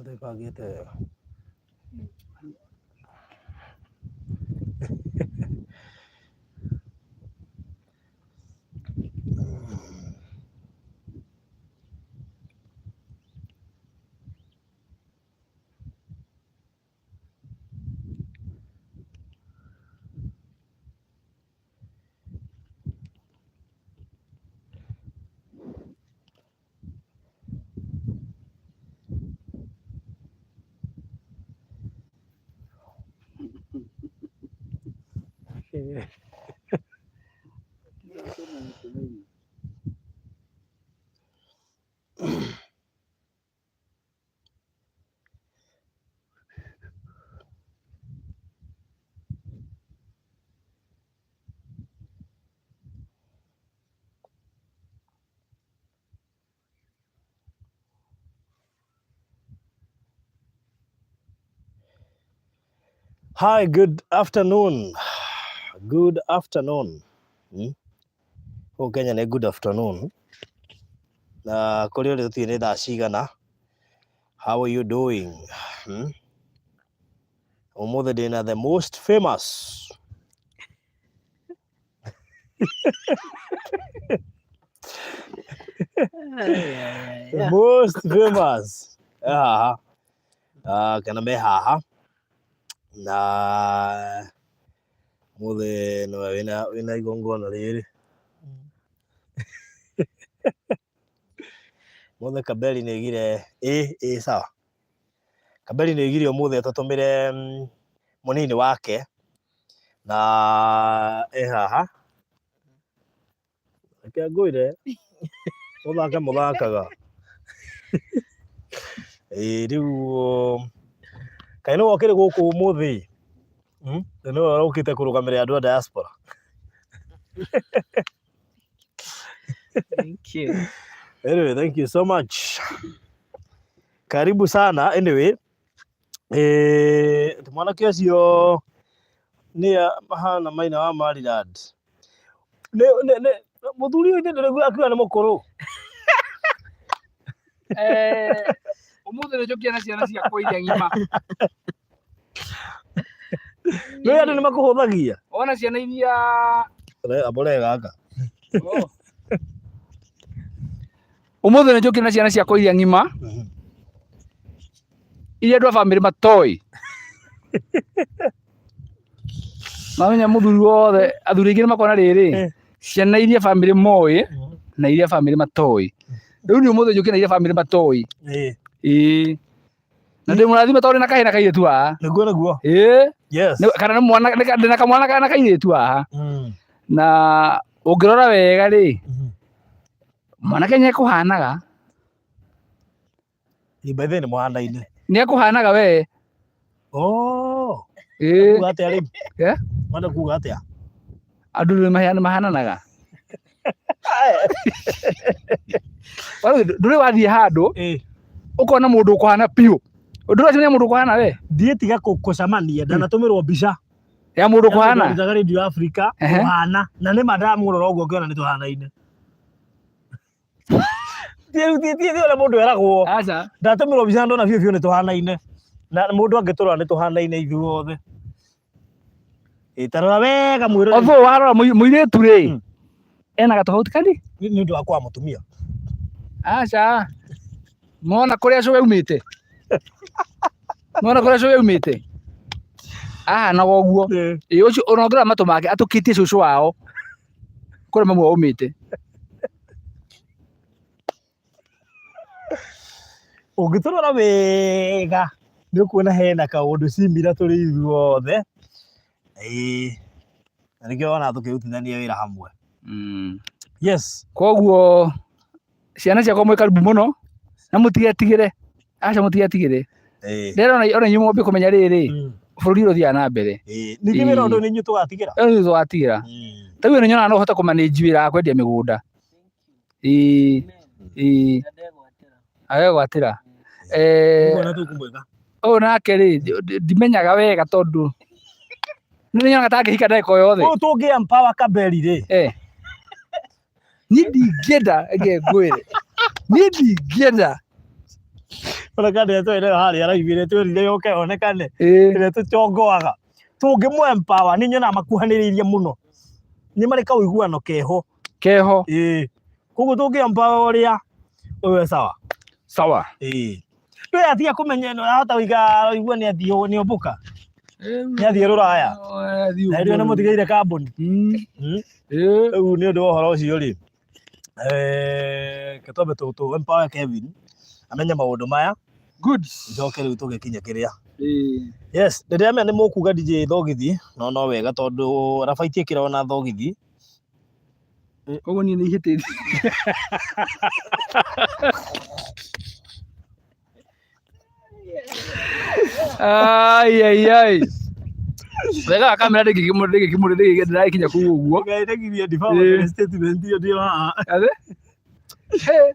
Andĩbangĩte wega. Hi, good afternoon. Good afternoon. Kenya nĩ good afternoon. Na kũrĩ ũrĩa ũtirĩ nĩ thaa cigana. How are you doing? Ũmũthĩ ndĩna the most famous. The most famous. Kana me haha. Na mũthĩ nĩwe wĩna igongona rĩrĩ. Mũthĩ Kaberi nĩoigire sawa. Kaberi nĩoigire ũmũthĩ atũtũmĩre mũnini wake na haha. Reke ngwĩre mũthake mũthakaga. Rĩu kaĩ nĩ wokire gũkũ ũmũthĩ? Nĩ wĩra ũkĩte kũrũgamĩrĩra andũ a diaspora. Thank you. Anyway, thank you so much. Karibu sana. Anyway, mwanake ũcio nĩ mahana Maina wa Maryland. Mũthuri ũyũ nĩ akiuga nĩ mũkũrũ. Ũmũthĩ nĩ njokia na ciana ciakwa iria ng'ima. Nĩ andũ nĩ makũhũthagia. Ona ciana iria abore gaka. Ũmũthĩ nĩ njokia na ciana ciakwa iria ng'ima. Iria andũ a bamĩrĩ matoĩ. Mamenya mũthuri wothe, athuri aingĩ nĩ makona rĩrĩ. Ciana iria bamĩrĩ moĩ na iria bamĩrĩ matoĩ. Rĩu nĩ ũmũthĩ njokia na iria bamĩrĩ matoĩ. Na ndĩ mũrathime tondũ na kahĩĩ na kairĩtu haha. Nĩguo. Yes. Kana nĩ mwana ndĩna kamwana kana kairĩtu haha. Na ũngĩrora wega rĩ, mwanake nĩ ekũhanaga. By the way nĩ mũhanaine. Nĩ ekũhanaga we. Kuga atĩa rĩu? Wenda kuga atĩa? Andũ nĩ mahananaga. Ndũrĩ wathiĩ handũ ũkona mũndũ ũkũhana piũ. Ũndũ ũcio nĩ mũndũ ũkũhana we. Ndiĩtiga gũcemania ndanatũmĩrwo mbica ya mũndũ ũkũhana. Ndaga Radio Africa ũhana na nĩ mandamũrora ũguo ngĩona nĩ tũhanaine. Tiĩ ũrĩa mũndũ eragwo. Aca. Ndatũmĩrwo mbica ndona biũ nĩ tũhanaine. Na mũndũ angĩtũrora nĩ tũhanaine ithuothe. Tarora wega mwĩrĩ. Otho warora mũirĩtu rĩ. Ena gatofauti kali? Nĩ ũndũ wa kwa mũtumia. Aca. Mona kũrĩa cũwe umĩte. Mona kũrĩa cũwe umĩte. Na ũguo. Ũcio ũrongerera matũ make atũkĩtie cũcũ wao. Kũrĩa mamu umĩte. Ũngĩtũrora wega nĩ ũkuona hena kaũndũ cimira tũrĩ ithuothe. Na nĩkĩo wona tũkĩrutithania wĩra hamwe. Yes. Koguo ciana ciakwa mwĩ karibu mũno na mũtigetigĩre. Aca mũtigetigĩre. Ndĩrona ona inyuĩ mwambie kũmenya rĩrĩ bũrũri ũthiaga na mbere. Ningĩ wĩra ũndũ nĩ inyuĩ tũgatigĩra. Nĩ tũgatigĩra. Ta rĩu nĩ nyonaga no ũhote kũmanĩnji wĩra wa kwendia mĩgũnda. Agegwatĩra. Ũyũ nake rĩ ndimenyaga wega tondũ nĩ nyonaga ta angĩhika ndagĩka o yothe. Ũyũ tũngĩ empower Kaberi rĩ. Niĩ ndingĩenda ngwĩre. Niĩ ndingĩenda. onekane twene harĩa araigire twĩrire yoke onekane ĩrĩa tũtongoaga tũngĩmũ empower nĩ nyona makuhanĩrĩirie mũno nĩ marĩ kaũiguano keho koguo tũngĩ empower ũrĩa ũyũ sawa ndũĩ atiga kũmenya ĩno yahota gũikara nĩ athiĩ nĩ ombũka nĩ athiĩ rũraya na nĩ mũtigaire kambuni rĩu nĩ ũndũ wa ũhoro ũcio rĩ twambe tũ empower Kevin amenye maũndũ maya good njoke rĩu tũgĩkinya kĩrĩa yes ndĩremenya nĩ mũkuga DJ thogithi no wega tondũ arabaitie kĩrona thogithi koguo niĩ nĩ ihĩtĩtie ai wega kamera ndĩngĩkĩmũrĩ ndĩrakinya kũu ũguo ngeithagithia development statement iyo ndio haha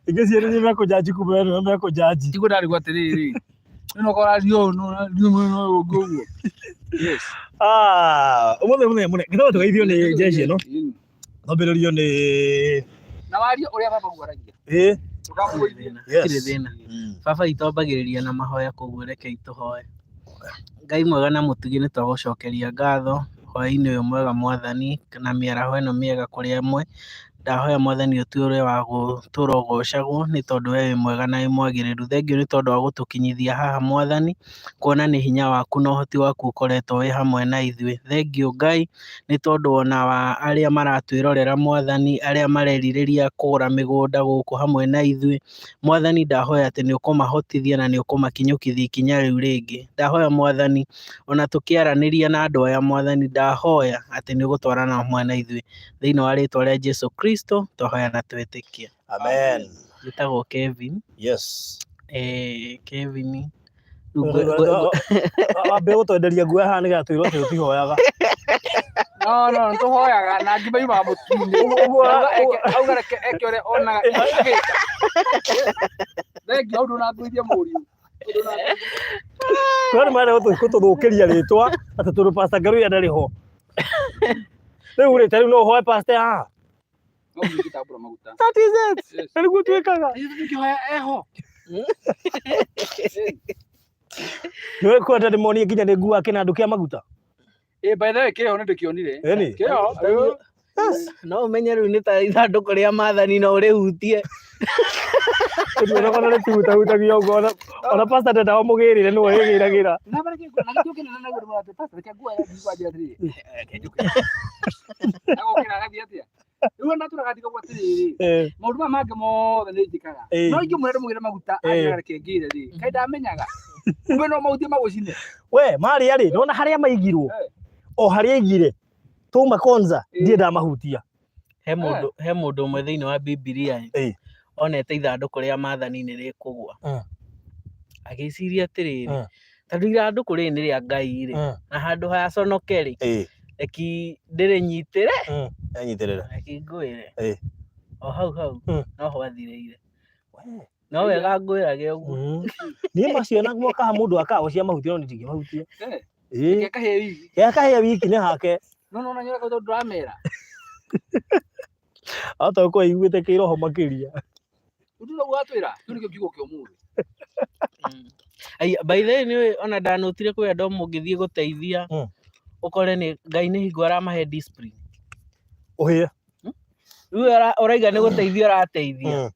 ingĩ ciĩrĩ nĩmekũnjanji kuma ĩno mekũnjanji tiguo ndarĩgwo atĩrĩrĩ ĩno korario no ũguo yes ũmũthĩ gĩthomo tũgeithio nĩ jeshi ĩno thambĩrĩrio nĩ na wario ũrĩa baba guaragia kire thĩna baba itombagĩrĩria na mahoya koguo reke itũhoe. Ngai mwega na mũtugi nĩ twagũcokeria ngatho hwaĩ-inĩ ũyũ mwega Mwathani na mĩaraho ĩno mĩega kũrĩ amwe ndahoya Mwathani ũtuĩre wa gũtũra ũgocagwo nĩ tondũ we wĩ mwega na wĩ mwagĩrĩru. Thengio nĩ tondũ wa gũtũkinyithia haha Mwathani kuona nĩ hinya waku na ũhoti waku ũkoretwo wĩ hamwe na ithuĩ. Thengio Ngai nĩ tondũ ona wa arĩa maratwĩrorera Mwathani arĩa marerirĩria kũgũra mĩgũnda gũkũ hamwe na ithuĩ Mwathani ndahoya atĩ nĩ ũkũmahotithia na nĩ ũkũmakinyũkithia ikinya rĩu rĩngĩ. Ndahoya Mwathani ona tũkĩaranĩria na andũ aya Mwathani ndahoya atĩ nĩ ũgũtwarana hamwe na ithuĩ thĩinĩ wa rĩtwa rĩa Jesũ Kristo twahoya na twĩtĩkia amen. Gĩtagwo Kevin. Yes Kevin wambe gũtwenderia nguo haha nĩgetha twĩrwo atĩ tũtihoyaga no tũhoyaga na angĩ maimaga mũtũ-inĩ auga reke eke ũrĩa onaga thengio ũndũ na ngũithia mũriũ kwani maana gũtũthũkĩria rĩtwa atĩ tondũ Pastor Ngarũi ndarĩ ho rĩu rĩ tarĩu no ũhoe pastor haha that is it nĩguo twĩkaga tũkĩhoya eho nĩwe kwenda ndĩmonie nginya nĩ nguo kĩnandũ kĩa maguta by the way kĩho nĩndĩkĩonire kĩho no ũmenye rĩu nĩ ta ithandũkũ rĩa Maathani no ũrĩhutie ũguo rĩtihutahutagio ũguo ona pastor ndendaga mũgĩrĩre nĩwe wĩgĩragĩra rĩu na tũragathika gwa atĩrĩrĩ maũndũ maya mangĩ mothe nĩ njĩkaga no ingĩmwĩra ndĩmũgĩre maguta reke ngĩre rĩ kaĩ ndamenyaga kumbe no mahutie magũcine we marĩa rĩ nona harĩa maigirwo o harĩa aigire tuma konza ndiĩ ndamahutia. He mũndũ ũmwe thĩinĩ wa Bibilia onete ithandũkũ rĩa Maathani nĩ rĩkũgwa agĩciria atĩrĩrĩ tondũ ithandũkũ rĩrĩ nĩ rĩa Ngai rĩ na handũ haconoke rĩ reki ndĩrĩnyitĩre reki ngwĩre o hau no ho athirĩire no wega ngwĩrage ũguo niĩ macio naguo kaha mũndũ akagocia mahutia no ndingĩmahutia kahĩe wiki nĩ hake no nyora tondũ ndũramera ata kwa iguĩte kĩroho makĩria ũndũ no gwatwĩra nĩkĩo kiugo kĩa ũmũthĩ by the way nĩ ona ndanotire kwĩ andũ mũngĩthiĩ gũteithia ũkore nĩ Ngai nĩ hingo aramahe discipline ũhĩa rĩu ũraiga nĩ gũteithia ũrateithia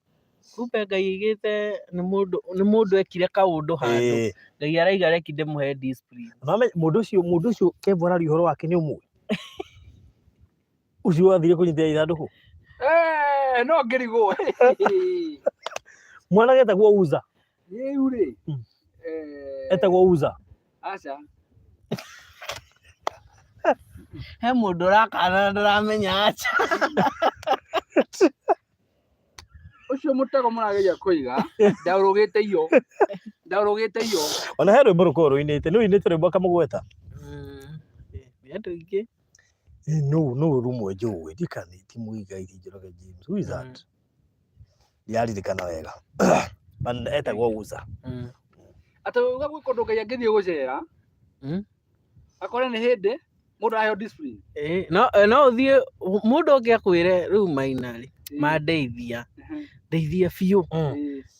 kumbe Ngai igĩte nĩ mũndũ ekire kaũndũ handũ Ngai araiga reki ndĩmũhe discipline. Mũndũ ũcio Kevo araria ũhoro wake nĩ ũmwe ucio wathire kũnyitĩra ithandũkũ no ngĩrigwo mwana getagwo Uza rĩu rĩ etagwo Uza aca he mũndũ ũrakana ndũramenya aca ũcio mũtego mũrageria kũiga ndaũrũgĩte iyo ona he rwĩmbo rũkorwo rũinĩte nĩ ũinĩte rwĩmbo akamũgweta andũ ingĩ no rumwe njũĩ ndikani ti Muigai Njoroge James who is that yaririkana wega and etagwo Uza atĩ uga gwĩ kũndũ Ngai angĩthiĩ gũcera akore nĩ hĩndĩ mũndũ aheo discipline no ũthiĩ mũndũ ũngĩ akwĩre rĩu Maina rĩ mandeithia biũ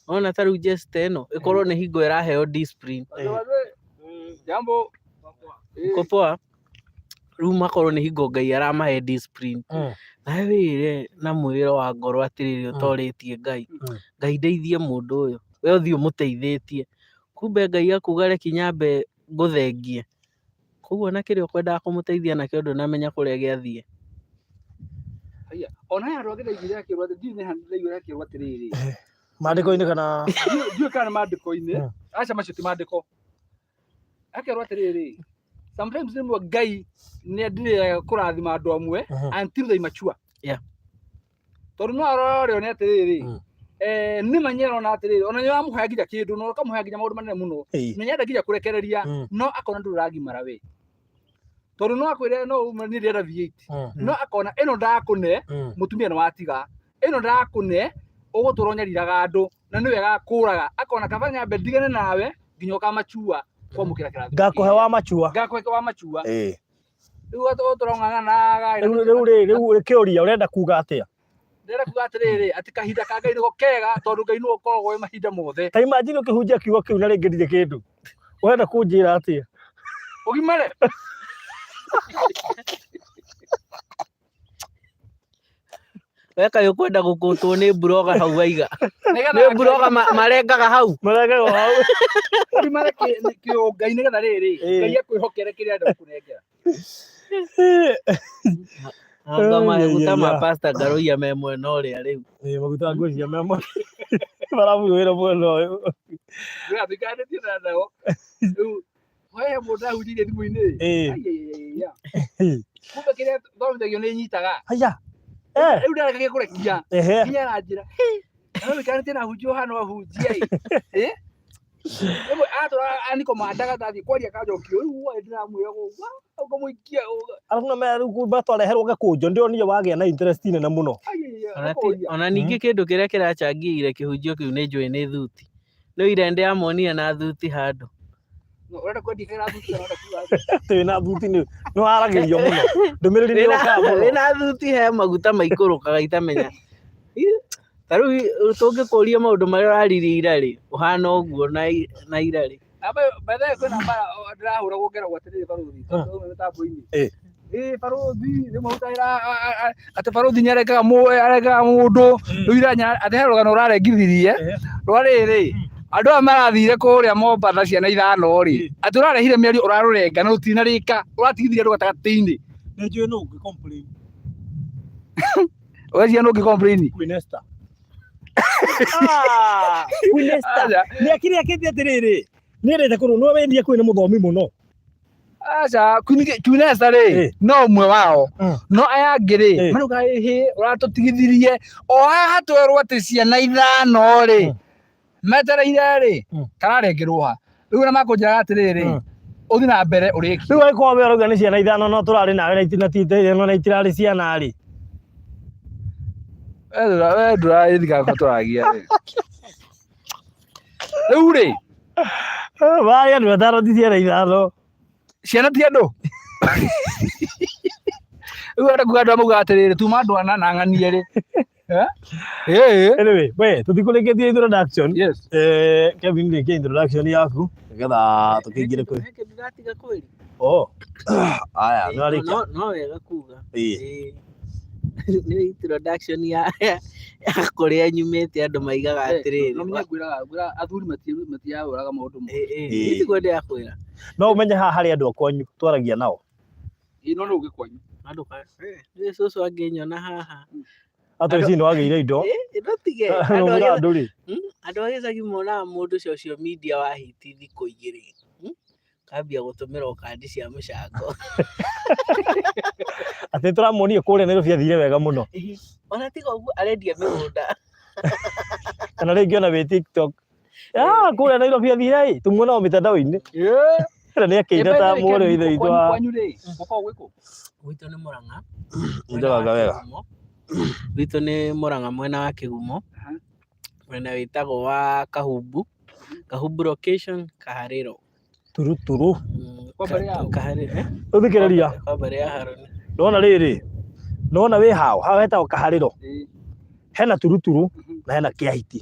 ona ta rĩu Jester ĩno ĩkorwo nĩ hingo ĩraheo discipline jambo kopoa rĩu makorwo nĩ hingo Ngai aramahe discipline nawe wĩre na mwĩro wa ngoro atĩrĩrĩ ũtorĩtie Ngai Ngai ndeithie mũndũ ũyũ we ũthiĩ ũmũteithĩtie kumbe Ngai akuga reki nyambe ngũthengie koguo na kĩrĩa ũkwendaga kũmũteithia nakĩo ndũnamenya kũrĩa gĩathiĩ haya ona andũ angĩ ndaigire akĩrwo atĩ ndiũ nĩ ndaigire akĩrwo atĩrĩrĩ mandĩko-inĩ kana ndiũ kana mandĩko-inĩ aca macio ti mandĩko akĩrwo atĩrĩrĩ sometimes nĩmwe Ngai nĩ endirĩaga kũrathima andũ amwe until they mature tondũ no arorĩo nĩ atĩrĩrĩ nĩ manyero na atĩrĩrĩ ona nĩ wamũhoya nginya kĩndũ no ũkamũhoya nginya maũndũ manene mũno nĩ nyenda nginya kũrekereria no akona ndũragimara we tondũ no akwĩre no nĩ ndĩrenda V8 no akona ĩno ndakũne mũtumia nĩ watiga ĩno ndakũne ũgũtũra ũnyariraga andũ na nĩ wega kũraga akona kaba nyambe ndigane nawe nginya ũkamachua kwamũkĩra kĩrathi ngakũhe wa machua rĩu ũtũrong'ang'anaga rĩu kĩũria ũrenda kuga atĩa ndĩrenda kuga atĩrĩrĩ atĩ kahinda ka Ngai nĩko kega tondũ Ngai nĩwe ũkoragwo wĩ mahinda mothe ta imagine ũkĩhunjia kiugo kĩu na rĩngĩ ndirĩ kĩndũ ũrenda kũnjĩra atĩa ũgimare weka ũkwenda gũkũtwo nĩ buroga hau waiga nĩ buroga marengaga hau ũgimare kĩo Ngai nĩgetha rĩrĩ Ngai akwĩhokere kĩrĩa andũ kũnengera anga maguta ma Pastor Ngaruiya me mwena ũrĩa rĩu maguta ngũcia me mwena barabuĩra mwena ũyũ rĩu thikandĩtie na ndao rĩu hoya mũndũ ahunjirie thimũ-inĩ kumbe kĩrĩa thomithagio nĩ nyitaga haya rĩu ndarekagia kũrekia nginya na njĩra rĩu thikandĩtie na hunjio hana wahunjia rĩmwe atũra aniko mandaga ndathiĩ kwaria kanjokio rĩu ndĩramwĩra ũkamũikia arabu na maya rĩu batwareherwo gakũnjo ndĩonire wagĩa na interest nene mũno ona ningĩ kĩndũ kĩrĩa kĩracangĩire kĩhunjio kĩu nĩ njũĩ nĩ thuti rĩu irende amonia na thuti handũ ũrenda kwendia kĩra thuti wĩna thuti nĩ waragĩrio mũno ndũmĩrĩri nĩ yokaga mũno wĩna thuti he maguta maikũrũkaga itamenya ta rĩu tũngĩkũria maũndũ marĩa ũraririe ira rĩ ũhana ũguo na ira rĩ bethe kwĩna mbara ndĩrahũragwo ngeragwo atĩrĩrĩ baruthi tondũ mĩtambo-inĩ baruthi rĩmwe ũtaĩra atĩ baruthi nĩarengaga mũndũ rĩu iranya atĩ he rũgano ũrarengithirie rwa rĩrĩ andũ aya marathire kũrĩa Mombatha ciana 5 rĩ atĩ ũrarehire mĩario ũrarũrenga na rũtinarĩka ũratigithirie andũ gatagatĩ-inĩ nĩ njũĩ no ũngĩ-complain ũgeciria no ũngĩ-complain Queen Esther Queen Esther nĩ akĩrĩa kĩndĩ atĩrĩrĩ nĩ endete kũrũ no wendia kwĩna mũthomi mũno aca Queen Esther rĩ no ũmwe wao no aya angĩ rĩ maruga ũratũtigithirie o haha twerwo atĩ ciana 5 rĩ metereire rĩ kararengerwo ha rĩu na makũnjĩraga atĩrĩrĩ ũthiĩ na mbere ũrĩki rĩu agĩkorwo we ũrauga nĩ ciana 5 no tũrarĩ nawe na itirarĩ ciana rĩ we ndũrarĩthikaga tũragia rĩu rĩ varĩ andũ 5 ti ciana 5 ciana ti andũ rĩu enda kuga andũ amauga atĩrĩrĩ tuma andũ ana na ng'ania rĩ anyway we tũtikũrĩkĩtie introduction Kevin rĩkia introduction yaku nĩgetha tũkĩingĩre kwĩ ndatiga kweli aya nĩ warĩkia no wega kuga nĩ introduction ya kũrĩa nyumĩte andũ maigaga atĩrĩrĩ no ngwĩra athuri matiahũraga maũndũ itiguo ndĩrakwĩra no ũmenye haha harĩ andũ akwanyu twaragia nao no nĩ ũgĩkwanyu andũ nĩ cũcũ angĩnyona haha atĩ ici nĩ wagĩire indo ndotige andũ a gĩcagi monaga mũndũ social media wahiti thikũ 2 kambia gũtũmĩra kandi cia mũcango atĩ tũramuonia kũrĩa Nairobi athire wega mũno ona tiga ũguo arendia mĩgũnda kana rĩngĩ ona wĩ TikTok kũrĩa Nairobi athire tumuona o mĩtandao-inĩ na nĩ akĩinda ta mũrĩ wa ithe itũ gwitũ nĩ Mũrang'a injogaga wega gwitũ nĩ Mũrang'a mwena wa Kĩgumo mwena wĩtagwo wa Kahumbu location Kaharĩro turuturu Kaharĩro ũthikĩrĩria mbere ya Haroni ndona rĩrĩ ndona wĩ haha hetagwo Kaharĩro hena turuturu na hena Kĩahiti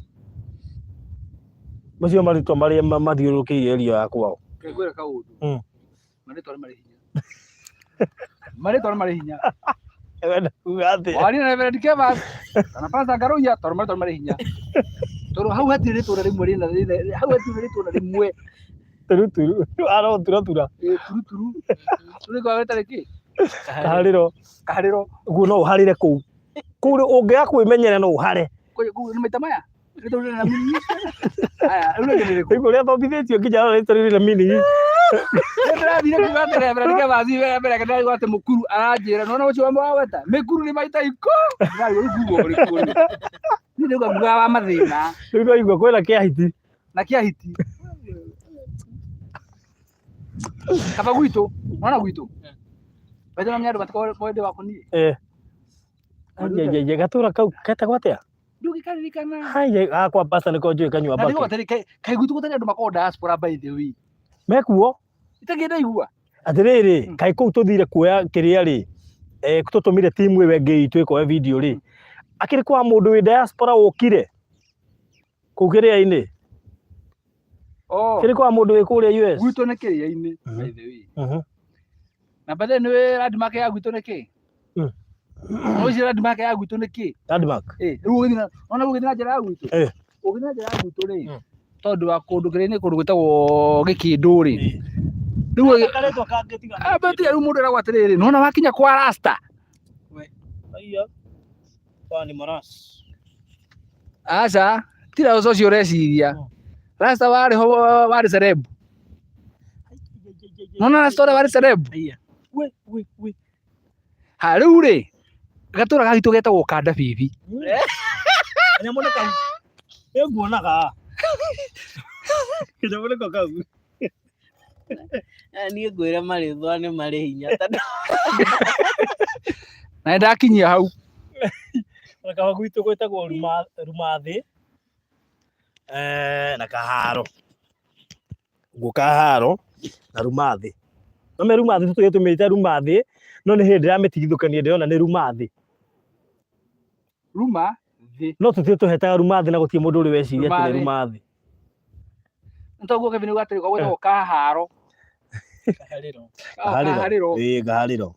Macio maritwa marĩa mathiũrũrũkĩirie area ya kwao. Ngwĩra kaũndũ. Marĩtwa nĩ marĩ hinya. Marĩtwa nĩ marĩ hinya. Wenda kuga atĩa? Wari na Reverend Kevas kana Pastor Ngaruiya tondũ marĩtwa nĩ marĩ hinya. Tondũ hau hatirĩ rĩtwa rĩmwe rĩna hau hatirĩ rĩtwa rĩmwe. Turuturu. Aro turatura. Turuturu. Tũrĩ kwa weta rĩkĩ? Kaharĩro. Kaharĩro. Ũguo no ũharĩre kũu. Kũu ũngĩaga kwĩmenyera no ũhare. Kũu nĩ maita maya. Rĩtwa rĩna mini. Aya, rĩu nĩ rĩrĩkũ? Rĩu ũrĩa thomithĩtio nginya rĩtwa rĩna mini. Ndĩrathire kuga atĩ Reverend Kevas mbere kana atĩ mũkuru aranjĩra no ũcio wa weta. Mĩkuru nĩ maita iko. Ndĩrarĩ ũguo ũrĩkũ. Nĩ ndĩuga kuga wa mathĩna. Rĩu no igua kwĩna kĩahiti. Na kĩahiti. Kaba gwitũ, mwana gwitũ. Baita na mnyado matiko mwende wako ni. Gatura kau ketagwo atĩa? Ndũgĩkaririkana. Hai kwa Pastor nĩko njũĩ kanyua baki. Na nĩgo kai gwitũ gũtarĩ andũ makoo diaspora by the way. Mekuo? Itagĩenda igua. Atĩrĩrĩ, kai kũu tũthire kuoya kĩrĩa rĩ, tũtũmire timu ĩwe ĩngĩ itũ ĩkoya video rĩ. Akĩrĩ kwa mũndũ wĩ diaspora ũkire. Kũu kĩrĩa-inĩ. Kĩrĩ kwa mũndũ wĩ kũrĩa US. Gwitũ nĩ kĩrĩa-inĩ by the way. Na baadaye nĩ landmark ya gwitũ nĩ kĩ? Ũcio landmark ya gwitũ nĩ kĩ? Landmark. Rĩu ũgĩthina, ona ũgĩthina na njĩra ya gwitũ. Ũgĩthina na njĩra ya gwitũ rĩ. Tondũ wa kũndũ kĩrĩa-inĩ kũndũ gwĩtagwo Gĩkĩndũ rĩ. Rĩu akaretwo kangĩtiga. Beti rĩu mũndũ aragwa atĩrĩrĩ, nona wakinya kwa Rasta. Aiya. Kwani maras. Aca, tira ũcio ũreciria. Rasta warĩ celeb. Nona story warĩ celeb. We. Ha rĩu rĩ, gatũra gagitũ getagwo Kanda Bibi. Nyamũne kau. Nguonaga. Nyamũne kau. Niĩ ngwĩra marĩthwa nĩ marĩ hinya tondũ. Na ndakinyia hau. Kaba gwitũ gwĩtagwo Rumathĩ. Na Kaharo. Guo Kaharo na Rumathĩ. No me Rumathĩ tũtũmĩte Rumathĩ, no nĩ hĩndĩ ndĩramĩtigithũkania ndĩrona nĩ Rumathĩ. Rumathĩ. No tũhetaga Rumathĩ na gũtirĩ mũndũ ũrĩ weciria atĩ nĩ Rumathĩ. Nĩtoguo Kevin ũgatĩrĩ kwa gwĩtagwo Kaharo. Kaharĩro. Kaharĩro.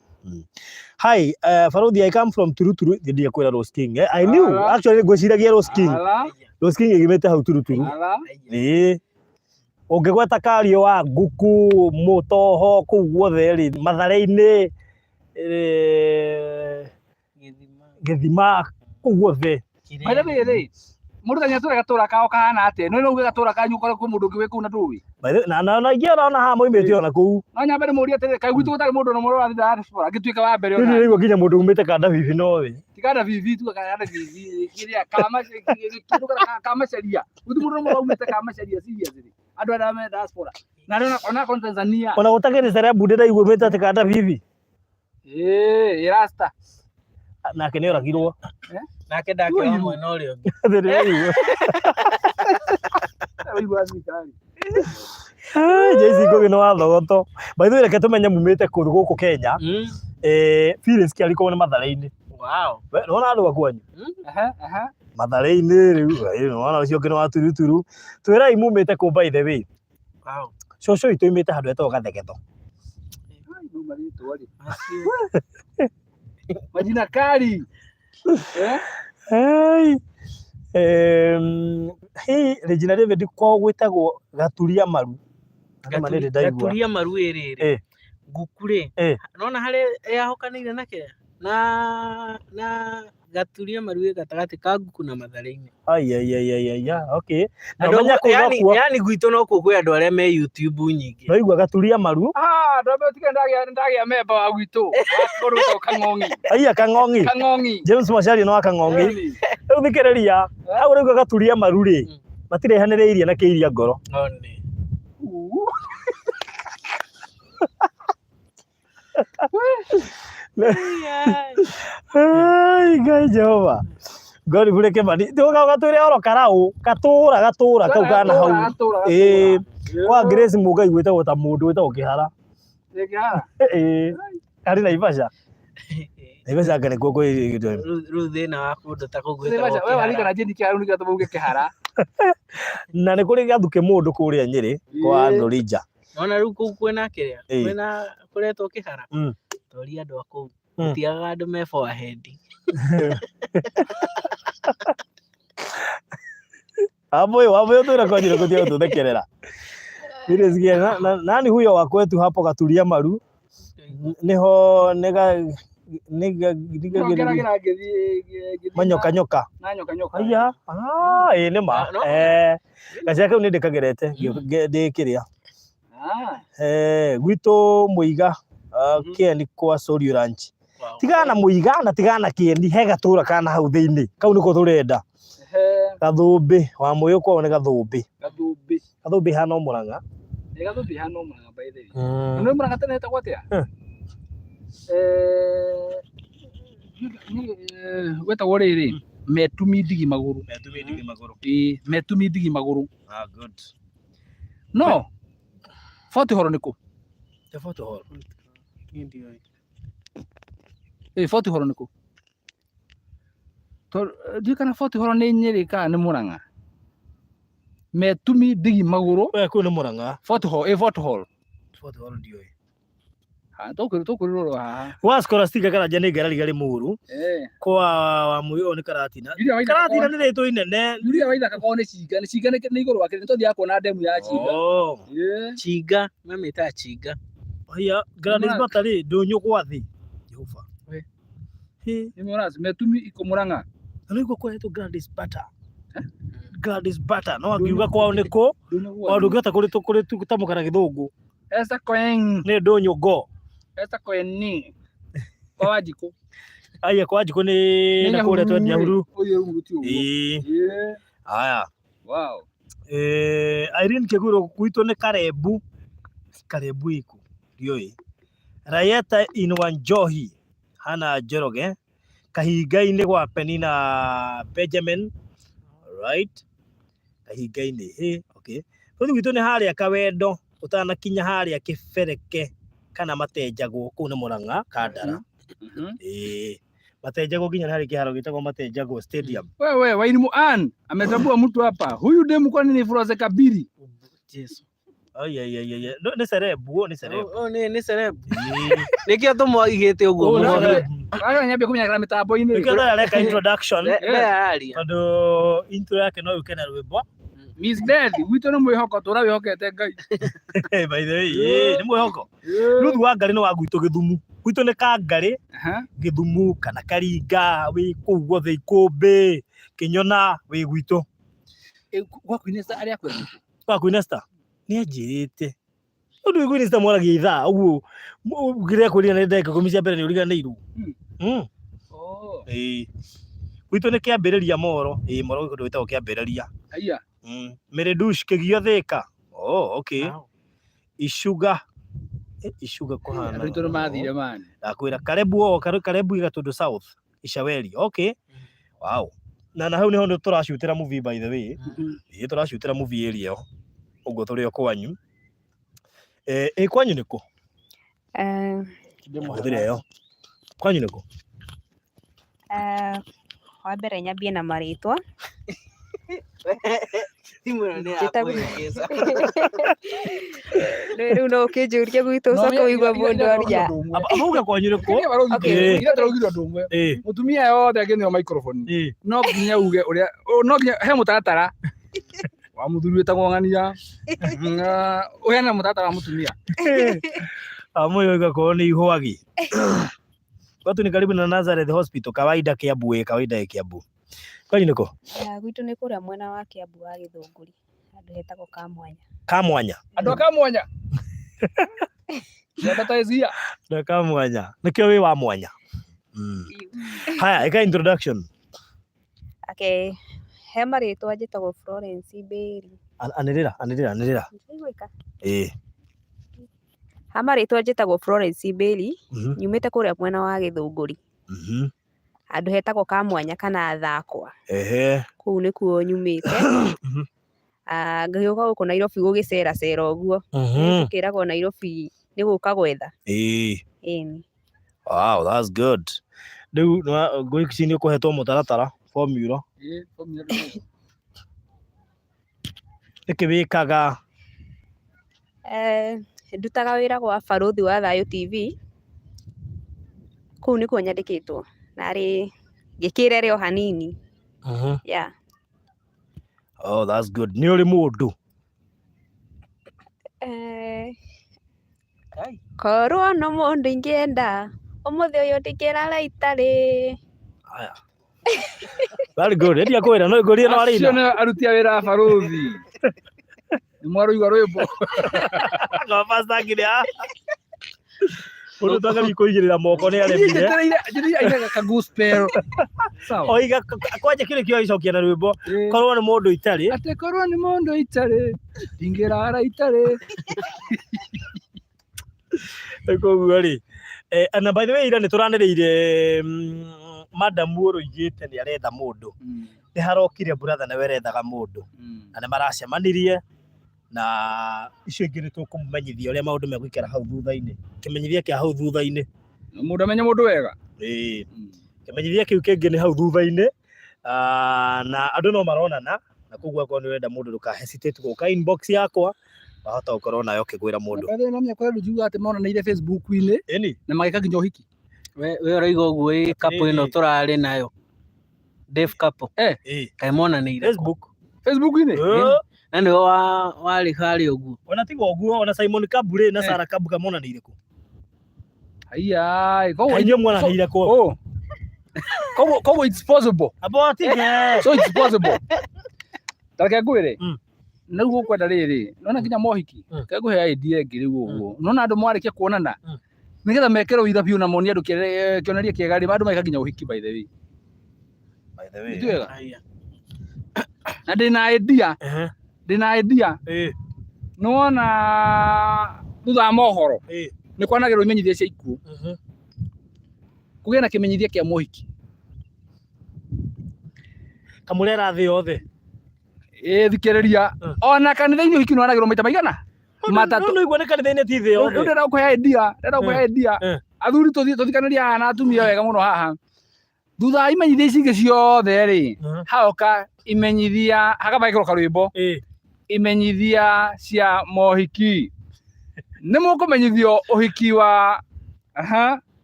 Hi, Faroudi, I come from Turuturu. Ndiye kwĩra Rose King. I knew. Actually, ngwĩciragia Rose King. Rose King ĩgĩmĩte hau Turuturu. Ũngĩgweta Kario wa Nguku, Mũtoho, kũu guothe rĩ, Mathare-inĩ, Gĩthima, kũu guothe. Maitha rĩ, mũndũ tanya gatũra kao kahana atĩa? No uge gatũra kanyu ũkore kwĩ mũndũ ũngĩ wĩ kũu na ndũĩ. Na ingĩona haha moimĩte ona kũu. No nyambe ndĩmũrie atĩrĩrĩ, kaĩ gwitũ gũtarĩ mũndũ ona mũrũ wa diaspora angĩtuĩka wa mbere ona. Nĩ rĩu nginya mũndũ umĩte Kanda Bibi nowe. Ti Kanda Bibi tu Kanda Bibi kĩrĩa Kamacharia. Gwitũ mũndũ ũmwe umĩte Kamacharia seriously. Andũ arĩa me diaspora. Na ona kon Tanzania. Ona gũtakĩrĩ celeb ndĩraigua umĩte atĩ Kanda Bibi. Rasta. Nake nĩ oragirwo. Nake ndakĩoya mwena ũrĩa ũngĩ. Ũigua thirikari. Jay-Z Ngugi nĩ wa thogoto. By the way, reke tũmenye mumĩte kũndũ gũkũ Kenya. Feelings kĩarĩ nĩ Mathare-inĩ. Wow. Nona andũ akwanyu. Mathare-inĩ rĩu nona ũcio ũngĩ nĩ wa Turuturu. Twĩrai mumĩte kũ by the way. Wow. Cũcũ witũ oimĩte handũ hetagwo Gathegetho. Majina kali. Regina David kwao gwĩtagwo Gaturia Maru. Gaturia Maru ĩrĩ. Nguku rĩ. Nona harĩa yahokanĩire na kĩrĩa? Na Gaturia Maru ĩ gatagatĩ ka Nguku na Mathare-inĩ. Okay. Yani gwitũ no kuo kwĩ andũ arĩa me YouTube nyingĩ. Ndaigua Gaturia Maru. Ndombe tige ndagĩa member wa gwitũ. Akũrũta Kang'ong'i. Aiya Kang'ong'i. James Macharia no wa Kang'ong'i. Rĩu thikĩrĩria. Hau rĩu Gaturia Maru rĩ. Matirehanĩrĩirie na Kĩiria Ngoro. Nĩ. Ngai Jehova. Ngori bure Kĩmani. Tuga gatũire oro karau. Gatũra kau kana hau. Kwa Grace Mugai gwĩtagwo ta mũndũ wĩtagwo Kĩhara. Kĩhara. Arĩ Naivasha. Naivasha ngane kuo kwĩ rĩu thĩna wa kũndũ ta kũu gwĩtagwo Kĩhara. Wewe walikana jeni kia rũni gatũmauge Kĩhara. Na nĩ kũrĩ gathuke mũndũ kũrĩa Nyĩrĩ kwa Ndũrĩnja. Ona rĩu kũu kwĩna kĩrĩa kwĩna kũretwo kĩhara toria andũ a kũu gũtiagaga andũ me forehead. Amoyo tunakwajira kutia tuthekerera. Ile zigia nani huyo wa kwetu hapo katulia maru niho nega manyoka nyoka aya nima gacia kau ni ndikagerete ndikiria gwito muiga kieni kwa Sori Ranch tigana muiga na tigana kieni he gatura kana hau thiini kau niko turenda Gathumbi wa Moyo kwao ni Gathumbi hana Murang'a Gathumbi hana Murang'a by the way no Murang'a tene hetagwo atia gwetagwo rĩrĩ Metumi Ndigi Magũrũ Metumi Ndigi Magũrũ good no Fort Hall nĩkũ Fort Hall Fort Hall nĩkũ ndiũ kana Fort Hall nĩ Nyĩrĩ kana nĩ Murang'a Metumi Ndigi Magũrũ kũu nĩ Murang'a Fort Hall Fort Hall ndiũĩ tũkũrĩrwo haha wa Scholastica kana nĩ ngarari garĩ mũru kwa wa Moyo nĩ Karatina nĩ rĩtwa inene Julia Waithaka kwao nĩ Cinga nĩ igũrũ wake nĩ tũthiaga kuona ndemu ya Cinga Cinga mamĩtaga Cinga haya Gladys Bata rĩ ndũnyũ gwa thĩ Jehova nĩ mwana Metumi iko Murang'a nĩ iko kwetu Gladys Bata no angiuga kwao nĩkũ o ndũngĩhota kũrĩ tũtamũkana Gĩthũngũ Esa Koeng nĩ ndũnyũ go Esa Koeni kwa Wanjikũ aya kwa Wanjikũ nĩ na kũrĩa twendia huru haya wow Irene Kĩgũrũ gwitũ nĩ Karebu iku ndiũĩ Rayeta Inwanjohi hana Njoroge Kahinga-inĩ gwa Penina Benjamin right Kahinga-inĩ okay rĩu gwitũ nĩ harĩa Kawendo utanakinya harĩa Kĩbereke kana Matenjagwo kũu nĩ Murang'a Kandara Matenjagwo nginya harĩa kĩharo gĩtagwo Matenjagwo Stadium wewe Wairimu Ann ametambua mtu hapa huyu demu kwani ni Florence Kabiri Yesu ni cerebu ni cerebu nikio tumwagite uguo aga nyambia kumenyagara mitambo-ini nikio areka introduction tondu intro yake no yukena rwimbo Miss Death gwitũ nĩ mwĩhoko tũra wĩhokete Ngai by the way nĩ mwĩhoko rĩu wa Ngarĩ nĩ wa gwitũ Gĩthumu gwitũ nĩ Kangarĩ Gĩthumu kana Karinga wĩ kũu guothe Ikũmbĩ Kĩnyona wĩ gwitũ gwaku Inesta arĩa kwenda gwaku Inesta nĩ anjĩrĩte ũndũ wĩ Inesta mwaragia ithaa ũguo ngĩrĩa kũria nĩ ndeka kũmĩcia mbere nĩ ũriganĩirwo gwitũ nĩ Kĩambĩrĩria Moro Moro gĩkũndũ gĩtagwo Kĩambĩrĩria Meredush Kĩgio Thĩka okay Icuga kũhana rĩtũ mathire man ndakwĩra Karebu Gatũndũ South Icaweri okay wow na hau niho tũracutĩra movie by the way tũracutĩra movie area ĩyo ũguo tũrĩ o kwanyu kwanyu nĩkũ ndĩrĩ ĩyo kwanyu nĩkũ wa mbere nyambie na marĩtwa rĩu no ũkĩnjũria gwitũ ũcoke ũigua mũndũ aria auga kwanyu nĩkũ mũtumia yothe angĩneo microphone no nginya uge ũrĩa no nginya he mũtaratara wa mũthuri wĩtagwo Ng'ania ũheana mũtaratara wa mũtumia Moyo igakorwo nĩ ihwagi watu ni karibu na Nazareth Hospital kawaida Kiambu Kiambu kwanyu nĩkũ gwitũ nĩ kũrĩa mwena wa Kiambu wa Gĩthũngũri andũ hetagwo Kamwanya andũ Kamwanya ndatataizia Kamwanya nĩkĩo wĩ wa mwanya haya eka introduction okay he marĩtwa njĩtagwo Florence Mbĩri anĩrĩra ha marĩtwa njĩtagwo Florence Mbĩri nyumĩte kũrĩa mwena wa Gĩthũngũri andũ hetagwo Kamwanya kana Thakwa kũu nĩkuo nyumĩte ngĩũka gũkũ Nairobi gũgĩceracera ũguo kĩragwo Nairobi nĩ gũka gwetha wow that's good rĩu ngwĩciria nĩ ũkũhetwo mũtaratara formula Nikiwikaga ndutaga wira gwa baruthi wa Thayũ TV kuu nikuo nyandĩkĩtwo narĩ ngĩkĩrere o hanini. Yeah. Oh, that's good. Nĩ ũrĩ mũndũ korwo no mũndũ ingĩenda ũmũthĩ ũyũ ndingĩrara itarĩ. Aya. Very good. Ndia kwĩra no ngũrie no arĩna. Acio nĩ aruti a wĩra a baruthi. Nĩ mwarũigua rwĩmbo. Pastor Gideon. Ũndũ tagari kũigĩrĩra moko nĩ aremire. Njĩrĩire aigaga ka gospel. Sawa. Oiga kwanja kĩrĩ kĩo icokia na rwĩmbo. Korwo nĩ mũndũ itarĩ. Atĩ korwo nĩ mũndũ itarĩ ndingĩrara itarĩ. Koguo rĩ na by the way ira nĩ tũranĩrĩire madam ũrũigĩte nĩ arenda mũndũ. Nĩ harokire brother na werethaga mũndũ na nĩ maracemanirie na icio ingĩ nĩ tũkũmenyithia ũrĩa maũndũ megũikara hau thutha-inĩ. Kĩmenyithia kĩa hau thutha-inĩ mũndũ amenye mũndũ wega. Kĩmenyithia kĩu kĩngĩ nĩ hau thutha-inĩ na andũ no maronana na koguo akorwo nĩ ũrenda mũndũ ndũka hesitate gũka inbox yakwa wahota gũkorwo nayo ũkĩgwĩra mũndũ. Nĩ mĩaka njuga atĩ monanĩire Facebook-inĩ na magĩka nginya ũhiki. We ũroiga ũguo ĩ kapu ĩno tũrarĩ nayo Dave Kapo kaĩ monanĩire Facebook-inĩ na nĩwe warĩ harĩ ũguo. Ona tiga ũguo ona Simon Kabure na Sarah Kabuga monanĩire kũ? Aiya, koguo inyuĩ monanĩire kũ? Koguo it's possible. Abotige. So it's possible. Tareke ngwĩre na rĩu ũkwenda rĩrĩ nona nginya mohiki kegũhe idea ĩngĩ rĩu ũguo nona andũ mwarĩkia kuonana nĩgetha mekere ũira biũ na monia andũ kĩoneria kĩega rĩ andũ maika nginya ũhiki by the way. Na ndĩna idea nĩwona thutha wa mohoro nĩ kwanagĩrwo imenyithia cia ikuũ kũgĩe na kĩmenyithia kĩa mohiki kamũrera thĩ yothe. Thikĩrĩria ona kanitha-inĩ ũhiki nĩ wanagĩrwo maita maigana matatũ. No igua nĩ kanitha-inĩ ti thĩ yothe. Ndĩrenda gũkũhe idea athuri tũthikanĩria haha na atumia wega mũno haha thutha wa imenyithia ici ingĩ ciothe rĩ haoka imenyithia hagabagĩkĩrwo karwĩmbo imenyithia cia mohiki. Nĩ mũkũmenyithio ũhiki wa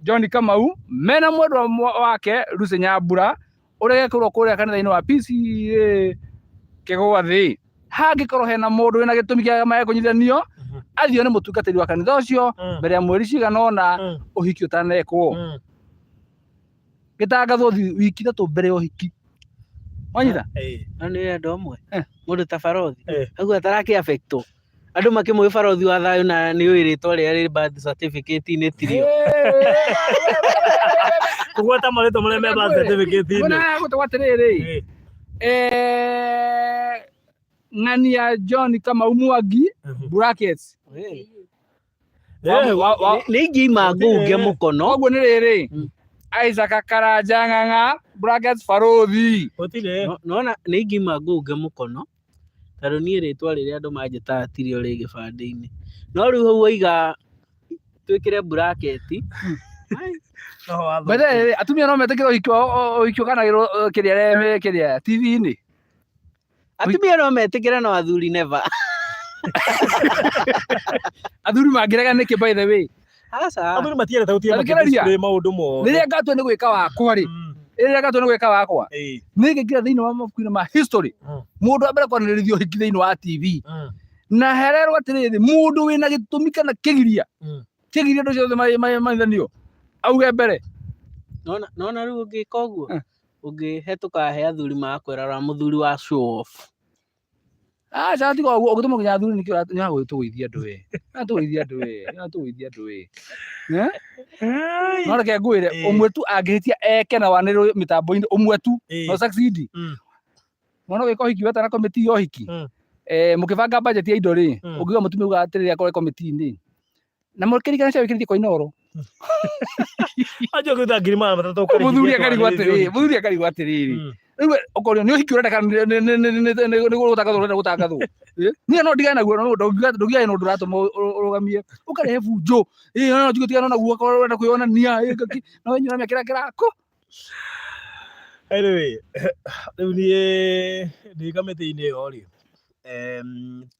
John Kamau mena mwendwa wake Lucy Nyambura ũrĩa gekĩrwo kũrĩa kanitha-inĩ wa PCA Kĩgũa thĩ. Hangĩkorwo hena mũndũ wĩna gĩtũmi kĩa kũnyitithanio athio nĩ mũtungatĩri wa kanitha ũcio mbere ya mweri cigana ũna ũhiki ũtanekwo. Gĩtangathwo wiki ithatũ mbere ya ũhiki. Wanyita? Na nĩ andũ amwe mũndũ ta barothi aguo atarakĩ affectwo andũ makĩmũĩ barothi wa thayũ na nĩ ũĩ rĩtwa rĩrĩa rĩ birth certificate-inĩ tirio. Kũgweta marĩtwa marĩa me birth certificate-inĩ. Bona gũtagwo atĩrĩrĩ ng'ani ya John Kamau Mwangi brackets nĩ ingĩima ngũnge mũkono. Ũguo nĩ rĩrĩ Isaac Karanja Ng'ang'a brackets barothi. Nona nĩ ingĩima ngũnge mũkono tondũ niĩ rĩtwa rĩrĩa andũ manjĩtaga tirio rĩ gĩbandĩ-inĩ no rĩu hau waiga twĩkĩre bracket. Bende atumia no metĩkĩra ũhiki ũkanagĩrwo kĩrĩa TV-inĩ. Atumia no metĩkĩra no athuri never. Athuri mangĩrega nĩkĩ by the way? Athuri matiendete gũtiga display maũndũ mothe. Rĩrĩa ngatua nĩ gwĩka wakwa rĩ nĩ ngĩkĩra thĩinĩ wa mabuku-inĩ ma history mũndũ wa mbere kwanĩrĩrithio ũhiki thĩinĩ wa TV na hererwo atĩrĩrĩ mũndũ wĩna gĩtũmi kana kĩgiria andũ ciothe maithanio auge mbere. Nona rĩu ũngĩka ũguo ũngĩhetũka he athuri makwĩrara mũthuri wa show off. Aca tiga ũguo ũgĩtũma nginya athuri nĩkĩo tũgũithia andũ we. No reke ngwĩre ũmwe tu angĩhĩtia eke na wanĩrĩrwo mĩtambo-inĩ ũmwe tu no succeed. Mwana gwĩka ũhiki weta na komiti ya ũhiki mũkĩbanga budget ya indo rĩ ũngiuga mũtumia uga atĩrĩrĩ akorwo komiti-inĩ na mũkĩrikana cia wĩkĩrĩtie kwa Inoro. Ajo gũtha ngirima matatũ kũrĩ. Mũthuri akarigwo atĩrĩrĩ rĩu okorwo nĩ ũhiki ũrenda kana nĩ gũtangathwo niĩ no ndigane naguo ndũgiaga no ndũratũma ũrũgamie ũkarehe bunjo no tigana naguo okorwo ũrenda kwĩyonania no wenyũra mĩakĩra kĩrako. Anyway rĩu niĩ ndĩ kamĩtĩ-inĩ ĩyo rĩ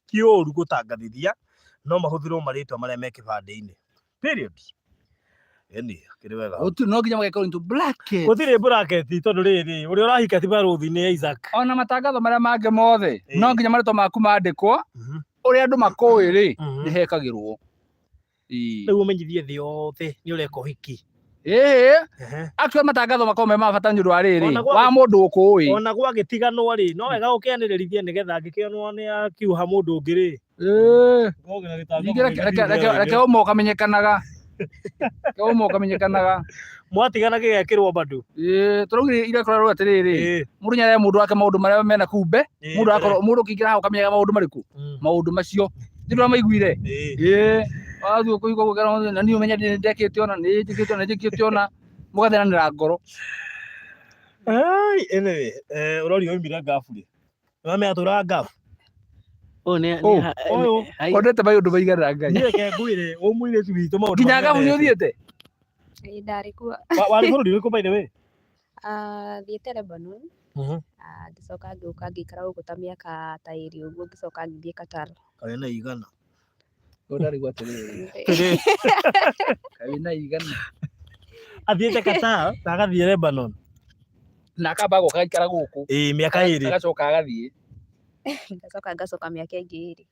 ti ũru gũtangathithia no mahũthĩrwo marĩtwa marĩa me kĩbandĩ-inĩ period. Yani kĩrĩ wega no nginya mageka into bracket. Gũtirĩ bracket tondũ rĩrĩ ũrĩa ũrahika ti barũthi-inĩ Isaac. Ona matangatho marĩa mangĩ mothe no nginya marĩtwa maku mandĩkwo ũrĩa andũ makũĩ rĩ nĩ hekagĩrwo. Rĩu ũmenyithie thĩ yothe nĩ ũreka ũhiki. Actually matangatho makorwo me ma bata nĩ ũndũ wa rĩrĩ wa mũndũ ũkũĩ. Ona gwagĩtiganwo rĩ no wega ũkĩanĩrĩrithie nĩgetha angĩkĩonwo nĩ akiuha mũndũ ũngĩ rĩ. Reke ũmwe ũkamenyekanaga. Mwatigana gĩgekĩrwo bado. Tũraugire ira korwo atĩrĩrĩ mũndũ nĩarĩa mũndũ wake maũndũ marĩa mena kumbe mũndũ kĩingĩra haha ũkamenyaga maũndũ marĩkũ maũndũ macio ndĩrona maiguire wathiĩ ũkũigua gũkera na niĩ ũmenya ndekĩte ona nĩnjĩkĩte ona mũgathenanĩra ngoro. Anyway ũrori oimire ngabu rĩ nĩwamenya tũraga ngabu ondete maũndũ maigana Ngai niĩ ngwĩre ũmũirĩtu witũ maũndũ nginya ngabu nĩ ũthiĩte? Ndarĩ kuo. Warĩ bũrũri ũrĩkũ by the way? Thiĩte Lebanon ngĩcoka ngĩũka ngĩikara gũkũ ta mĩaka ta ĩrĩ ũguo ngĩcoka ngĩthiĩ Qatar. Kaĩ na igana Ndarĩ gwa atĩrĩrĩ kaĩ na igana athiĩte Qatar na agathiĩ Lebanon na akamba gũka aikara gũkũ mĩaka ĩrĩ agacoka agathiĩ ngacoka mĩaka ĩngĩ ĩrĩ.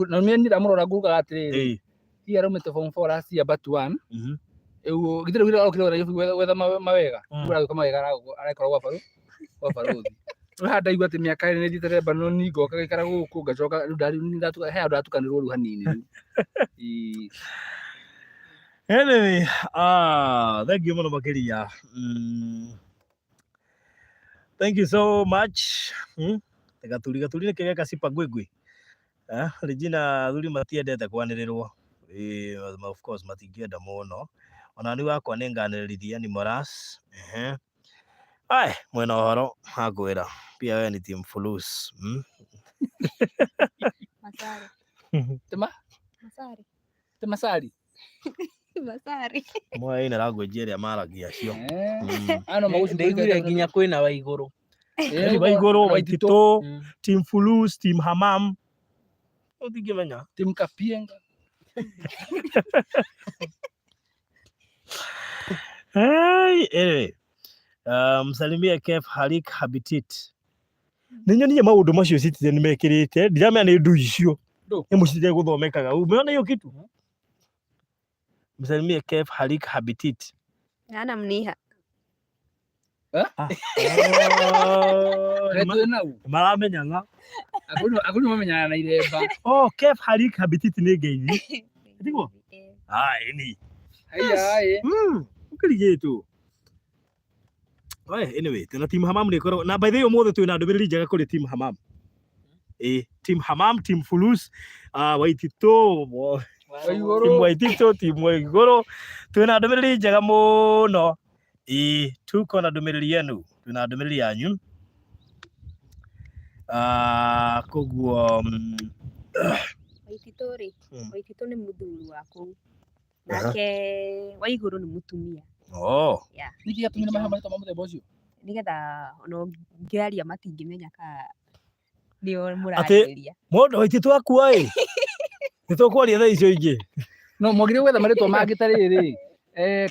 Na niĩ ndamũrora ngurugaga atĩrĩrĩ hihi araumĩte form 4 last year but 1 githĩre gwetha mawega ũragĩka mawega arakorwo gwa barũthi ndaigua atĩ mĩaka ĩrĩ nĩthiĩte Lebanon ngoka gaikara gũkũ ngacoka he andũ atukanĩrwo rĩu hanini rĩu. Anyway thank you mũno makĩria. Thank you so much. Gaturi nĩ kĩgeka cipa ngwĩngwĩ. Regina thuri matiendete kwanĩrĩrwo. Of course matingĩenda mũno. Ona ni wakwa nĩ nganĩrĩrithia ni Moras. Ai mwena ũhoro hangwĩra pia wewe ni team Fulus. Masari. Masari. Masari. Mwa ina language ĩrĩa maragia cio. Ndaiguire nginya kwĩna Waigũrũ. Waigũrũ, Waititũ, team Fulus, team Hamam. Ũtingĩmenya. Team Kapienga. Anyway, msalimie Kef Halik Habitat. Nĩnyonie maũndũ macio Citizen mekĩrĩte ndiramenya nĩ ndu icio nĩ mũcirĩe gũthomekaga umeona hiyo kitu. Msalimie Kef Halik Habitat. Ana mniha. Maramenyana akũnĩ mamenyana na iremba. Kef Halik Habitat nĩ ngeithi ndigwo ni ukirigĩtwo. Anyway tena team Hamam nĩ korwo na by the way ũmũthĩ twĩna ndũmĩrĩri njega kũrĩ team Hamam. Team Hamam, team Fulus, Waititũ, team Waititũ, team Waigũrũ twĩna ndũmĩrĩri njega mũno. Tuko na ndũmĩrĩri yenu, twĩna ndũmĩrĩri yanyu. Koguo Waititũ nĩ mũthuri wa kũu nake Waigũrũ nĩ mũtumia. Nĩkĩ atũmire mahamĩte mũthemba ũcio nĩgetha ona ngĩaria matingĩmenya ka nĩo mũrarĩria. Mũndũ Waititũ akua nĩtũkwaria thaa icio ingĩ no mwagire gwetha marĩtwa mangĩ ta rĩrĩ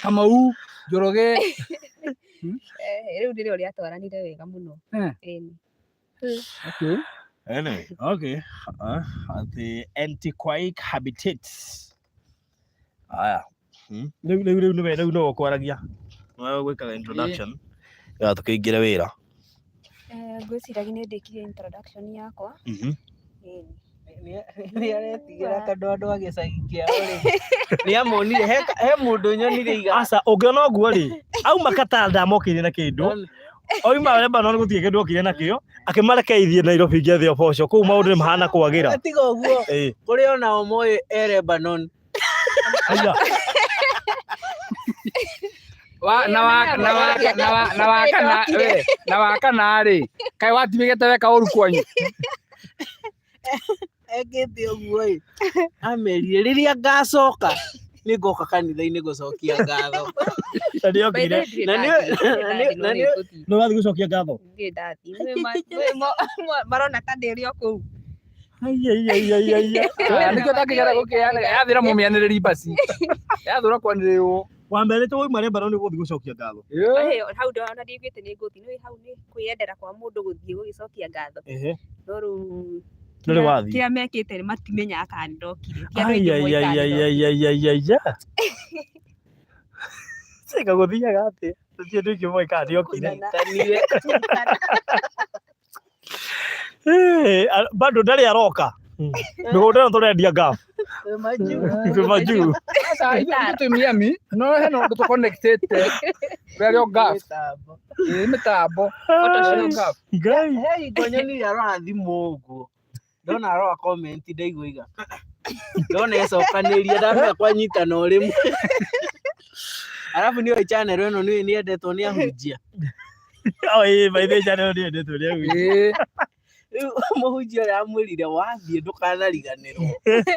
Kamau, Njoroge. Rĩu nĩrĩo rĩatwaranire wega mũno. Okay. The Antiquaic Habitats. Rĩu no kwaragia gwĩkaga introduction ya tũkĩingĩre wĩra. Ngwĩciragia nĩ ndĩkire introduction yakwa. Nĩ aretigĩra kandũ andũ a gĩcagi kĩao rĩ nĩamonire he mũndũ nyonire iga. Aca ũngĩona ũguo rĩ auma Qatar ndamokĩire na kĩndũ oima Lebanon gũtirĩ kĩndũ okire nakĩo akĩmarekeithie Nairobi ngĩathĩ oboco kũu maũndũ nĩ mahana kwagĩra. Tiga ũguo kũrĩ onao moĩ Lebanon. Na wakana rĩ kaĩ watimĩgĩte weka ũru kwanyu. Ekĩte ũguo amerire rĩrĩa ngacoka nĩngoka kanitha-inĩ gũcokia ngatho. Nĩ wathiĩ gũcokia ngatho? Marona ta ndĩrĩ o kũu Nĩkĩo ndangĩgera gũkĩana yathĩra mũmĩanĩrĩri basi yathũra kwanĩrĩrwo wambere tu marĩa baroni gũthiĩ gũcokia ngatho hau ndona ndigwĩte nĩ ngũthiĩ nĩ hau nĩ kwĩyendera kwa mũndũ gũthiĩ gũgĩcokia ngatho no rĩu kĩrĩa mekĩte matimenyaga kana nĩndokire Sika gũthiaga atĩa tũtirĩ ndũ ingĩ moĩ kana nĩokire bado ndarĩ aroka mĩgũnda ĩno tũrendia ngabu majuu sasa ithuĩ twĩ Miami no hena ũndũ tũconnectĩte rĩarĩo ngabu mĩtambo he ngonyoni arathimwo ũguo ndona aroa comment ndaigua iga ndona ĩcokanĩria ndamenya kwanyitana ũrĩmwe arabu nĩoĩ channel ĩno nĩyendetwo nĩ ahunjia by the channel nĩyendetwo nĩ ahunjia rĩu mũhunjia ũrĩa amwĩrire wathiĩ ndũkanariganĩrwo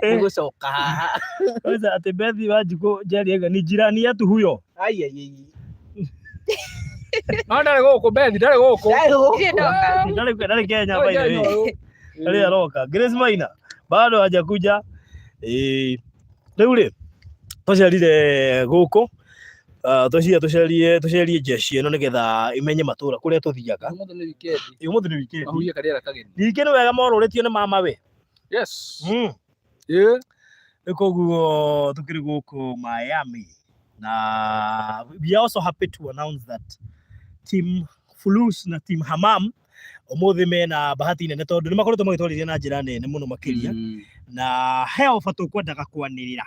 nĩgũcoka haha sasa ati Bethi Wanjikũ Njeri ega ni jirani yetu huyo no ndarĩ gũkũ Bethi ndarĩ gũkũ ndarĩ Kenya by the way ndarĩ aroka Grace Maina bado hajakuja rĩu rĩ tũcerire gũkũ tucerie jeshi ĩno nĩgetha imenye matũra kũrĩa tũthiaga ũmũthĩ nĩ wikendi ũmũthĩ nĩ wikendi ahuia karĩera kageni ningĩ nĩ wega morũrĩtio nĩ mama we yes nĩ koguo tũkĩrĩ gũkũ Miami na we are also happy to announce that team Fulus na team Hamam ũmũthĩ mena bahati nene tondũ nĩ makoretwo magĩtwarithia na njĩra nene mũno makĩria na he bata kwendaga kwanĩrĩra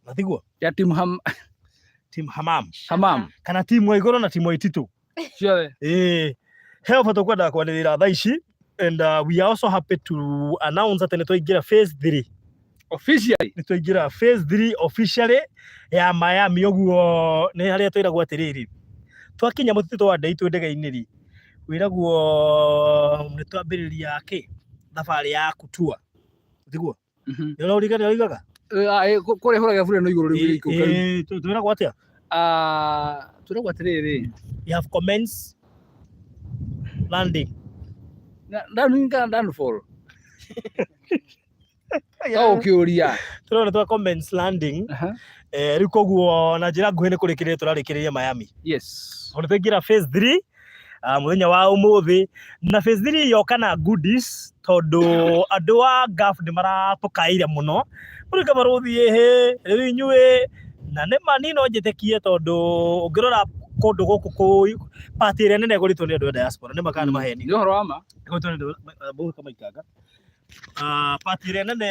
natiguo ya team Hamam kana timu Igũrũ na timu Ititũ ciothe he bata kwendaga kwanĩrĩra thaa ici and we are also happy to announce that nĩ twaingĩra phase 3 officially nĩ twaingĩra phase 3 officially ya Miami ũguo nĩ harĩa twĩragwo atĩrĩrĩ twakinya mũtitũ wa Ndei twĩ ndege-inĩ rĩ wĩragwo nĩ twambĩrĩria thabarĩ ya kutua tiguo nĩ ũraũrigana ũrigaga kũrĩa hũraga bureno igũrũ rĩu twĩragwo atĩa twĩragwo atĩrĩrĩ you have commenced landing downfall ũkĩũria tũrona twa commence landing rĩu koguo na njĩra nguhĩ nĩ kũrĩkĩrĩria tũrarĩkĩrĩria Miami yes ona twaingĩra phase 3 mũthenya wa ũmũthĩ na phase 3 yoka na goodies tondũ andũ a ngabu nĩ maratũkaire mũno mũrĩka marũthiĩ rĩu inyuĩ na nĩ manino njĩtĩkie tondũ ũngĩrora kũndũ gũkũ party ĩrĩa nene ĩgũrĩtwo nĩ andũ a diaspora nĩ makana maheni nĩ ũhoro wa ma ĩgũrĩtwo nĩ andũ kama ikanga party ĩrĩa nene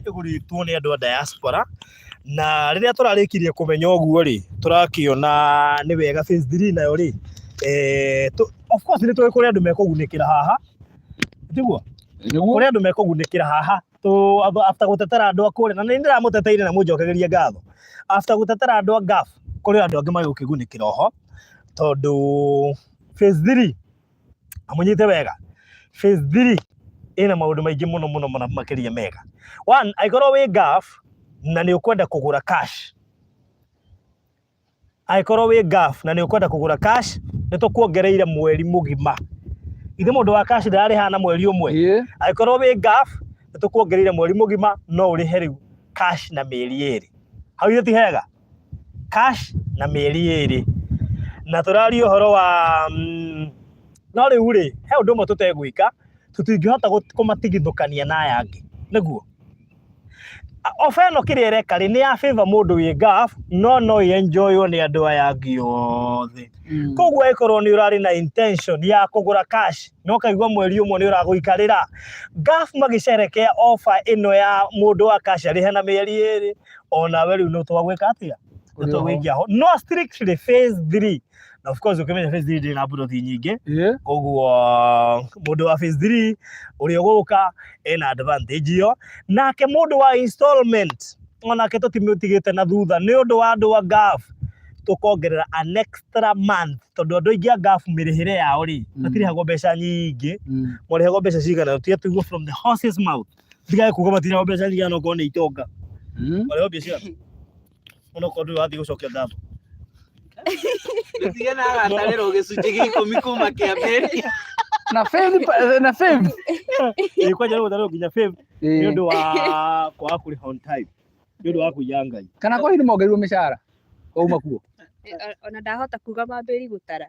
ĩgũrĩtwo nĩ andũ a diaspora na rĩrĩa tũrarĩkirie kũmenya ũguo rĩ tũrakĩona nĩ wega phase 3 nayo rĩ of course nĩ tũĩ kũrĩa andũ mekũgunĩkĩra haha tiguo kũrĩa andũ mekũgunĩkĩra haha after gũtetera andũ a kũrĩa na nĩ ndĩramũteteire na mũnjokegerie ngatho after gũtetera andũ a ngabu kũrĩa andũ angĩ magũkĩgunĩkĩra oho tondũ phase 3 amũnyite wega phase 3 ina maũndũ maingĩ mũno makĩria mega one aikorwo wĩ ngabu na nĩ ũkwenda kũgũra cash aikorwo wĩ ngabu na nĩ ũkwenda kũgũra cash nĩ tũkuongereire mweri mũgima ithe mũndũ wa cash ndararĩha na mweri ũmwe aikorwo wĩ ngabu nĩ tũkuongereire mweri mũgima no ũrĩhe rĩu cash na mĩeri ĩrĩ hau ithe ti hega cash na mĩeri ĩrĩ na tũraria ũhoro wa no rĩu rĩ he ũndũ ũmwe tũtegwĩka tũtingĩhota kũmatigithũkania na aya angĩ nĩguo ofa ĩno kĩrĩa ĩreka rĩ nĩ ya favor mũndũ wĩ ngabu no enjoywo nĩ andũ aya angĩ othe koguo ĩkorwo nĩ ũrarĩ na intention ya kũgũra cash no kaigua mweri ũmwe nĩ ũragũikarĩra ngabu magĩcerekea ofa ĩno ya mũndũ wa cash arĩhe na mĩeri ĩrĩ onawe rĩu nĩ twagwĩka atĩa nĩ twagwĩkia ho no strictly phase 3 na of course ukimenya phase 3 ndĩ na burothi nyingĩ koguo mũndũ wa phase 3 ũrĩa ũgũka ena advantage iyo nake mũndũ wa installment onake tũtimũtigĩte na thutha nĩ ũndũ wa andũ a ngabu tũkongerera an extra month tondũ andũ aingĩ a ngabu mĩrĩhĩre yao rĩ matirĩhagwo mbeca nyingĩ marĩhagwo mbeca cigana tũigua from the horse's mouth ndigae kuuga matirĩhagwo mbeca nyingĩ no korwo nĩ itonga marĩhagwo mbeca ona korwo ndũrathiĩ gũcokia ngabu Nĩtige na agatarĩrwo gĩcunjĩ gĩa 10 kuma kĩambĩrĩria na fave ilikuwa jana ndio nginya fave nĩ ũndũ wa kwa kũrĩ on time nĩ ũndũ wa kũiyanga kana kwa hini mongerirwo mĩcara wauma kuo ona ndahota kuga mambĩri gũtara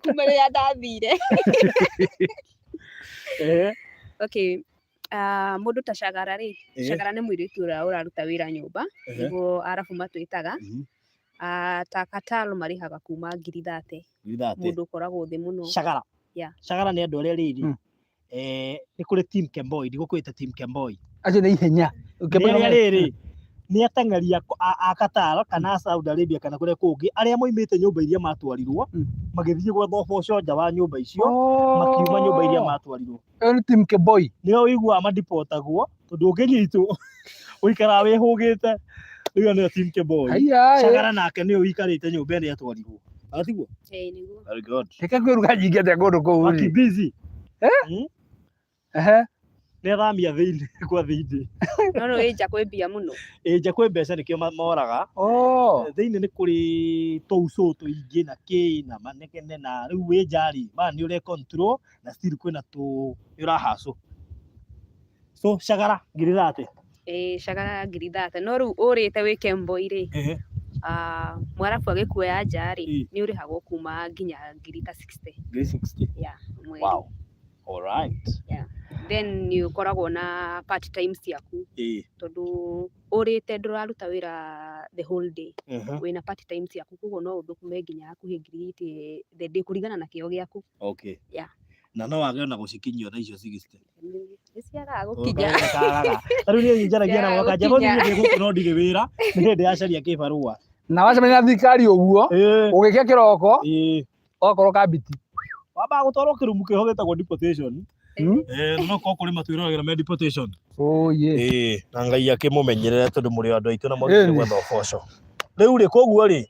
kuma rĩrĩa ndathire. Okay, mũndũ ta Cagara rĩ, Cagara nĩ mũirĩtu ũrĩa ũraruta wĩra nyũmba nĩguo arabu matwĩtaga ta Katalo marĩhaga kuma 30,000 mũndũ ũkoragwo thĩ mũno. Cagara nĩ andũ arĩa rĩrĩ nĩ kũrĩ team Kemboi ndigũkwĩta team Kemboi acio nĩ ihenya rĩrĩ nĩ ateng'eria a Katalo kana Saudi Arabia kana kũrĩa kũngĩ arĩa moimĩte nyũmba iria matwarirwo magĩthiĩ gwetha ũboco nja wa nyũmba icio makiuma nyũmba iria matwarirwo. Ĩyo nĩ team Kemboi nĩo ũiguaga madipotagwo tondũ ũngĩnyitwo ũikaraga wĩhũgĩte. Rĩu nĩyo team Kemboi. Cagara nake nĩyo ũikarĩte nyũmba ĩrĩa yatwarirwo atiguo. Nĩguo. Very good. Reke kwĩruga nyingĩ atĩa kũndũ kũu Aki busy. Nĩ athamia thĩinĩ kwa thĩinĩ. No ĩnja kwĩ mbia mũno. Ĩnja kwĩ mbeca nĩkĩo moraga. Thĩinĩ nĩ kũrĩ tũucũ tũingĩ na kĩ na manegene na rĩu wĩ nja-rĩ nĩ ũre control na still kwĩna ũrahacũ. So Cagara 30,000. Cagara 30,000 no rĩu ũrĩte wĩ Kemboi-rĩ mwarabu agĩkuoya nja-rĩ nĩ ũrĩhagwo kuma nginya 60,000. 60. Yeah. Wow. All right. Yeah. Then nĩ ũkoragwo na part time ciaku tondũ ũrĩte ndũraruta wĩra the whole day wĩna part time ciaku koguo no ũthũkũme nginya hakuhĩ 8,000 the day kũringana na kĩo gĩaku. Okay. Yeah. Na no wage ona gũcikinyia thaa icio 60. Nĩciagaga gũkinya. Rĩu niĩ njaragia na mwaka njabo nĩ gũkũ no ndirĩ wĩra nĩ hĩndĩ ya caria kĩbarũa. Na wacemania na thirikari ũguo ũgĩkia kĩroko okorwo kabiti wambaga gũtwarwo kĩrumu kĩho gĩtagwo deportation. No kũrĩ matwĩroragĩra me deportation. Na Ngai akĩmũmenyerere tondũ mũrĩ andũ aitũ na mũrĩ gwetha ũboco. Rĩu-rĩ koguo-rĩ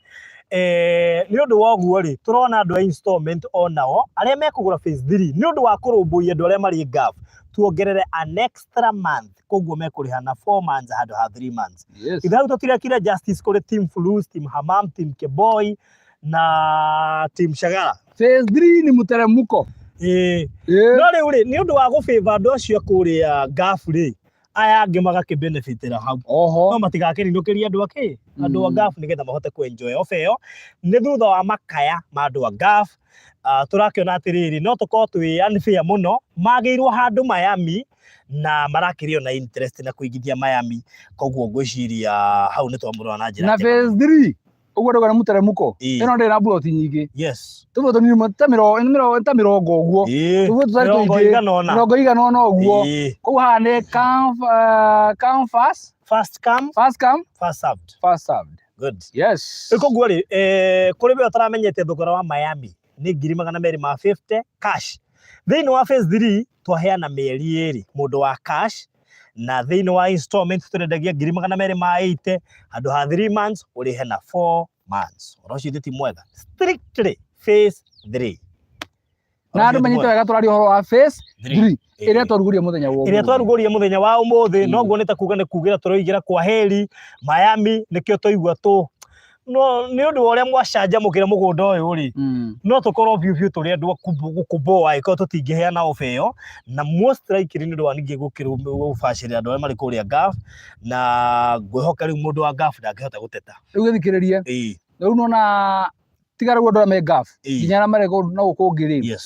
nĩ ũndũ wa ũguo-rĩ tũrona andũ a installment onao arĩa mekũgũra phase 3 nĩ ũndũ wa kũrũmbũiya andũ arĩa marĩ gaf tuongerere an extra month koguo mekũrĩha na 4 months handũ ha 3 months. Ithaũ tũtirekire justice kũrĩ team Fulus, team Hamam, team Kemboi na team Cagara. Phase 3 nĩ mũteremko. No rĩu-rĩ nĩ ũndũ wa gũbĩva andũ acio kũrĩa gaf-rĩ aya angĩ magakĩbenefitĩra hau. No matigakĩrinũkĩrie andũ a gaf nĩgetha mahote kwenjoy ofa ĩyo nĩ thutha wa makaya ma andũ a gaf. Tũrakĩona atĩrĩrĩ no tũkorwo twĩ unfair mũno magĩirwo handũ Miami na marakĩrĩo na interest na kũigithia Miami koguo ngwĩciria hau nĩ twamũrora na njĩra na phase 3 ũguo ndauga nĩ mũteremko ĩno ndĩrĩ na plot nyingĩ. Tũguo tũnini ta 40 ũguo tũguo tũtarĩ tũingĩ 100 ũguo koguo haha nĩ come first come first served. Good. Yes. Koguo-rĩ kũrĩ we ũtaramenyete thogora wa Miami nĩ 250 cash. Thĩinĩ wa phase 3 twaheana mĩeri 2 mũndũ wa cash na thĩinĩ wa installment tũrendagia 280 handũ ha 3 months ũrĩhe na 4 months. Ũhoro ũcio ti mwega. Strictly phase 3. Na andũ manyite wega tũraria ũhoro wa phase 3 ĩrĩa twarugũria mũthenya wa ũmũthĩ noguo nĩ ta kuga nĩ kugĩra tũroigĩra kwa heri Miami nĩkĩo tũigua no nĩ ũndũ wa ũrĩa mwacanjamũkĩra mũgũnda ũyũ-rĩ no tũkorwo biũ tũrĩ andũ kũboa ĩkorwo tũtingĩheana ofa ĩyo na most likely nĩ ũndũ wa ningĩ gũbacĩrĩra andũ arĩa marĩ kũrĩa gaf na ngwĩhoka rĩu mũndũ wa gaf ndangĩhota gũteta. Rĩu gĩthikĩrĩrie rĩu nona tiga rĩu andũ arĩa me gaf nginya arĩa marĩ na gũkũ-rĩ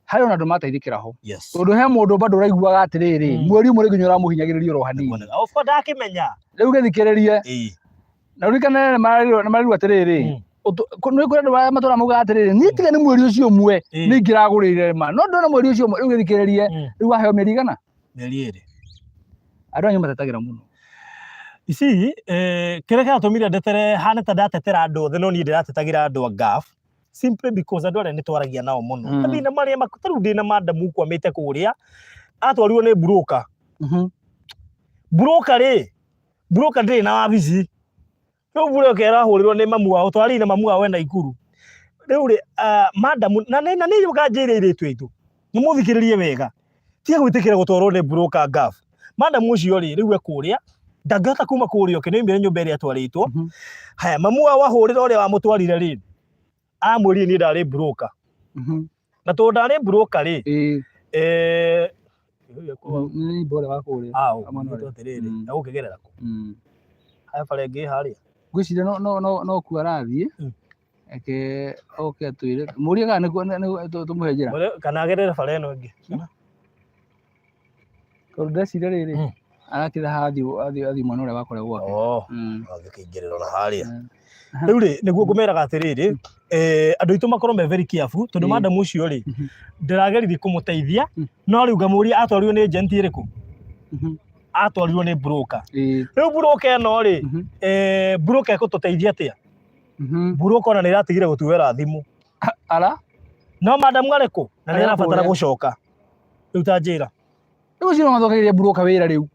harĩ ona andũ mateithĩkĩra ho tondũ he mũndũ bado ũraiguaga atĩrĩrĩ mweri ũmwe rĩngĩ ũramũhinyagĩrĩria oro hanini ndakĩmenya. Rĩu gĩthikĩrĩrie na rĩkana nĩ marĩrua atĩrĩrĩ nĩ kũrĩ andũ arĩa matũra mauga atĩrĩrĩ niĩ tiga nĩ mweri ũcio ũmwe nĩ ingĩragũrĩire ma no ndona mweri ũcio ũmwe. Rĩu gĩthikĩrĩrie rĩu waheo mĩeri igana mĩeri 2 andũ anyu matetagĩra mũno ici kĩrĩa kĩratũmire ndetere hana ta ndatetera andũ othe no niĩ ndĩratetagĩra andũ a gaf simply because andũ arĩa nĩ twaragia nao mũno thĩna marĩa tarĩu ndĩna madamu kwamĩte kũrĩa atwarirwo nĩ broker. Broker ndĩrĩ na wabici. Rĩu broker arahũrĩrwo nĩ mamu wao twarĩ na mamu wao ena Ikuru. Rĩu-rĩ madamu na nĩ yoka njĩra irĩtũ aitũ nĩ mũthikĩrĩrie wega tiga gwĩtĩkĩra gũtwarwo nĩ broker gaf. Madamu ũcio-rĩ rĩu kũrĩa ndangĩhota kuma kũrĩa nĩoimire nyũmba ĩrĩa atwarĩtwo. Haya mamu wao ahũrĩra ũrĩa wamũtwarire-rĩ amwĩrire niĩ ndarĩ broker na to ndari broker ri ni bora wako ri amana to tiriri agukigerera ku haya farenge haria gwicire no kuarathie eke twire muria kana ni tumuhenjera kana agerere fara eno ingi ko ndecire riri arakira hathi mwana uria wakore gwake agikingirira na haria riu ri niguo ngumeraga atiriri andu itu makorwo me very careful tondu madam ucio ri ndiragerithie kumuteithia no riu ngamuria atwarirwo ni agent iriku atwarirwo ni broker riu broker eno ri broker ikututeithia atia broker ona ni iratigire gutuwera thimu ala no madam ariku na ni arabatara gucoka riu ta njira riu cino mathokeire broker wira riu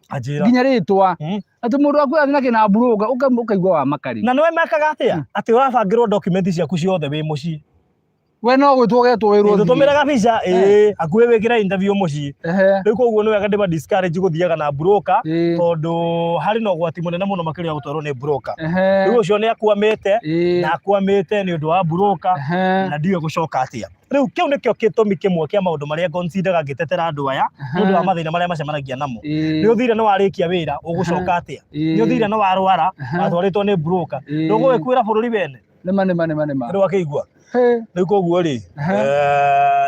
nginya ritwa ati mundu akurathi na kina broker ukaigwa wa makari na niwe mekaga atia ati urabangirwo document ciaku ciothe wi mucii we no gwitwo getwo wirwo tutumiraga visa akuwe wikira interview mucii riu koguo ni wega ndiba discourage guthiaga na broker tondu hari no gwati munene muno makiria gutwarwo ni broker riu ucio ni akwamite na akwamite ni undu wa broker na ndiwe gucoka atia riu kiu nikio kitumi kimwe kia maundu maria consider ngitetera andu aya ni undu wa mathina maria macemanagia namo ni uthire no warikia wira ugucoka atia ni uthire no warwara watwaritwo ni broker nduguwe kwira bururi bene nima riu akigua riu koguo ri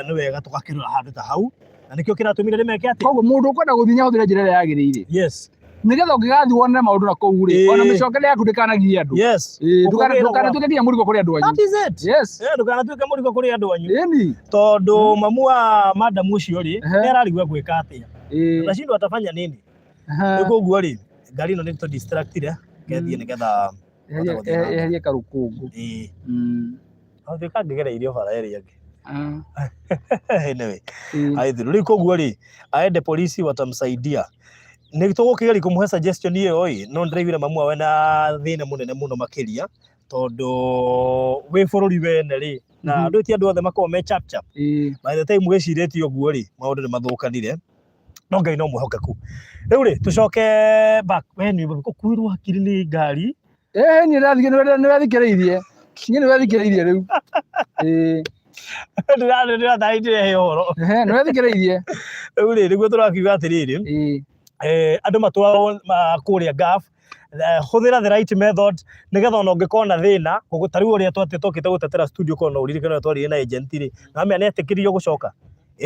ni wega tukakirora handu ta hau na nikio kiratumire rimeke atia koguo mundu ukwenda guthinya uthire njira ria yagirire yes nigetha ungigathi wone maundu na kou ri ona micokere yaku ndikanagia andu yes ndukana tuke murigo kuri andu anyu that is it yes ndukana tuke murigo kuri andu anyu yani tondu mamu wa madam ucio ri ni ararigwa gwika atia na cindo atafanya nini niguo ri ngari no ni to distractire kethie nigetha eherie karukungu Athi kangigera irio fara eri yake anyway aithiru ri koguo ri aende polisi watamsaidia ni tugukigeri kumuhe suggestion iyo oi no ndiraigwira mamu awe na thina munene muno makiria tondu wi bururi wene ri na andu ti andu othe makorwo me chap by the time wicirĩtie ũguo ri maundu ni mathukanire no Ngai no mwihokeku riu ri tucoke back we ni ukuirwo hakiri ni ngari ni rathikiriirie ni rathikiriirie riu ndira thaitire he horo ni rathikiriirie riu ri niguo turakiuga atiriri andu matwarwo kuria gaf huthira the right method nigetha ona ungikorwo na thina gugutariu uria twatite gutetera studio kono uririkana twari na agent ri na amia netikiririo gucoka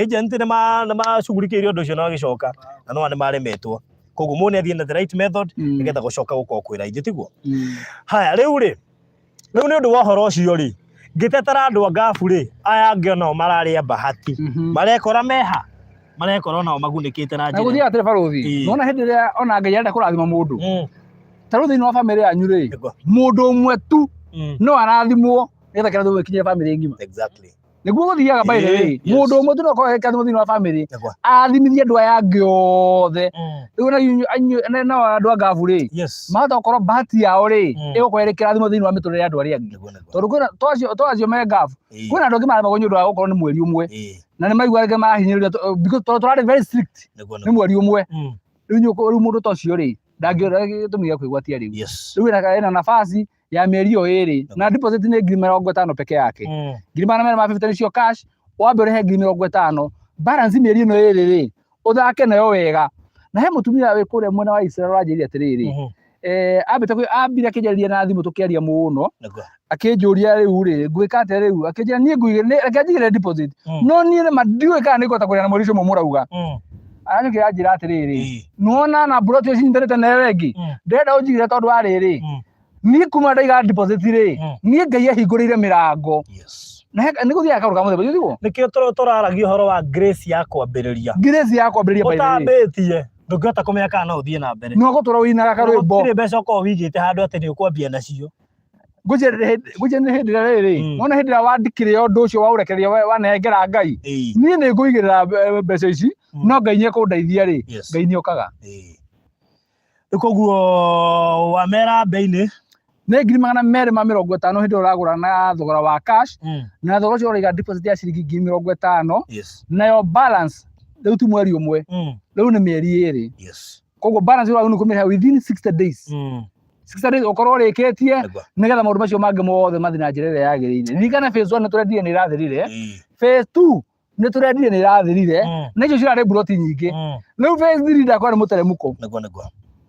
agent ni macugurikirio undu ucio na gicoka na no ane maremetwo koguo mune athie na the right method nigetha gucoka guko kwira ingi tiguo haya riu ni undu wa horo ucio ri ngitetera andu agafu ri aya ngiono mararia bahati marekora meha marekora nao magunikite na njira guthia atire baruthi nona hindi ria ona Ngai arenda kurathima mundu taruthi no family yanyu ri mundu umwe tu no arathimwo getha kira thu kinyira family ngima exactly niguo guthiaga by the way mundu umwe tu no ko ekathimo thini wa family athimithie andu aya ngiothe riu na andu agafu ri mahota gukorwo bahati yao ri igukorwo kirathimo thini wa miturire andu aria angi tondu kwina twacio me gafu kwina andu angi maremagwo ni undu wa gukorwo ni mweri umwe na ni maiguaga marahinyiriria because turari very strict ni mweri umwe riu mundu tocio ri ndangĩtumia kwĩgwatia rĩu rĩu ena nafasi ya mĩeri ĩyo ĩrĩ na deposit nĩ 50,000 peke yake 250 nicio cash wambe ũrehe 50,000 balance mĩeri ĩno ĩrĩ rĩ ũthake nayo wega na he mũtumia wĩ kũrĩa mwena wa Israel anjĩria atĩrĩrĩ ambire akĩnjariria na thimũ tũkĩaria mũno akĩnjũria rĩu rĩ ngwĩka atĩa rĩu akĩnjĩra niĩ ngũigĩre deposit no niĩ ma ndiũĩ kana nĩngũhota kũrĩha na mũndũ ũcio mũrauga aranyukira njira atiriri nuona na bro tio cinderete na regi ndenda unjigire tondu wa riri ni kuma ndaiga deposit ri ni Ngai ahingurire mirango na ni guthia akaruga muthe bithiguo nikio turaragia horo wa grace ya kwambiriria by the way utambitie ndungihota kumenya kana no uthie na mbere no gutura winaga karwimbo tire mbeca uko wigite handu ati ni ukwambia nacio nguje ni hindi riri wona hindi wandikire undu ucio waurekereria wanengera Ngai ni ngũigirira mbeca ici no Ngai nĩ ekũndeithia ri Ngai nĩ okaga koguo wamera bei-inĩ nĩ 250 hindi uragura na thogora wa cash na thogora ucio uraiga deposit ya ciringi 50,000 nayo balance riu tu mweri umwe riu ni mĩeri ĩrĩ koguo balance ĩyo ni kumĩrĩha within 60 days 60 days ukorwo rĩkĩtie nigetha maũndũ macio mangĩ mothe mathi na njĩra ĩrĩa yagĩrĩire ririkana phase 1 nĩtũrendire nĩ irathirire phase 2 nĩ tũrendire nĩ irathirire na icio cirarĩ buroti nyingĩ rĩu phase 3 ndakwa nĩ mũteremuko nĩguo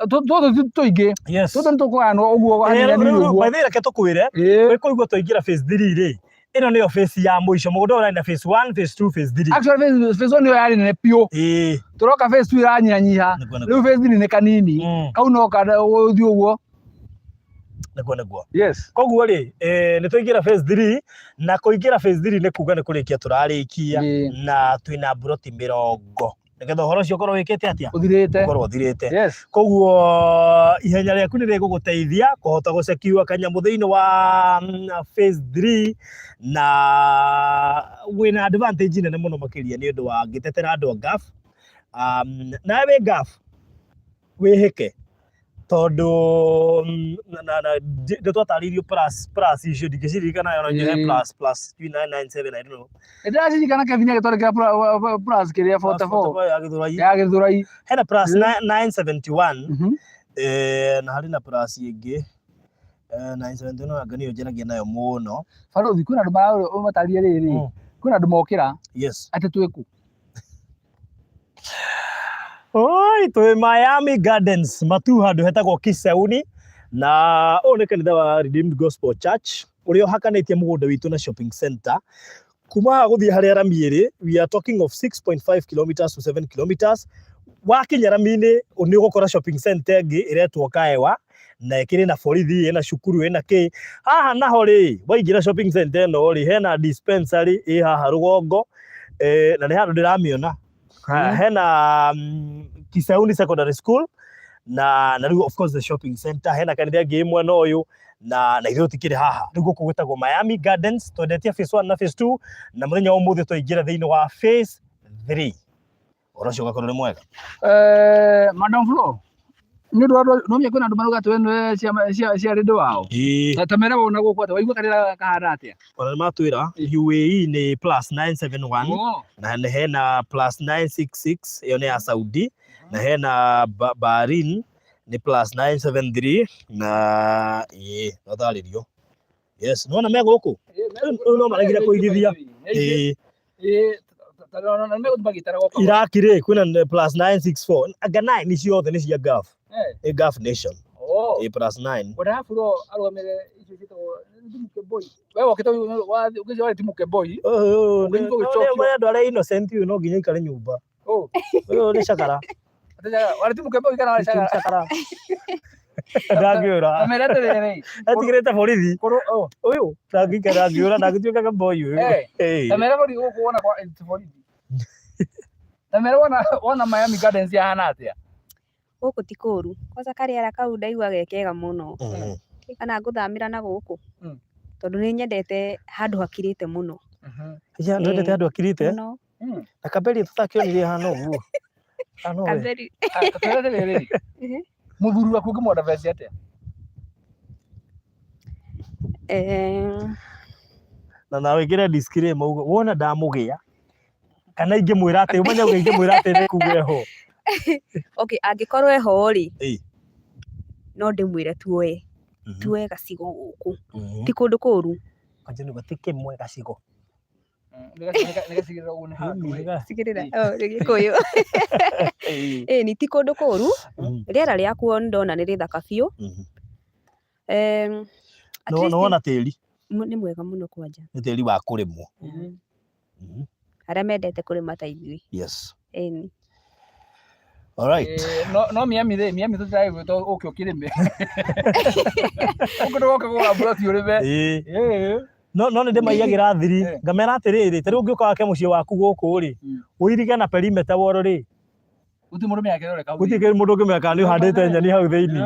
tũtũ tũingĩ tũtũ nĩ tũkũganwo ũguo hanini ũguo by the way reke tũkwĩre wĩ kũigua tũingĩra phase 3 rĩ ĩno nĩyo phase ya mũico mũgũnda ũrarĩ na phase 1 phase 2 phase 3 actually phase 1 nĩyo yarĩ nene piũ tũroka phase 2 iranyihanyiha rĩu phase 3 nĩ kanini kau no gũthiĩ ũguo nĩguo yes koguo rĩ nĩ tũingĩra phase 3 na kũingĩra phase 3 nĩ kuga nĩ kũrĩkia tũrarĩkia na twĩna buroti 40 nĩgetha ũhoro ũcio ũkorwo wĩkĩte atĩa ũthirĩte koguo ihenya rĩaku nĩ rĩgũgũteithia kũhota gũcekiwa kanyamũ thĩinĩ wa phase 3 na wĩna advantage nene mũno makĩria nĩ ũndũ wa ngĩtetera andũ a GAF nawe wĩ GAF wĩhĩke tondũ ndĩtwatarĩirio plus icio ndingĩciririkana ona nyere plus 997 I don't know ndĩraciririkana Kevin agĩtwarĩkĩra plus kĩrĩa 44 ya Gĩthũrai hena plus 971 na harĩ na plus ĩngĩ 971 anga nĩyo njenagia nayo mũno Barothi kwĩna andũ matarĩrie rĩrĩ kwĩna andũ mokĩra atĩ twĩku oi twĩ Miami Gardens matu handũ hetagwo Kiseuni na ũyũ nĩ kanitha wa Redeemed Gospel Church ũrĩa ũhakanĩtie mũgũnda witũ na shopping center kuma gũthiĩ harĩa Rami ĩrĩ we are talking of 6.5 kilometers to 7 kilometers wakinya Rami-inĩ nĩ ũgũkora shopping center ĩngĩ ĩretwo Kaewa na ĩkĩrĩ na borithi ĩna cukuru ĩna kĩ haha naho rĩ waingĩra shopping center ĩno rĩ hena dispensary ĩ haha rũgongo na nĩ handũ ndĩramĩona hena Kiseuni Secondary School na rĩu of course the shopping center hena kanitha ĩngĩ mwena ũyũ na ithuĩ tũkĩrĩ haha rĩu gũkũ gwĩtagwo Miami Gardens twendetia phase 1 na phase 2 na mũthenya wa ũmũthĩ twaingĩra thĩinĩ wa phase 3 ũhoro ũcio ũgakorwo nĩ mwega Madam Flo nĩ ũndũ wa no kwĩna andũ marauga atĩ cia rĩndũ wao ta mera wona gũkũ atĩ waigua kanitha kahana atĩa ona matwĩra UAE nĩ plus 971 na hena plus 966 ĩyo nĩ ya Saudi na hena Bahrain nĩ plus 973 na no tarĩrio yes nona me gũkũ no maragire kũigithia Iraq rĩ kwĩna plus 964 anga 9 nĩ ciothe nĩ cia GAF GAF nation plus 9 wona Flo arũgamĩre icio citagwo Timuke Boy wewe ũkĩthi wa Timuke Boy nĩ andũ arĩa innocent no nginya ikare nyũmba ũyũ nĩ cakara wale Timuke Boy kana cakara ndangĩũra amerete rĩrĩ atigĩrĩte borithi ũyũ ndangĩũra ndangĩtuĩkaga boy ũyũ amera borithi ũkuona kwa borithi amera wona Miami Gardens yahana atĩa gũkũ ti kũru kwanza karĩera kau ndaigua gekega mũno kana ngũthamĩra na gũkũ tondũ nĩ nyendete handũ hakirĩte mũno ya ndendete handũ hakirĩte na Kaberi tũtakĩonire hana ũguo Kaberi mũthuri waku ũngĩmwenda vesi atĩa na nawe ngĩre disclaimer wona ndamũgĩa kana ingĩmwĩra atĩ umenya ingĩmwĩra atĩ nĩ kuga eho okay angĩkorwo eho rĩ no ndĩmwĩre tuoe gacigo gũkũ ti kũndũ kũru kanje nĩ gũtikĩ mwe gacigo nĩgacigira ũguo nĩ handũ sigirĩra Gĩkũyũ nĩ ti kũndũ kũru rĩera rĩakuo ndona nĩ rĩthaka biũ no wona tĩri nĩ mwega mũno kwanja nĩ tĩri wa kũrĩmwo arĩa mendete kũrĩma ta ithuĩ yes ĩni alright no Miami tũtiraĩ gwĩtwo ũkĩ ũkĩrĩme ũkĩndũ goka gũra buroti ũrĩme no nĩ ndĩmaiyagĩra thiri ngamera atĩrĩrĩ tarĩ ũngĩũka wake mũciĩ waku gũkũ rĩ ũirige na perimeter woro rĩ gũtirĩ mũndũ mĩakĩrore gũtirĩ mũndũ ũngĩmeka nĩ ũhandĩte nyeni hau thĩinĩ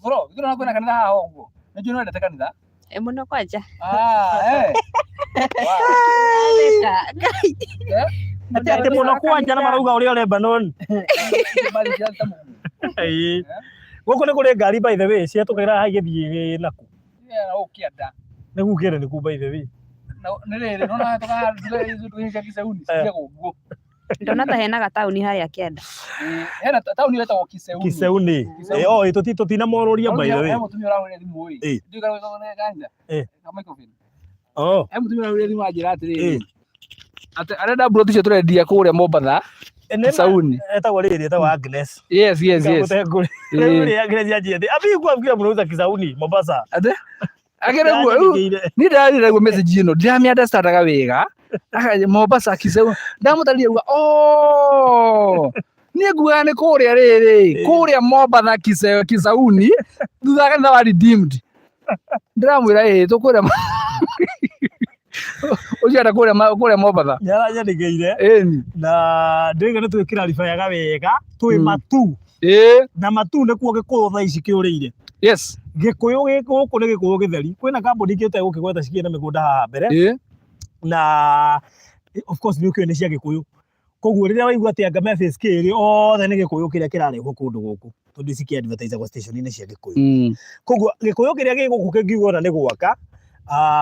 bro githũra kwĩna kanitha haha ũguo nĩ njũĩ nĩwendete kanitha mũno kwanja atĩ mũno kwanja na marauga ũrĩa Lebanon gũkũ nĩ kũrĩ ngari by the way ciatũkĩra ha igĩthiĩ naku ũkĩenda nĩguo kĩrĩ nĩku by the way nĩ rĩrĩ nona hatoka tũgĩca Kiseuni cia gũguo ndona ta hena gataũni harĩa kĩanda hena taũni ĩretagwo Kiseuni tutinamorũria by the way mũtumia ũrahũrĩra thimũ ndio kana kanitha kama iko vile mũtumia ũrahũrĩra thimũ anjĩra atĩrĩrĩ ate arenda mburoti cio turendia kuria Mombatha Kisauni etagwo rĩrĩ etagwo Agnes. Yes. Rĩrĩ Agnes yajiete abi kwa mnauza Kisauni Mombasa ate agera guo ni ndarira guo message ino ndiramia understandaga wega aka Mombasa Kisauni ndamutariria guo ni nguga ni kuria rĩrĩ kuria Mombatha Kisauni thutha kanitha wa Redeemed ndiramwira tukuria uciara kuria Mombatha nyanyandigeire na ndirigana twikira ribayaga wega twi matu na matu nikuo Gikuyu thaa ici kiurĩire. Yes, Gikuyu gĩkũ nĩ Gikuyu gĩtheri kwĩna kambuni ingĩ gũkĩgweta cikienda mĩgũnda haha mbere na of course nĩ ũkĩoĩ nĩ cia Gikuyu, koguo rĩrĩa waigua atĩ anga Memphis kĩrĩ othe nĩ Gikuyu kĩrĩa kĩrarehwo kũndũ gũkũ tondũ ici kĩ advertise kwa station-inĩ cia Gikuyu. Koguo Gikuyu kĩrĩa gĩgũkũ kĩngiuga ona nĩ gwaka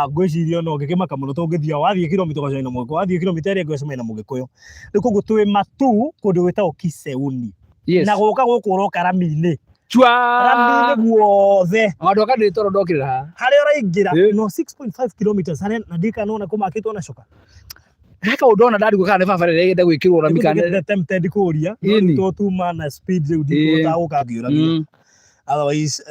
ngwĩciria no gĩkĩmaka mũno tondũ ũngĩthiĩ wathiĩ kilomita ũgacoina mũgĩkũyũ wathiĩ kilomita ĩrĩa ũgacoina na mũgĩkũyũ. Rĩu koguo twĩ matu kũndũ gwĩtagwo Kiseuni na gũka gũkũ ũroka rami-inĩ rami-inĩ guothe andũ akandĩ toro ndokĩrĩra haha harĩa ũraingĩra no 6.5 kilometers harĩa na ndikanona kũmakĩtwo na coka gaka ũndona ndarigwo kana nĩ baba rĩrĩa ĩgenda gwĩkĩrwo rami kana tempted kũria no tuma na speed rĩu ndikũhota gũka ngĩũra otherwise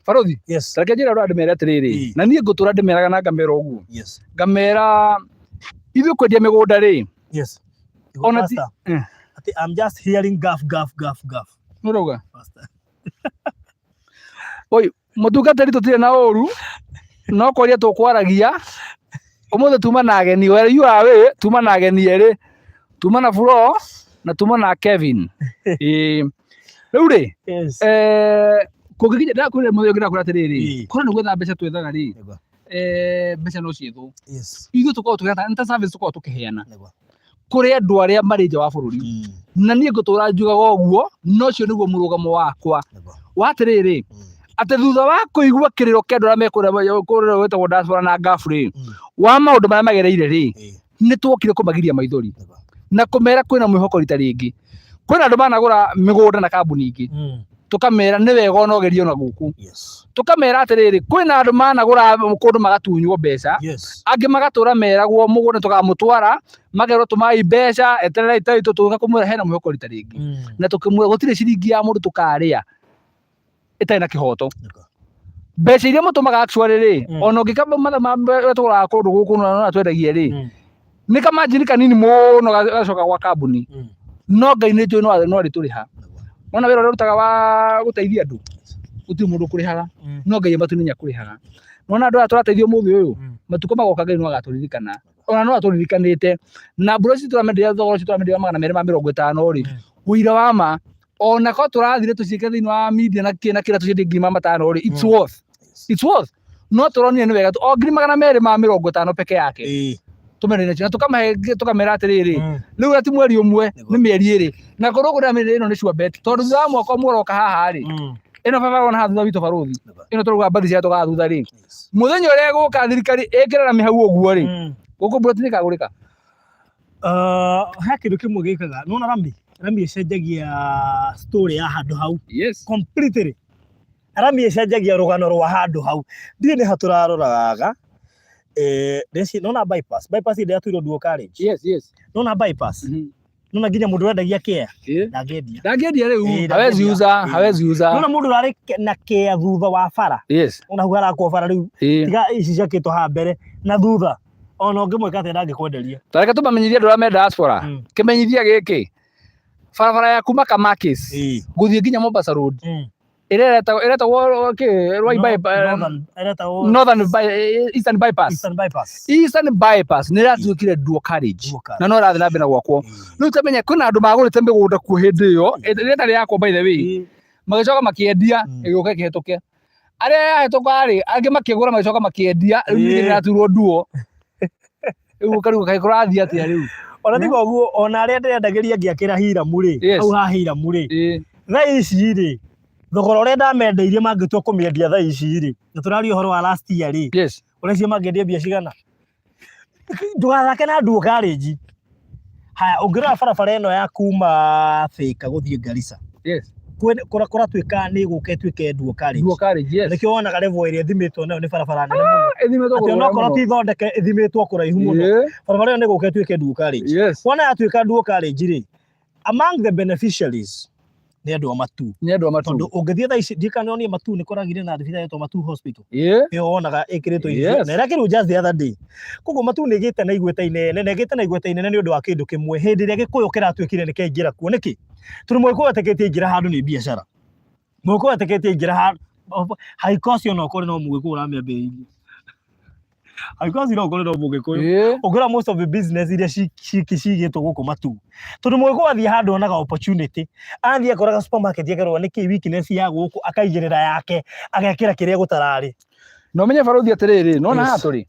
Farothi, yes. Tareke njĩra ũrĩa ndĩmere atĩrĩrĩ na niĩ ngũtũra ndĩmeraga na ngamera ũguo. Yes. Ngamera ithuĩ kwendia mĩgũnda rĩ. Yes. Ona ti I'm just hearing gaff. Nũrauga? Oi, mũtungatĩri tũtirĩ na ũru no kwaria tũkwaragia ũmũthĩ tuma na ageni where you are tuma na ageni erĩ tuma na Flo na tuma na Kevin. Rĩu rĩ kũngĩkinya ndakwĩra mũthenya ũngĩ ndakwĩra atĩrĩrĩ korwo nĩ gwetha mbeca twethaga rĩ mbeca no ciethwo ithuĩ tũkorwo tũkĩhata nĩ ta service tũkorwo tũkĩheana kũrĩ andũ arĩa marĩ nja wa bũrũri na niĩ ngũtũra njugaga ũguo no ũcio nĩguo mũrũgamo wakwa wa atĩrĩrĩ atĩ thutha wa kũigua kĩrĩro kĩa andũ arĩa mekũrĩa wĩtagwo diaspora na ngabu rĩ wa maũndũ marĩa magereire rĩ nĩ twokire kũmagiria maithori na kũmera kwĩna mwĩhoko rita rĩngĩ kwĩna andũ managũra mĩgũnda na kambuni ingĩ tukamera nĩ wega ona ũgerio na gũkũ tukamera atĩrĩrĩ kwĩna andũ managũra kũndũ magatunywo mbeca angĩ magatũra meragwo mũgũnda tukamũtwara magerwo tũmai mbeca eterera itaitũ tũga kũmwĩra hena mwĩhoko rita rĩngĩ na tũkĩmwĩra gũtirĩ ciringi ya mũndũ tũkarĩa ĩtarĩ na kĩhoto mbeca iria mũtũmaga actually rĩ ona ũngĩkamatha tũgũraga kũndũ gũkũ na twendagia rĩ nĩ kamanjini kanini mũno gacoka gwa kambuni no Ngai nĩ njũĩ no arĩtũrĩha. Mwana wĩra ũrĩa ũrutaga wa gũteithia andũ gũtirĩ mũndũ ũkũrĩhaga no Ngai matu nĩ nyakũrĩhaga. Mwana andũ aya tũrateithio mũthĩ ũyũ matukũ magoka Ngai no agatũririkana ona no atũririkanĩte na mbũrũ ici tũramenderia thogora ici tũramenderia 250 rĩ ũira wa ma ona ko tũrathire tũciĩke thĩinĩ wa media na kĩna kĩra tũciendie 500 rĩ it's worth no tũronire nĩ wega o 250 peke yake tumerene na tukamera atĩrĩrĩ rĩu ati mweri ũmwe nĩ mĩeri ĩrĩ na korwo gũra mĩeri ĩno nĩ sure bet tondũ thutha wa mwaka ũmwe ũroka haha rĩ ĩno baba ona haha thutha witũ Farothi ĩno tũrauga mbathi cia tũgaga thutha rĩ mũthenya ũrĩa gũka thirikari ĩkĩrera mĩhau ũguo rĩ gũkũ mburoti nĩ kagũrĩka. He kĩndũ kĩmwe gĩkaga nona rami ĩcenjagia story ya handũ hau completely rami ĩcenjagia rũgano rwa handũ hau ndiĩ nĩ hatũraroraga nona bypass ile yatuirwo dual carriage nona bypass nona nginya mũndũ wendagia kea ndangĩendia rĩu hawezi uza nona mũndũ arĩ na kea thutha wa bara ona hau harakwo bara rĩu tiga ici ciakĩtwo haha mbere na thutha ona ũngĩmwĩka atĩ ndangĩkwenderia. Tareke tũmamenyithie andũ arĩa me diaspora kĩmenyithia gĩkĩ barabara ya kuma Kamakis gũthiĩ nginya Mombasa road ĩretagwo Eastern bypass nĩ ĩratuĩkire dual carriage na no ĩrathiĩ na mbere na gwakwo. Rĩu tamenya kwĩna andũ magũrĩte mĩgũnda kuo hĩndĩ ĩyo ĩtarĩ yakwo by the way magĩcoka makĩendia ĩgĩũka ĩkĩhetũke arĩa yahetũka rĩ angĩ makĩgũra magĩcoka makĩendia rĩu nĩ ĩraturwo duo rĩu kariũka kaĩ kũrathiĩ atĩa rĩu ona tiga ũguo ona arĩa ndĩrendagĩria ngĩakĩra Hiramu rĩ hau ha Hiramu rĩ thaa ici rĩ thogora ũrĩa ndamendeirie mangĩtua kũmĩendia thaa ici rĩ na tũraria ũhoro wa last year rĩ ũrĩa cio mangĩendia mbia cigana ndũgathake na dual carriage. Haya ũngĩrora barabara ĩno ya kuma Thĩka gũthiĩ Garissa kora twika ni guke twike duo college yes nikio wonaga level ĩrĩa ĩthimitwo nayo nĩ barabara nene mũno ĩthimitwo kũraihu mũno korwo ti thondeke ĩthimitwo kũraihu mũno barabara ĩyo nĩ guke twike duo college wona yatuĩka duo college rĩ among the beneficiaries nĩ andũ a Matu tondũ ũngĩthiĩ thaa ici ndikanonio Matu nĩ koragire na thibitarĩ yetwo Matu Hospital ĩyo wonaga ĩkĩrĩtwo irio na ĩrakĩrwo just the other day koguo Matu nĩ ĩgĩte na igweta inene nĩ ũndũ wa kĩndũ kĩmwe hĩndĩ ĩrĩa Gĩkũyũ kĩratuĩkire nĩ kĩaingĩra kuo nĩkĩ tondũ Mũgĩkũyũ etĩkĩtie ingĩra handũ nĩ biacara Mũgĩkũyũ etĩkĩtie ingĩra handũ haikosi ona ũkorwo no Mũgĩkũyũ ũramĩambĩrĩirie haikosi no ũkorwo no Mũgĩkũyũ ũkĩrora most of the business iria cigĩtwo gũkũ Matu tondũ Mũgĩkũyũ athiĩ handũ onaga opportunity athiĩ akoraga supermarket yakerwo nĩkĩ weakness ya gũkũ akaigĩrĩra yake agekĩra kĩrĩa gũtararĩ no menye barothi atĩrĩrĩ no na hatũrĩ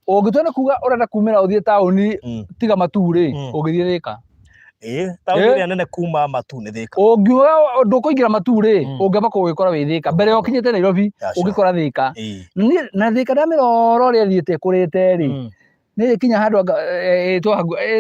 ũngĩtũona kuga ũrenda kumĩra ũthiĩ taũni tiga Matu rĩ ũngĩthiĩ Thĩka taũni ĩrĩa nene kuma Matu nĩ Thĩka ũngiuga ndũkũingĩra Matu rĩ ũngĩamba kũgĩkora wĩ Thĩka mbere ya ũkinyĩte Nairobi ũngĩkora Thĩka na Thĩka ndamĩrora ũrĩa ĩthiĩte kũrĩte rĩ nĩ ĩkinya handũ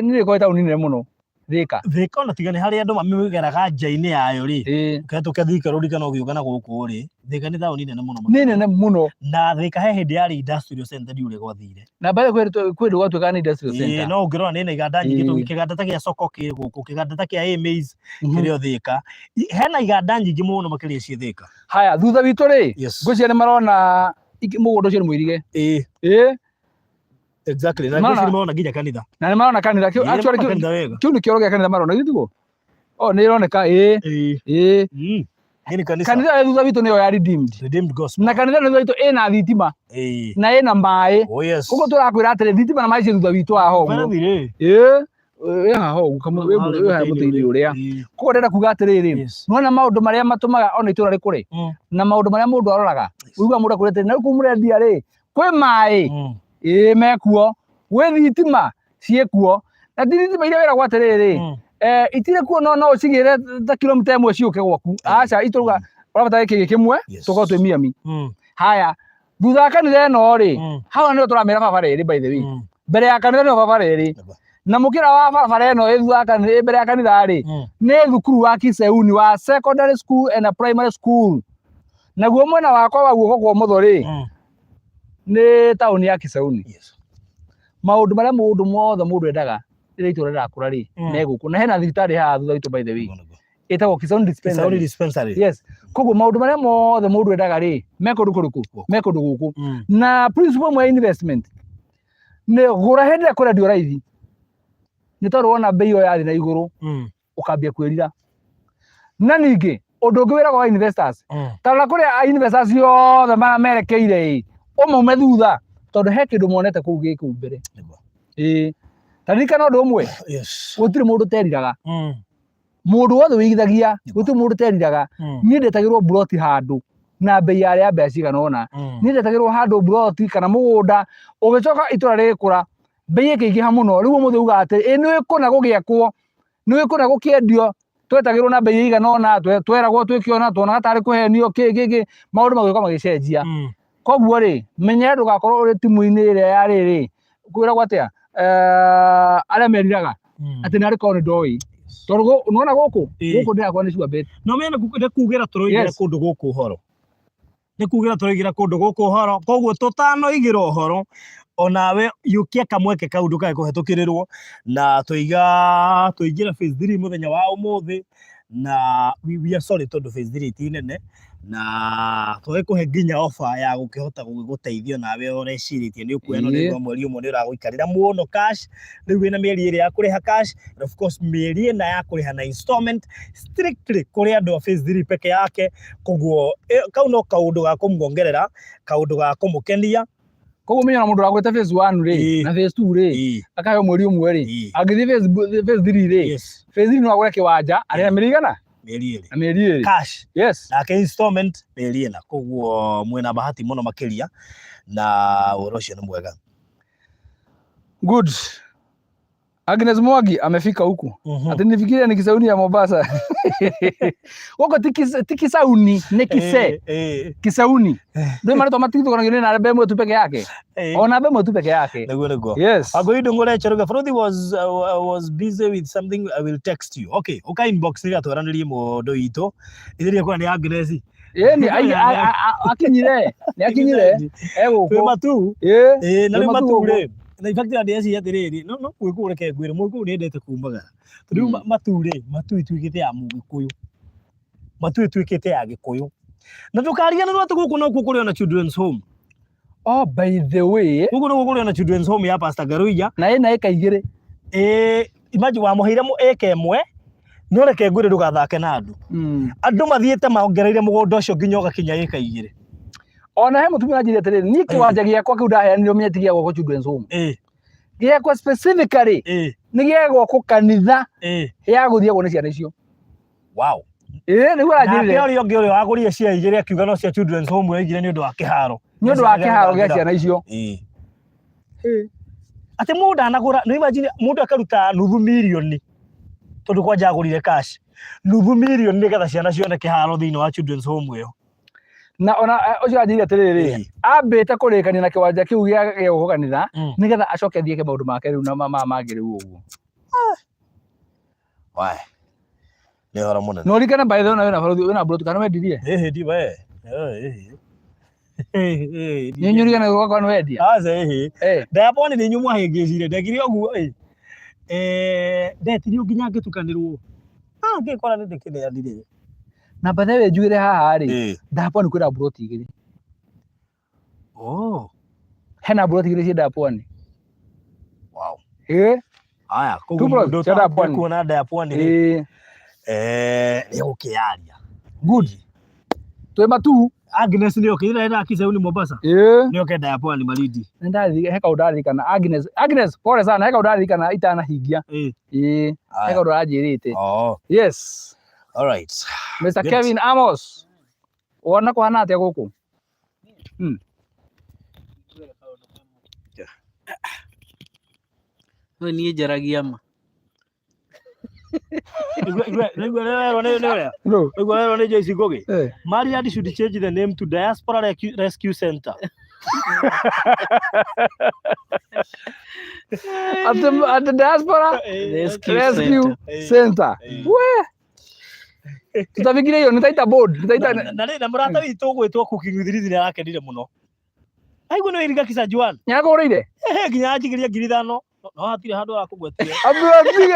nĩ ĩkorwo taũni nene mũno Thĩka ona tiga nĩ harĩ andũ mamĩgeraga nja-inĩ yayo rĩ ũkĩhetũka Thika road kana ũgĩũka na gũkũ rĩ Thĩka nĩ taũni nene mũno nĩ nene mũno na Thĩka he hĩndĩ yarĩ industrial center ndiũrĩ gwathire na mbere kwĩndũ gwatuĩka nĩ industrial center no ũngĩrora nĩ na iganda nyingĩ kĩganda ta gĩa Soko kĩ gũkũ kĩganda ta kĩa Amaze kĩrĩ Thĩka hena iganda nyingĩ mũno makĩria ciĩ Thĩka haya thutha witũ rĩ ngwĩciria nĩ marona mũgũnda ũcio nĩ mũirige exactly na nĩ marona nginya kanitha na nĩ marona kanitha kĩu nĩ kĩoro gĩa kanitha marona gĩthigo nĩ ironeka kanitha thutha witũ nĩyo ya redeemed gospel na kanitha thutha witũ ĩna thitima na ĩna maĩ koguo tũrakwĩra atĩrĩ thitima na maĩ ciĩ thutha witũ haha ũguo haha ũguo wĩ haha mũtĩ-inĩ ũrĩa koguo ndĩrenda kuga atĩrĩrĩ nĩwona maũndũ marĩa matũmaga ona itũra rĩkũre na maũndũ marĩa mũndũ aroraga ũiguaga mũndũ akwĩra atĩrĩ na rĩu kũu mũrendia rĩ kwĩ maĩ mekuo gwĩ thitima ciĩkuo na ti thitima iria wĩragwo atĩrĩrĩ itirĩ kuo no ũcigĩre ta kilomita ĩmwe ciũke gwaku aca itũruga ũrabatara gĩkĩ kĩmwe tũkorwo twĩ miami haya thutha wa kanitha ĩno rĩ haha nĩho tũramĩra barabara ĩrĩ by the way mbere ya kanitha nĩho barabara ĩrĩ na mũkĩra wa barabara ĩno mbere ya kanitha rĩ nĩ thukuru wa Kiseuni wa secondary school and a primary school naguo mwena wakwa wa guoko kwa ũmotho rĩ nĩ taũni ya Kiseuni maũndũ marĩa mũndũ endaga rĩrĩa itũra rĩrakũra rĩ nĩ gũkũ na hena thibitarĩ haha thutha witũ by the way ĩtagwo Kiseuni dispensary yes koguo maũndũ marĩa mothe mũndũ endaga rĩ me kũndũ kũrĩkũ me kũndũ gũkũ na principle ĩmwe ya investment nĩ gũra hĩndĩ ĩrĩa kũrendio raithi nĩ tondũ wona mbei ĩyo yathi na igũrũ ũkambia kwĩrira na ningĩ ũndũ ũngĩ wĩragwo wa investors tarora kũrĩa investors yothe merekeire ũmaume thutha tondũ he kĩndũ monete kũu gĩkũ mbere taririkana ũndũ ũmwe gũtirĩ mũndũ ũteriraga mũndũ wothe wĩigithagia gũtirĩ mũndũ ũteriraga niĩ ndetagĩrwo mburoti handũ na mbei yarĩa mbeca cigana ũna niĩ ndetagĩrwo handũ mburoti kana mũgũnda ũgĩcoka itũra rĩgĩkũra mbei ĩkĩingĩha mũno rĩu ũmũthĩ uga atĩ nĩ wĩkũna gũgĩakwo nĩ wĩkũna gũkĩendio twetagĩrwo na mbei ĩigana ũna tweragwo twĩkĩona tuonaga tarĩ kũhenio kĩĩ maũndũ magĩũka magĩcenjia koguo rĩ menya ndũgakorwo ũrĩ timu-inĩ ĩrĩa ya rĩrĩ kwĩragwo atĩa arĩa meriraga atĩ nĩ arĩ korwo nĩ ndoĩ tondũ nĩwona gũkũ ndĩrakorwo nĩ sure bet no mena kugĩra tũroigĩra kũndũ gũkũ ũhoro nĩ kugĩra tũroigĩra kũndũ gũkũ ũhoro koguo tũtanoigĩra ũhoro onawe yũkia kamweke kau ndũgakũhetũkĩrĩrwo na tũingĩra phase 3 mũthenya wa ũmũthĩ na we are sorry tondũ phase 3 ti nene na twĩkũhe nginya offer ya gũkĩhota gũgũteithia nawe ũrecirĩtie nĩ ũkuoya no mweri ũmwe nĩ ũragũikarĩra mũno cash rĩu wĩna mĩeri ĩrĩ ya kũrĩha cash and of course mĩeri ĩna ya kũrĩha na installment strictly kũrĩ andũ a phase 3 peke yake koguo kau no kaũndũ ga kũmuongerera kaũndũ ga kũmũkenia koguo menya mũndũ ũragwĩte phase 1 rĩ na phase 2 rĩ akaheo mweri ũmwe rĩ agĩthiĩ phase 3 rĩ phase 3 no agũre kĩwanja arĩa mĩrigana mĩeri ĩrĩ cash yes na installment mĩeri ĩna koguo mwena bahati mũno makĩria na ũhoro ũcio nĩ mwega good Agnes Mwangi amefika huku. Ati nifikiria ni Kisauni ya Mombasa. Wako tikisauni ni kise. Kisauni. Ndio maana tomatiki tukona ngine na bemo tu peke yake. Ona bemo tu peke yake. Yes. Agoido ngole cheruga Frodi was busy with something. I will text you. Okay. Okay, inbox ni atwaranirie modo ito. Ithiria kwa ni Agnes. Ni akinyire. Ni akinyire. Kwe matu. Na ni matu ule. Na in fact ndeci yatiriri no gwikure ke gwire muku ni ndete kumbaga riu mature matu itwikite ya mugikuyu matu itwikite ya gikuyu na tukaria na watu guku no kukuri na children's home. Oh, by the way guku no kukuri na children's home ya Pastor Garuija na ina eka igire imagine wa muhire mu eka imwe no reke gwire ndugathake na andu andu mathiete maongereire mugondo ucio nginya ugakinya eka igire. Ona he mutumia njire atiriri ni kiwanja giakwa kiu ndaheanire umenyetie gwako children's home giakwa specifically ni giagwako kanitha ya guthia gone ciana icio. Wow. Ni gwa njire na uri onge uri wagurire cia igire akiuga no cia children's home yaigire ni undu wa kiharo gia ciana icio. Ati mundu anagura no imagine mundu akaruta nuthu milioni tondu kwa njagurire cash nuthu milioni ni getha ciana cione kiharo thiini wa children's home iyo. Na ona ucio ajiri atiriri ambite kurikania na kiwanja kiu gia gukanitha nigetha acoke thieke maundu make riu na mama magire uguo. Wai ni hora muno no rikana by the way na Frodi wina bro tukana wendirie ndi we ni nyuri kana gwakwa no wendia aze ndaponi ni nyumu ahingicire ndekire oguo ndetiri nginya ngitukanirwo ngikora ni ndikire andire na bathe njugire haha ri ndaponi kwira broti igiri. Hena broti igiri cia ndaponi. Wow. Aya ndo ndaponi kuona ndaponi ni ukiaria good twe matu Agnes ni okira ina Kisauni Mombasa ni okenda ndaponi malidi ndathi heka udari kana Agnes pole sana heka udari kana itana higia heka udajirite. Yes. All right. Mr. Good. Kevin Amos. Wona kwa hana atia guku? No ni njaragia ma. Igwa ne Joyce Goge. Mariad should change the name to Diaspora Rescue Center. At the Diaspora Rescue Center. Tutafikire hiyo nitaita board nitaita na murata witu gwitwo cooking with reason arakenire muno aigu no iriga Kisa Juan nyako urire nginya ajigiria 5,000 no hatire handu akugwetia aburatige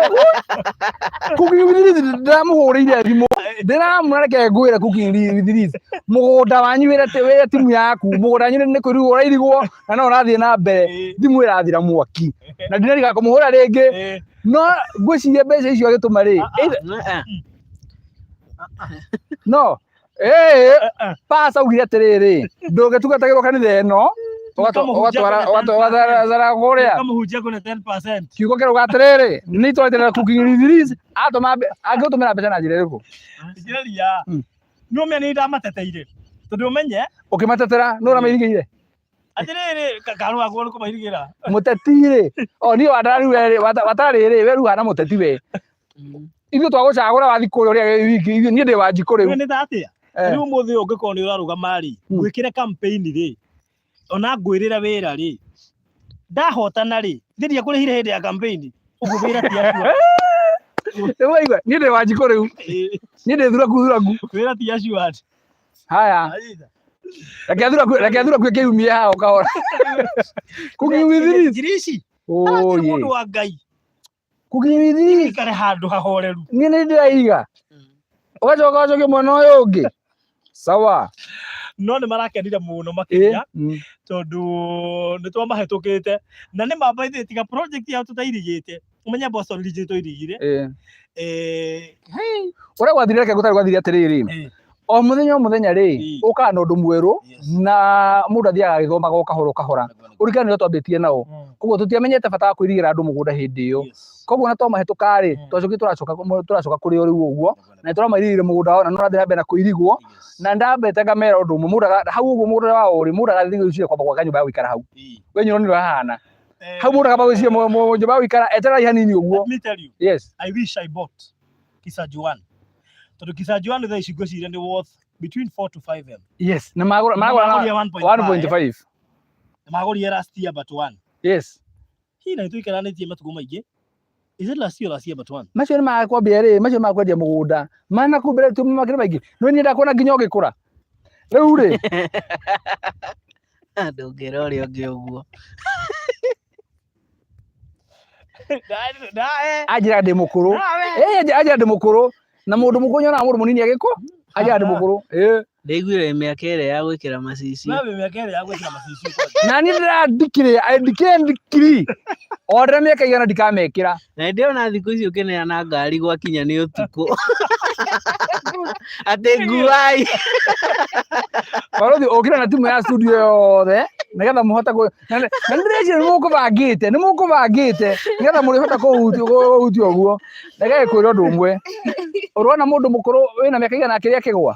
cooking with reason ndamuhurire thimo ndiramureke ngwira cooking with reason mugunda wanyu wira timu yaku mugunda wanyu ni kuri urairigwo na no urathie na mbere thimu irathira mwaki na ndinariga kumuhura ringi no ngwicirie mbeca icio agituma ri no pasa ugire atiriri ndugetugatagirwo kanitha ino ugatwara guria kamuhunjia kuna 10% kiugo kiruga atiriri ni twaitira cooking with this atuma angitumira mbeca na njira iriku njira no me ni ndamateteire tondu umenye ukimatetera no ramairigire atiriri kakaru wako ni kumahirigira mutetire ni wadari watariri we ruga na muteti we ithu twagucagura wathi kuria wiki ithu ni ndi wanjikuri ni tatia riu muthi ungikora ni uraruga mari gwikire campaign ri ona ngwirira wira ri ndahotana ri thiria kurihire hindi ya campaign ugwira tia ewa ni ndi wanjikuri ni ndi thuraku wira tia shuat haya reke thura kwe kiumia hao kahora kugiwithiri girici mundu wa Ngai kugiwithiri kare handu hahoreru ni ndiraiga ugacoka mwena uyu ungi sawa no ni marakenire muno makinya tondu ni twamahetukite na ni mabaithie tiga project ya tutairigite umenya boso region toirigire ura gwathire reke gutari gwathire atiriri o muthenya ri uka na undu mweru na mundu athiaga agithomaga ukahora urikana nio twambitie nao koguo tutiamenyete bata wa kwirigira andu mugunda hindi iyo koguo na twamahetuka ri twacoki turacoka kuri o riu uguo na turamairigire mugunda wao na nurathira mbere na kuirigwo na ndambete ngamera undu mundu hau uguo mugunda wao ri mundu agathithio cia kwamba gwaka nyumba ya guikara hau we nyoro ni rahana hau mũndũ akamba gwĩciria mũnjũmba gũikara eterera hanini ũguo. Let me tell you. Yes. I wish I bought Kisajuan. Tondũ Kisajuan thaa ici ngwĩciria nĩ worth between 4 to 5 M. Yes. Na magũra 1.5. Magũrire last year but 1. Yes. Hii na ituikaranĩtie matukũ maingĩ. Is it last year but 1? Macio nĩ makwambia rĩ, macio makwendia mũgũnda. Mana kumbere tu makĩrĩ maingĩ. No niĩ ndakuona nginya ũgĩkũra. Rĩu rĩ. Ndũngĩra ũrĩa ũngĩ ũguo. Anjĩra ndĩ mũkũrũ. Anjĩra ndĩ mũkũrũ. Na mũndũ mũkũrũ nyonaga mũndũ mũnini agĩkũ. Anjĩra ndĩ mũkũrũ. Ndaiguire mĩaka ĩrĩa ya gwĩkĩra macici. Mĩaka ĩrĩa ya gwĩkĩra macici. Na niĩ ndikire. Order mĩaka igana ndikamekĩra. Na ndĩona thikũ ici ũkĩneana ngari gwakinya nĩ ũtukũ. Atĩ nguai. Barothi ũkĩra na timu ya studio yothe nĩgetha mũhote na ndĩreciria nĩ mũkũbangĩte nĩgetha mũrĩhota kũhutia ũguo. Reke kwĩra ũndũ ũmwe. Ũrona mũndũ mũkũrũ wĩna mĩaka igana akĩrĩa kĩgwa.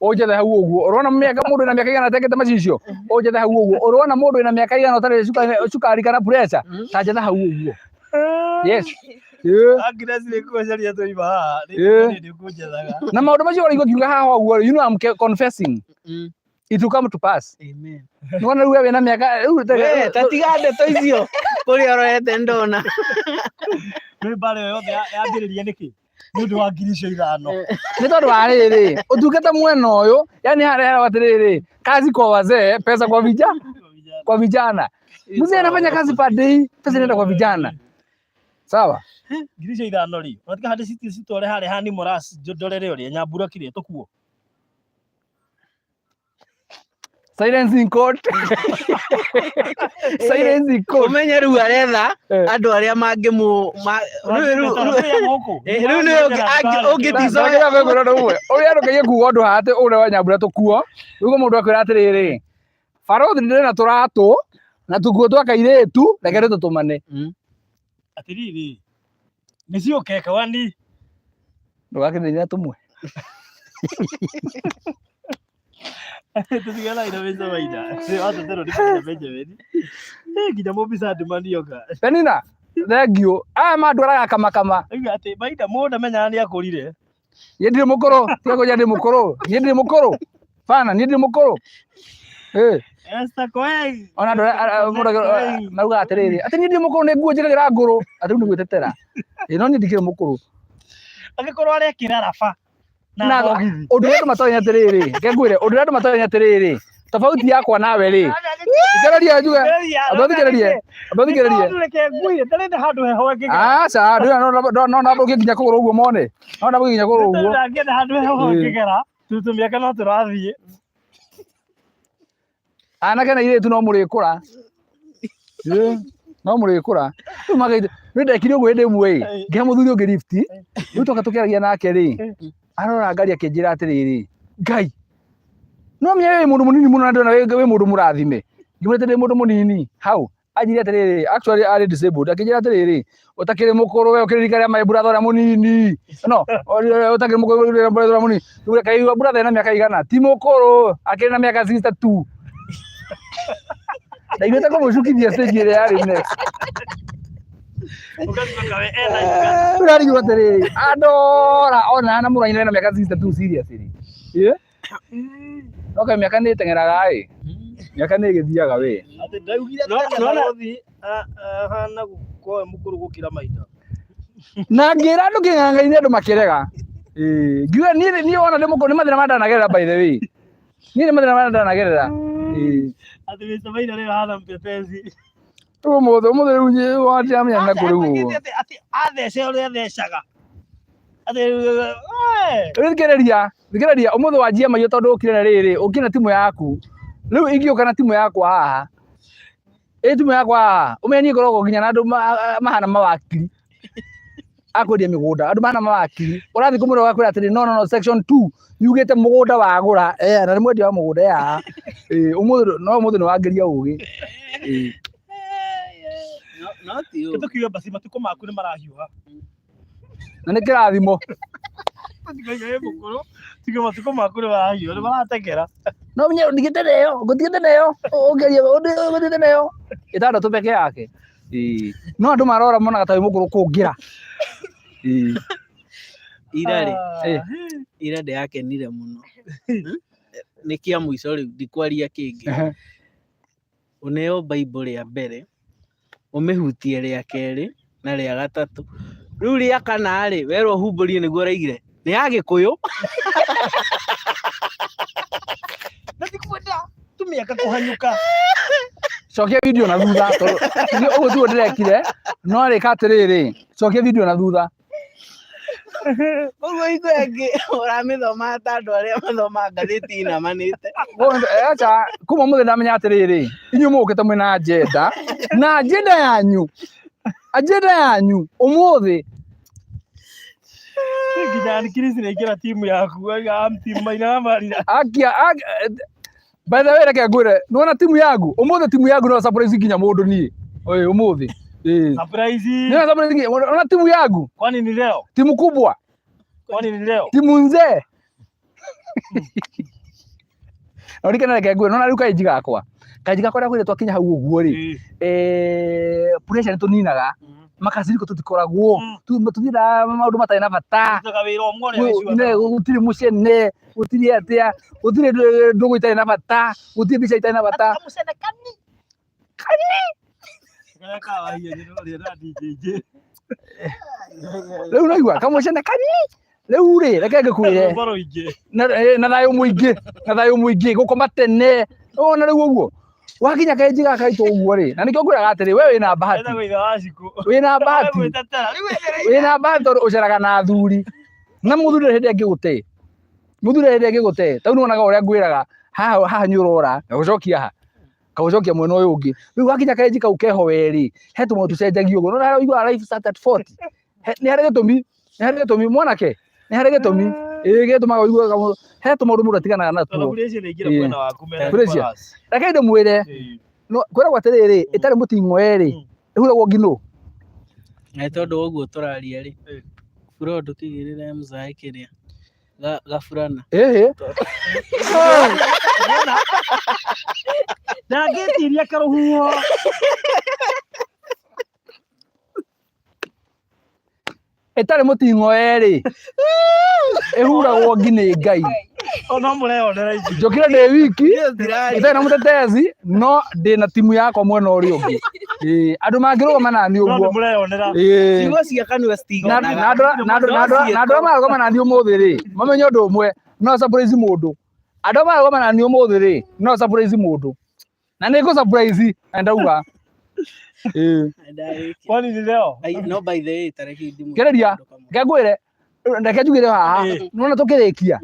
Ũnjethe hau ũguo. Ũrona mũndũ wĩna mĩaka igana atekĩte macicio. Ũnjethe hau ũguo. Ũrona mũndũ wĩna mĩaka igana ũtarĩ cukari kana pressure. Ta njethe hau ũguo. Yes. Agnes nĩ kũcaria tũiba haha. Nĩ kũnjethaga. Na maũndũ macio ũraigua kiuga haha ũguo. You know I'm confessing. It will come to pass. Amen. Nĩwona rĩu wĩna mĩaka tatiga ndeto icio kũrĩa ũroete ndona. Nĩ mbara yothe yambĩrĩria nĩkĩ? Nĩ ũndũ wa ngiri icio 5. Nĩ tondũ wa rĩrĩ, ũtungata mwena ũyũ, yani harĩa atĩrĩrĩ, kazi kwa wazee, pesa kwa vijana. Mzee anafanya kazi per day, pesa inaenda kwa vijana. Sawa? Ngiri icio 5 rĩ. Watika hande citware harĩa hani Moras ndorere ũrĩa Nyambura kire tũkuo. Silence in court. Silence in court. Umenye rĩu aretha andũ arĩa mangĩ rĩu nĩ ũngĩticoya ũrĩa ndũkĩie kuga ũndũ haha atĩ ũrĩa wa Nyambura tũkuo. Rĩu mũndũ akwĩra atĩrĩrĩ, Barothi ndĩrĩ na tũratũ na tũkuo twa kairĩtu reke tũtũmane. Atĩrĩrĩ. Nĩcio keka wani. Ndũgakĩnĩria tũmwe. Tutigana ina meza waida. Hata tero ndikanya Benjamin. Nginya mobisa ndimanioka. Penina, thengio. Mandwaraga kama. Iga ati maida mũndũ menya nĩ akũrire. Niĩ ndirĩ mũkũrũ, tiga kũnja ndĩ mũkũrũ. Niĩ ndirĩ mũkũrũ. Bana, niĩ ndirĩ mũkũrũ. Esther Koech. Ona mũndũ nauga atĩrĩrĩ, atĩ niĩ ndirĩ mũkũrũ nĩ nguo njĩrĩgĩra ngũrũ. Atĩ nĩ gwĩtetera. No niĩ ndikĩrĩ mũkũrũ. Angĩkorwo arekĩra raba. Na ũndũ ũrĩa andũ matoĩ atĩrĩrĩ, ngengwĩre ũndũ ũrĩa andũ matoĩ atĩrĩrĩ, tofauti yakwa nawe rĩ. Thikĩrĩria njuge. Thikĩrĩrie. Aca, no ndambũrũkie nginya kũgũrũ ũguo mone. No ndambũrũkie nginya kũgũrũ ũguo. Ndangĩenda handũ heho ngĩgera. Tũmĩaka no tũrathiĩ. Anake na airĩtu no mũrĩkũra. No mũrĩkũra. Rĩu magaitĩ. Nĩ ndekire ũguo hĩndĩ ĩmwe ngĩhe mũthuri ũngĩ lift. Rĩu toka tũkĩaragia nake rĩ. Arora ngari akĩnjĩra atĩrĩrĩ, Ngai. No menya wĩ mũndũ mũnini mũno na ndona wĩ mũndũ mũrathime. Ngĩmwĩra atĩrĩrĩ mũndũ mũnini. Hau. Anjĩrire atĩrĩrĩ, actually arĩ disabled. Akĩnjĩra atĩrĩrĩ, ũtakĩrĩ mũkũrũ we ũkĩririkana my brother ũrĩa mũnini. No, ũtakĩrĩ mũkũrũ we brother ũrĩa mũnini. Rĩu kaigua brother ena mĩaka igana. Ti mũkũrũ, akĩrĩ na mĩaka 62. Ndaiguĩte kũmũcukithia stage ĩrĩa yarĩ next. Urarigwo atĩrĩrĩ, andora ona mũranyina na mĩaka 62 seriously. Okay, mĩaka nĩ ĩteng'eraga ĩ. Mĩaka nĩ ĩgĩthiaga we. Atĩ ndaugire Barothi hana gũkorwo mũkũrũ gũkĩra maitho. Na ngĩra andũ kĩng'ang'a-inĩ andũ makĩrega. Ngiuga niĩ wona ndĩ mũkũrũ nĩ mathĩna mandanagerera by the way. Niĩ nĩ mathĩna mandanagerera. Atĩ Mr. Maina rĩo hana mpepesi. Ũmũthĩ rĩu wamenya na kũrĩ ũguo. Atĩ athece ũrĩa athecaga. Atĩ thikĩrĩria ũmũthĩ wanjia maiyũ tondũ ũkire na rĩrĩ, ũkire na timu yaku. Rĩu ingĩũka na timu yakwa haha. Timu yakwa haha, ũmenye niĩ ngoragwo nginya na andũ mahana mawakiri. Akwendia mĩgũnda, andũ mahana mawakiri. Ũrathiĩ kũmwĩra ũgakwĩra atĩrĩ no section 2 yugĩte mũgũnda wagũra. Na nĩ mwendia wa mũgũnda haha. Ũmũthĩ nĩ wangeria ũgĩ. No ti ũũ. Gĩtũkiuga basi matukũ maku nĩ marahiũha. Na nĩ kĩrathimo. Tiga mukuru. Tiga matuko makuru bahagio. Ni baratekera. No mwenye ndigite nayo, ngotigite nayo. Ongeria ngotigite nayo. Itandatu peke yake. No andu marora mona gatawe mukuru kungira. Ira ndiakenire muno. Nĩ kĩa mũico rĩu ndikwaria kĩngĩ. Ũneo Bible rĩa mbere, ũmĩhutie rĩa kerĩ na rĩa gatatũ. Rĩu rĩa kana rĩ, werwo humbũrie nĩguo ũraigire. Nĩ ya Gĩkũyũ. Na ndikwenda tumiaka kũhanyũka. Cokia video na thutha. Ũguo tu ndirekire. No rĩka atĩrĩrĩ. Cokia video na thutha. Ũguo ingĩ ũramĩthoma ta andũ arĩa mathomaga ngathĩti inamanĩte. Acha kuma mũthĩ ndamenya atĩrĩrĩ, inyuĩ mũũkĩte mwĩna agenda na agenda yanyu ũmũthĩ nginya Chris nĩaingĩra timu yaku timu Maina Marina. By the way reke ngwĩre nĩwona timu yangu ũmũthĩ timu yangu no surprise nginya mũndũ niĩ ũmũthĩ. Surprise. Nina surprise nginya ona timu yangu. Kwani ni leo? Timu kubwa. Kwani ni leo? Timu nzee. Orikana reke ngwĩre nona rĩu kainji gakwa rĩrĩa twakinya hau ũguo rĩ pressure nĩtũninaga makaciriko tũtikoragwo tũthira maũndũ matarĩ na bata gũtirĩ mũcene gũtirĩ atĩa gũtirĩ ndũgũ itarĩ na bata gũtirĩ mbica itarĩ na bata rĩu naigua kamũcene kanini rĩu rĩ reke ngĩkwĩre na thayũ mũingĩ gũkoma tene ona rĩu ũguo wakinya kainji gaka itũ ũguo rĩ na nĩkĩo ngwĩraga atĩrĩ we wĩna bahati tondũ ũceraga na athuri na mũthuri hĩndĩ angĩgũte tau nĩwonaga ũrĩa ngwĩraga haha nĩ ũrora gagũcokia mwena ũyũ ũngĩ rĩu wakinya kainji kau keho werĩ he tũmaũndũ tũcenjagia ũguo no ũiguaga life start at 40 nĩ harĩ gĩtũmi mwanake nĩ harĩ gĩtũmi gĩtũmaga ũiguaga he tũmaũndũ mũndũ atiganaga natuo. Reke ndĩmwĩre kwĩragwo atĩrĩrĩ ĩtarĩ mũting'oe rĩ ĩhuragwo nginũ. Tondũ ũguo tũraria rĩ bro ndũkĩgĩrĩre mzaĩ kĩrĩa gaburana. Ndangĩtiria karũhuho. Ĩtarĩ mũting'oe rĩ ĩhuragwo nginĩ Ngai. Ona mũreyonera ici. Njũkire ndĩ wiki itarĩ na mũtetezi no ndĩ na timu yakwa mwena ũrĩa ũngĩ. Andũ mangĩrũgama naniĩ ũguo. Ciugo cia kanua citiganaga. Na andũ marũgama naniĩ ũmũthĩ rĩ mamenye ũndũ ũmwe no surprise mũndũ. Andũ marũgama naniĩ ũmũthĩ rĩ no surprise mũndũ. Na nĩngũ surprise ndauga. Kwani ni leo? No by the way tareki ndimu. Gereria ngengwĩre ndeke njugire haha nĩwona tũkĩrĩkia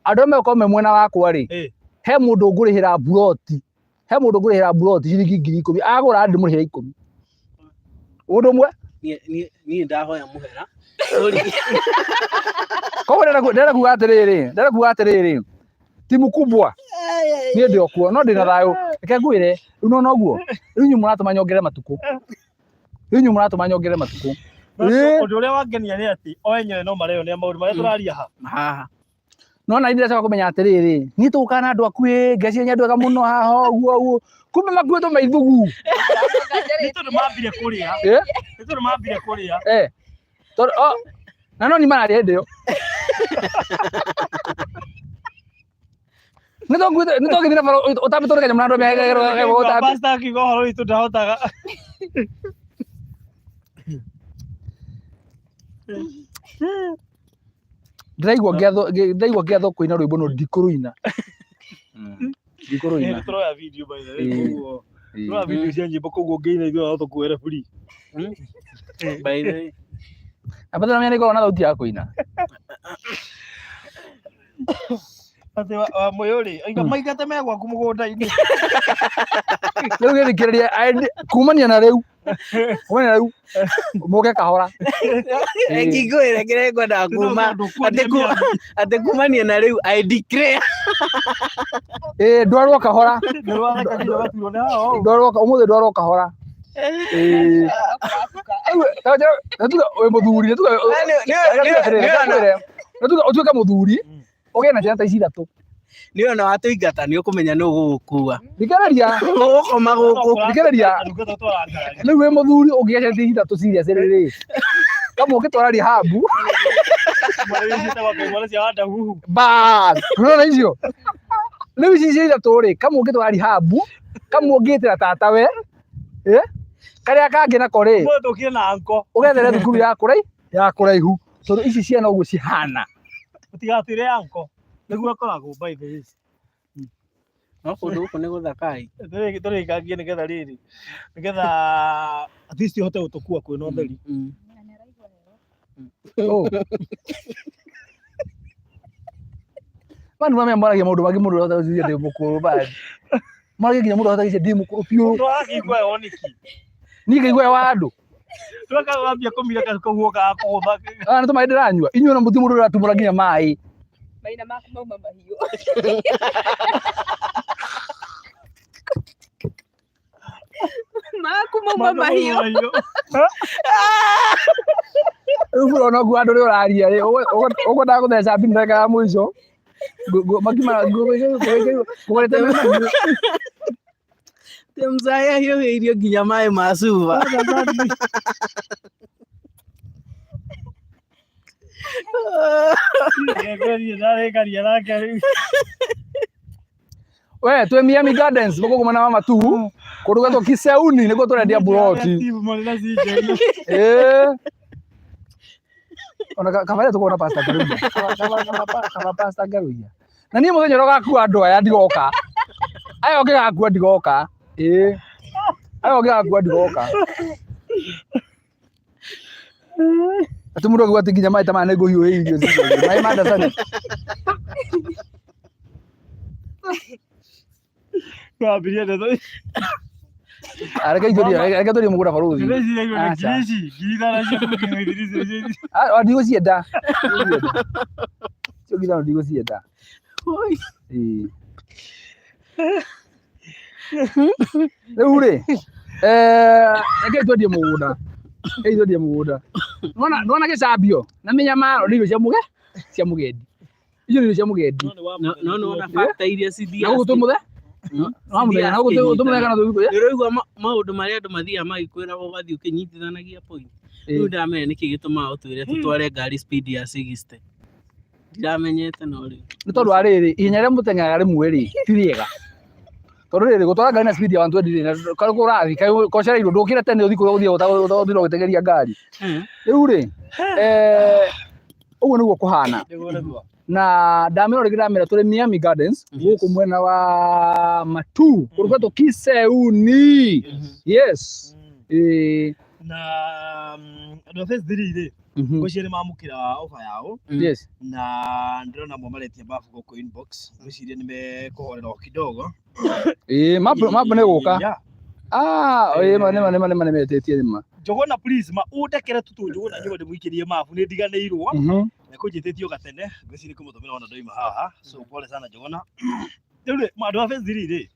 andũ meko me mwena wakwa rĩ he mũndũ ngũrĩhĩra buroti ciringi 10,000 agũra ndĩmũrĩhĩra 10. Ũndũ ũmwe niĩ ndahoya mũhera. Koguo ndĩrenda kuga atĩrĩrĩ timu kubwa niĩ ndĩ okuo no ndĩna thayũ. Reke ngwĩre rĩu nona ũguo rĩu inyuĩ mũratũma nyongerere matukũ. Ũndũ ũrĩa wangenia nĩ atĩ o enyewe no mareyonera maũndũ marĩa tũraria haha. No na ndĩracoka kũmenya atĩrĩrĩ niĩ tũgũka na andũ akuĩ ngeciria andũ ega mũno haha ũguo kumbe makuĩtwo maithugu. Nĩ tondũ mambire kũrĩa. Na no nĩ mararia hĩndĩ ĩyo. Nĩtũngĩthiĩ na bara ũtambĩtwo nĩ kanyamũ na andũ mehagĩrwo. Pastor akiuga ũhoro witũ ndahotaga. Ndĩraigua ngĩathwo kũina rwĩmbo no ndikũrũina. Tũroya video by the way. Tũroya video cia nyĩmbo koguo ngĩina ithuĩ no tũkuoere free. By the way. Abathana mimi niko na thauti ya kũina. Ate wa moyori aiga maigate me gwaku mũgũnda-inĩ. Rĩu gĩthikĩrĩria kumania na rĩu mũke kahora. Ngĩngwĩra kĩrĩa ngwendaga kuma atĩ kumania na rĩu I declare. Ndwarwo kahora. Ũmũthĩ ndwarwo kahora. Wĩ mũthuri Utuĩke mũthuri ũgĩe na ciana ta ici 3 nĩ ona watũingata nĩ ũkũmenya nũ gũgũkua thikĩrĩria ũgũkoma gũkũ thikĩrĩria rĩu wĩ mũthuri ũngĩgĩa ciana ta ici 3 serious rĩrĩ kama ũngĩtwara rehab bas unaona icio rĩu ici 3 rĩ kama ũngĩtwara rehab kama ũngĩtĩra tatawe karĩa kangĩ nako rĩ mũndũ na anko ũgethere thukuru ya kũraihu tondũ ici ciana ũguo cihana ũtigatwĩre anko nĩguo akoragwo by the way no kũndũ gũkũ nĩ gũthakai tũrĩkangie nĩgetha rĩrĩ nĩgetha at least ũhote gũtũkua kwĩna ũtheri Manu mami amaragia maũndũ mangĩ mũndũ ũrahota gũciria ndĩ mũkũrũ bad maragia nginya mũndũ ũrahota gũciria ndĩ mũkũrũ piũ mũndũ akĩigua oniki niĩ ngaigua wa andũ twakawambia kũmira kahuo ga kũhũtha nĩ tũmaĩ ndĩranyua inyuĩ na mũti mũndũ ũratumũra nginya maĩ maina maku mauma mahiũ maku mauma mahiũ rĩu mũrona ũguo andũ rĩ ũraria rĩ ũkwendaga gũtheca mbini ndagĩka ya mũico makĩmũgũrĩte Mzee ahiũhĩirio nginya maĩ ma cuba we twĩ Miami Gardens gũkũ mwena wa Matugu kũndũ gwetwo Kiseuni nĩkuo tũrendia buroti ona kabarĩa tũkorwo na Pastor Ngaruiya kaba Pastor Ngaruiya na niĩ mũthenya ũrĩa ũgakua andũ aya ndigoka aya ũngĩgakua ndigoka aya ũngĩgakua ndigoka atĩ mũndũ akiuga atĩ nginya maĩ ta maya nĩngũhiũhĩirio maĩ ma ndacani twambirie ndeto reke tũthiĩ mũgũnda barũthi ndigũcienda cio ngithano ndigũcienda rĩu rĩ reke twendie mũgũnda nona gĩcambio na mĩnyamaro nĩ irio cia mũgendi icio nĩ irio cia mũgendi no nona factor iria cithiaga na gũgũ tũmũthe nĩũraigua maũndũ marĩa andũ mathiaga magĩkwĩra ũgathiĩ ũkĩnyitithanagia point rĩu ndiramenya nĩkĩ gĩtũmaga ũtwĩre tũtware ngari speed ya 60 ndiramenyete no rĩu nĩ tondũ wa rĩrĩ ihenya rĩa mũteng'eraga rĩmwe rĩ ti rĩega tondũ rĩrĩ gũtwara ngari na speed ya 120 rĩ kaĩ ũrathiĩ kocereirwo ndũkĩra tene ũthiĩ kũrĩa ũthiĩ gũteng'eria ngari rĩu rĩ ũguo nĩguo kũhana na ndamĩrwo rĩngĩ ndamĩra tũrĩ Miami Gardens gũkũ mwena wa Matugu kũndũ gwetwo Kiseuni yes na andũ a Phase 3 rĩ ngwĩciria nĩ mamũkĩra ofa yao yes na ndĩrona momaretie babu gũkũ inbox ngwĩciria nĩ mekũhorera kidogo mambo nĩ gũka nĩ metĩtie nĩma Njogona please ũndekere Njogona nyuo ndĩmũikĩrie mabu nĩ ndiganĩirwo na kũnjĩtĩtio gatene ngwĩciria kũmũtũmĩra ona ndoima haha so pole sana Njogona rĩu rĩ andũ a Phase 3 rĩ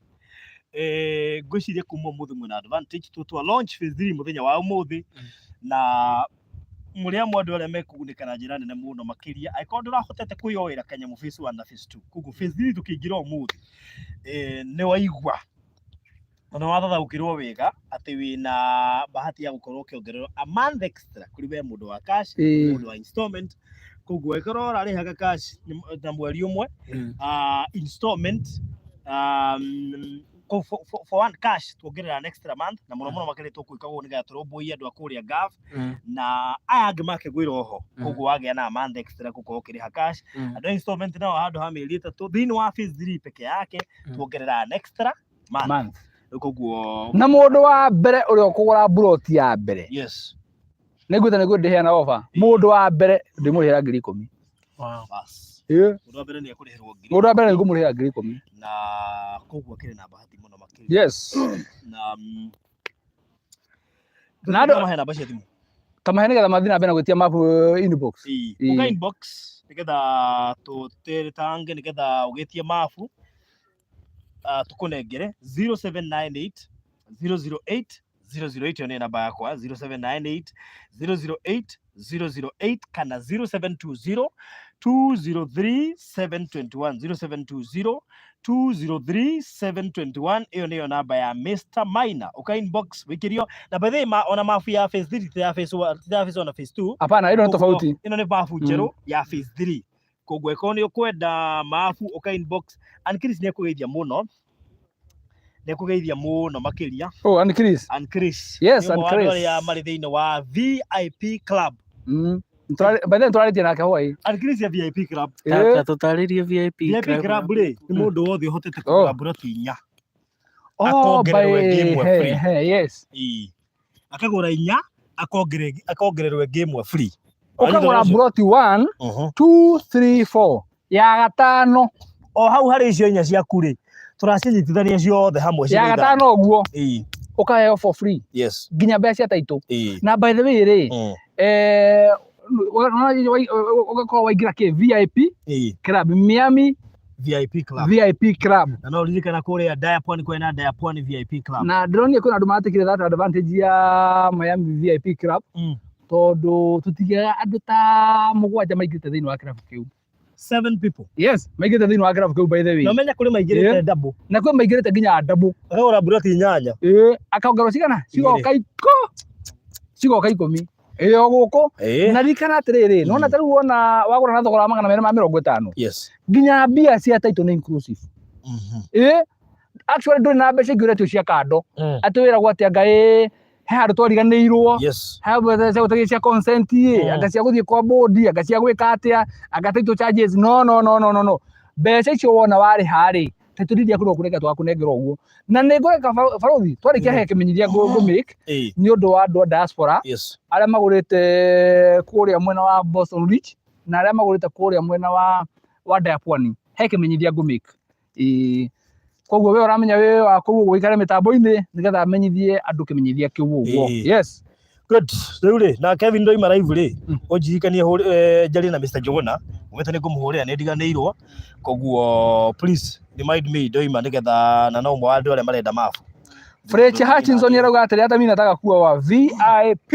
ngwĩciria kuma ũmũthĩ mwĩna advantage twa launch Phase 3 mũthenya wa ũmũthĩ na mũrĩ amwe andũ arĩa mekũgunĩka na njĩra nene mũno makĩria angĩkorwo ndũrahotete kwĩyoera kanyamũ Phase 1 na Phase 2 koguo Phase 3 tũkĩingĩra ũmũthĩ nĩ waigua ona wathathaũkĩrwo wega atĩ wĩna bahati ya gũkorwo ũkĩongererwo a month extra kũrĩ we mũndũ wa cash mũndũ wa installment koguo angĩkorwo ũrarĩhaga cash na mweri ũmwe installment for one cash tuongerera an extra month na mũno mũno makĩrĩtwo gwĩkagwo nĩgetha tũrũmbũiye andũ a kũrĩa gaf na aya angĩ makĩgwĩra oho koguo wagĩa na month extra gũkorwo ũkĩrĩha cash andũ installment nao handũ ha mĩeri 3 thĩinĩ wa Phase 3 peke yake tuongerera an extra month koguo na mũndũ wa mbere ũrĩa ũkũgũra buroti ya mbere yes nĩngwĩta nĩguo ndĩheana ofa mũndũ wa mbere ndĩmũrĩhĩra 10,000 wow bas mũndũ wa mbere nĩ ekũrĩhĩrwo 10,000 mũndũ wa mbere nĩ ngũmũrĩhĩra 10,000 na koguo akĩrĩ na bahati mũno makĩria yes na andũ mahena namba cia thimũ kamahe nĩgetha mathiĩ na mbere na gwĩtia mabu inbox uka inbox nĩgetha tũtange nĩgetha ũgĩtie mabu tukunengere 0798 008 008 nĩ namba yakwa 0798 008 008 kana 0720 203 721 0720 203 721. Hiyo niyo namba ya Mr. Maina. Uka inbox wikirio na by the way ona mafu ya phase 3 ya phase 1 na phase 2. Hapana, ino tofauti. Ino ni mafu jero ya phase 3. Kogwe koni ukwenda mafu uka inbox and Chris ni kugeithia muno. Ni kugeithia muno makiria. Oh, and Chris. And Chris. Yes, and Chris. Ya marithiini wa VIP Club. By then twaritie nake hoi. And Chris ya VIP Club. Tata tutaririe VIP Club. VIP Club ri ni mundu wothe uhotete kugura buroti inya. Oh, by yes. Akagura inya akongererwe game free. Ukagura buroti 1 2 3 4 ya gatano. O hau hari icio inya ciaku ri turacinyitithania ciothe hamwe ya gatano guo ukaheo for free. Yes. Ginya mbeca taitu. Na by the way ri ugakorwo waingira ki VIP Club Miami VIP Club. VIP Club. Na no ririkana kuria Diapond kwena Diapond VIP Club. Na ndĩronire kwĩna andũ maratikire that advantage ya Miami VIP Club tondũ tutigaga andũ ta 7 maingĩrĩte thĩinĩ wa kĩrabu kĩu. 7 people. Yes, maingĩrĩte thĩinĩ wa kĩrabu kĩu by the way. Na menya kũrĩ maingĩrĩte double. Na kwĩ maingĩrĩte nginya double. Akagũra buroti 8. Akaongerwo cigana? Cigoka 10. Iyo guku na rikana atiriri nona ta riu wona wagura na thogora magana 250. Yes. Nginya mbia cia title ni inclusive. Actually nduri na mbeca ingĩũretio cia kando ati wĩragwo atĩ anga he handũ twariganĩirwo. Yes. He mbeca cia consent anga cia gũthiĩ kwa board anga cia gwĩka atĩa anga title charges no mbeca icio wona warĩ harĩ tũthiria kũrwo kũreka twakunengerwo ũguo na nĩ ngũreka barothi twarikia he kĩmenyithia make nĩ ũndũ wa andũ a diaspora arĩa magũrĩte kũrĩa mwena wa Boston Beach na arĩa magũrĩte kũrĩa mwena wa Diapond he kĩmenyithia make koguo we ũramenya we wa kũu gũikara mĩtambo-inĩ nĩgetha amenyithie andũ kĩmenyithia kĩu ũguo. Yes. Good. Rĩu rĩ na Kevin ndoima live rĩ ũnjirikanie njari na Mr. Njuguna umete nĩ ngũmũhũrĩra nĩ ndiganĩirwo koguo please remind me ndoima nĩgetha na no mwa andũ arĩa marenda mafu. Fletcher Hutchinson arauga atĩrĩ hata mimi nataka kuwa wa VIP.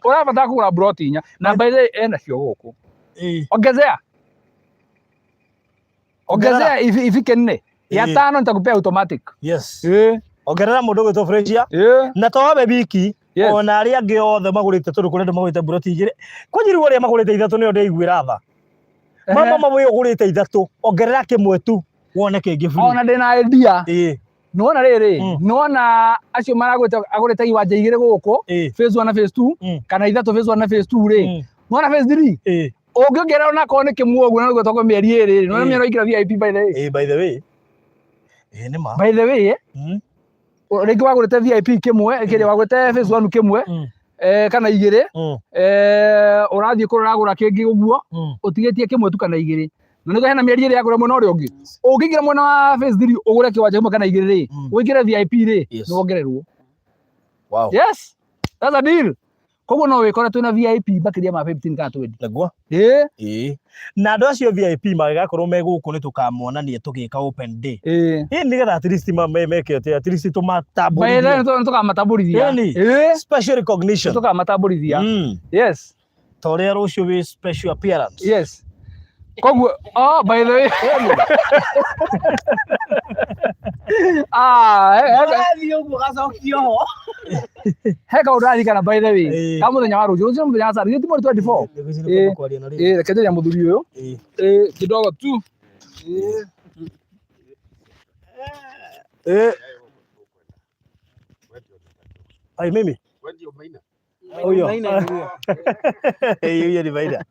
Ũrabatara kũgũra buroti inya na by the way ena cio gũkũ. Ongezea ifike 4. Ya 5 nitakupea automatic. Yes. Ongerera mũndũ gwĩtwo Fletcher. Na to wabe biki ona arĩa angĩ othe magũrĩte tondũ kũrenda magũrĩte buroti igĩrĩ. Kũnyiru arĩa magũrĩte 3 nĩo ndaiguĩra tha. Mama mwe ũgũrĩte 3 ongerera kĩmwe tu wone kĩngĩ free. Ona ndĩna idea. Nona rĩrĩ nona acio maragũrĩte agũrĩte iwanja igĩrĩ gũkũ phase 1 na phase 2 kana 3 phase 1 na phase 2 rĩ nona phase 3 ũngĩongerera ona korwo nĩ kĩmwe ũguo na gwĩtwo mĩeri ĩrĩ nona mĩeri ĩkĩra VIP by the way. By the way nĩma by the way rĩngĩ wagũrĩte VIP kĩmwe kĩrĩa wagũrĩte phase 1 kĩmwe kana igĩrĩ ũrathiĩ kũragũra kĩngĩ ũguo ũtigĩtie kĩmwe tu kana igĩrĩ na nĩguo hena mĩeri ĩrĩ yagũra mwena ũrĩa ũngĩ ũngĩingĩra mwena wa phase 3 ũgũre kĩwanja kĩmwe kana igĩrĩ rĩ ũingĩre VIP rĩ nĩ wongererwo. Wow. Yes, that's a deal. Koguo no wĩkore twĩna VIP makĩria ma 15 kana 20. Naguo na andũ acio VIP magakorwo me gũkũ nĩ tũkamuonania tũgĩka open day nĩgetha at least meke at least tũmatamburithia special recognition tũkamatamburithia. Yes, ta ũrĩa rũciũ wĩ special appearance. Yes. Koguo by the way heka ũrarikana by the way ka mũthenya wa rũciũ rũciũ mũthenya wa Saturday ti mweri 24 reke ndĩria mũthuri ũyũ kidogo tu ai mimi huyo huyo ni Maina.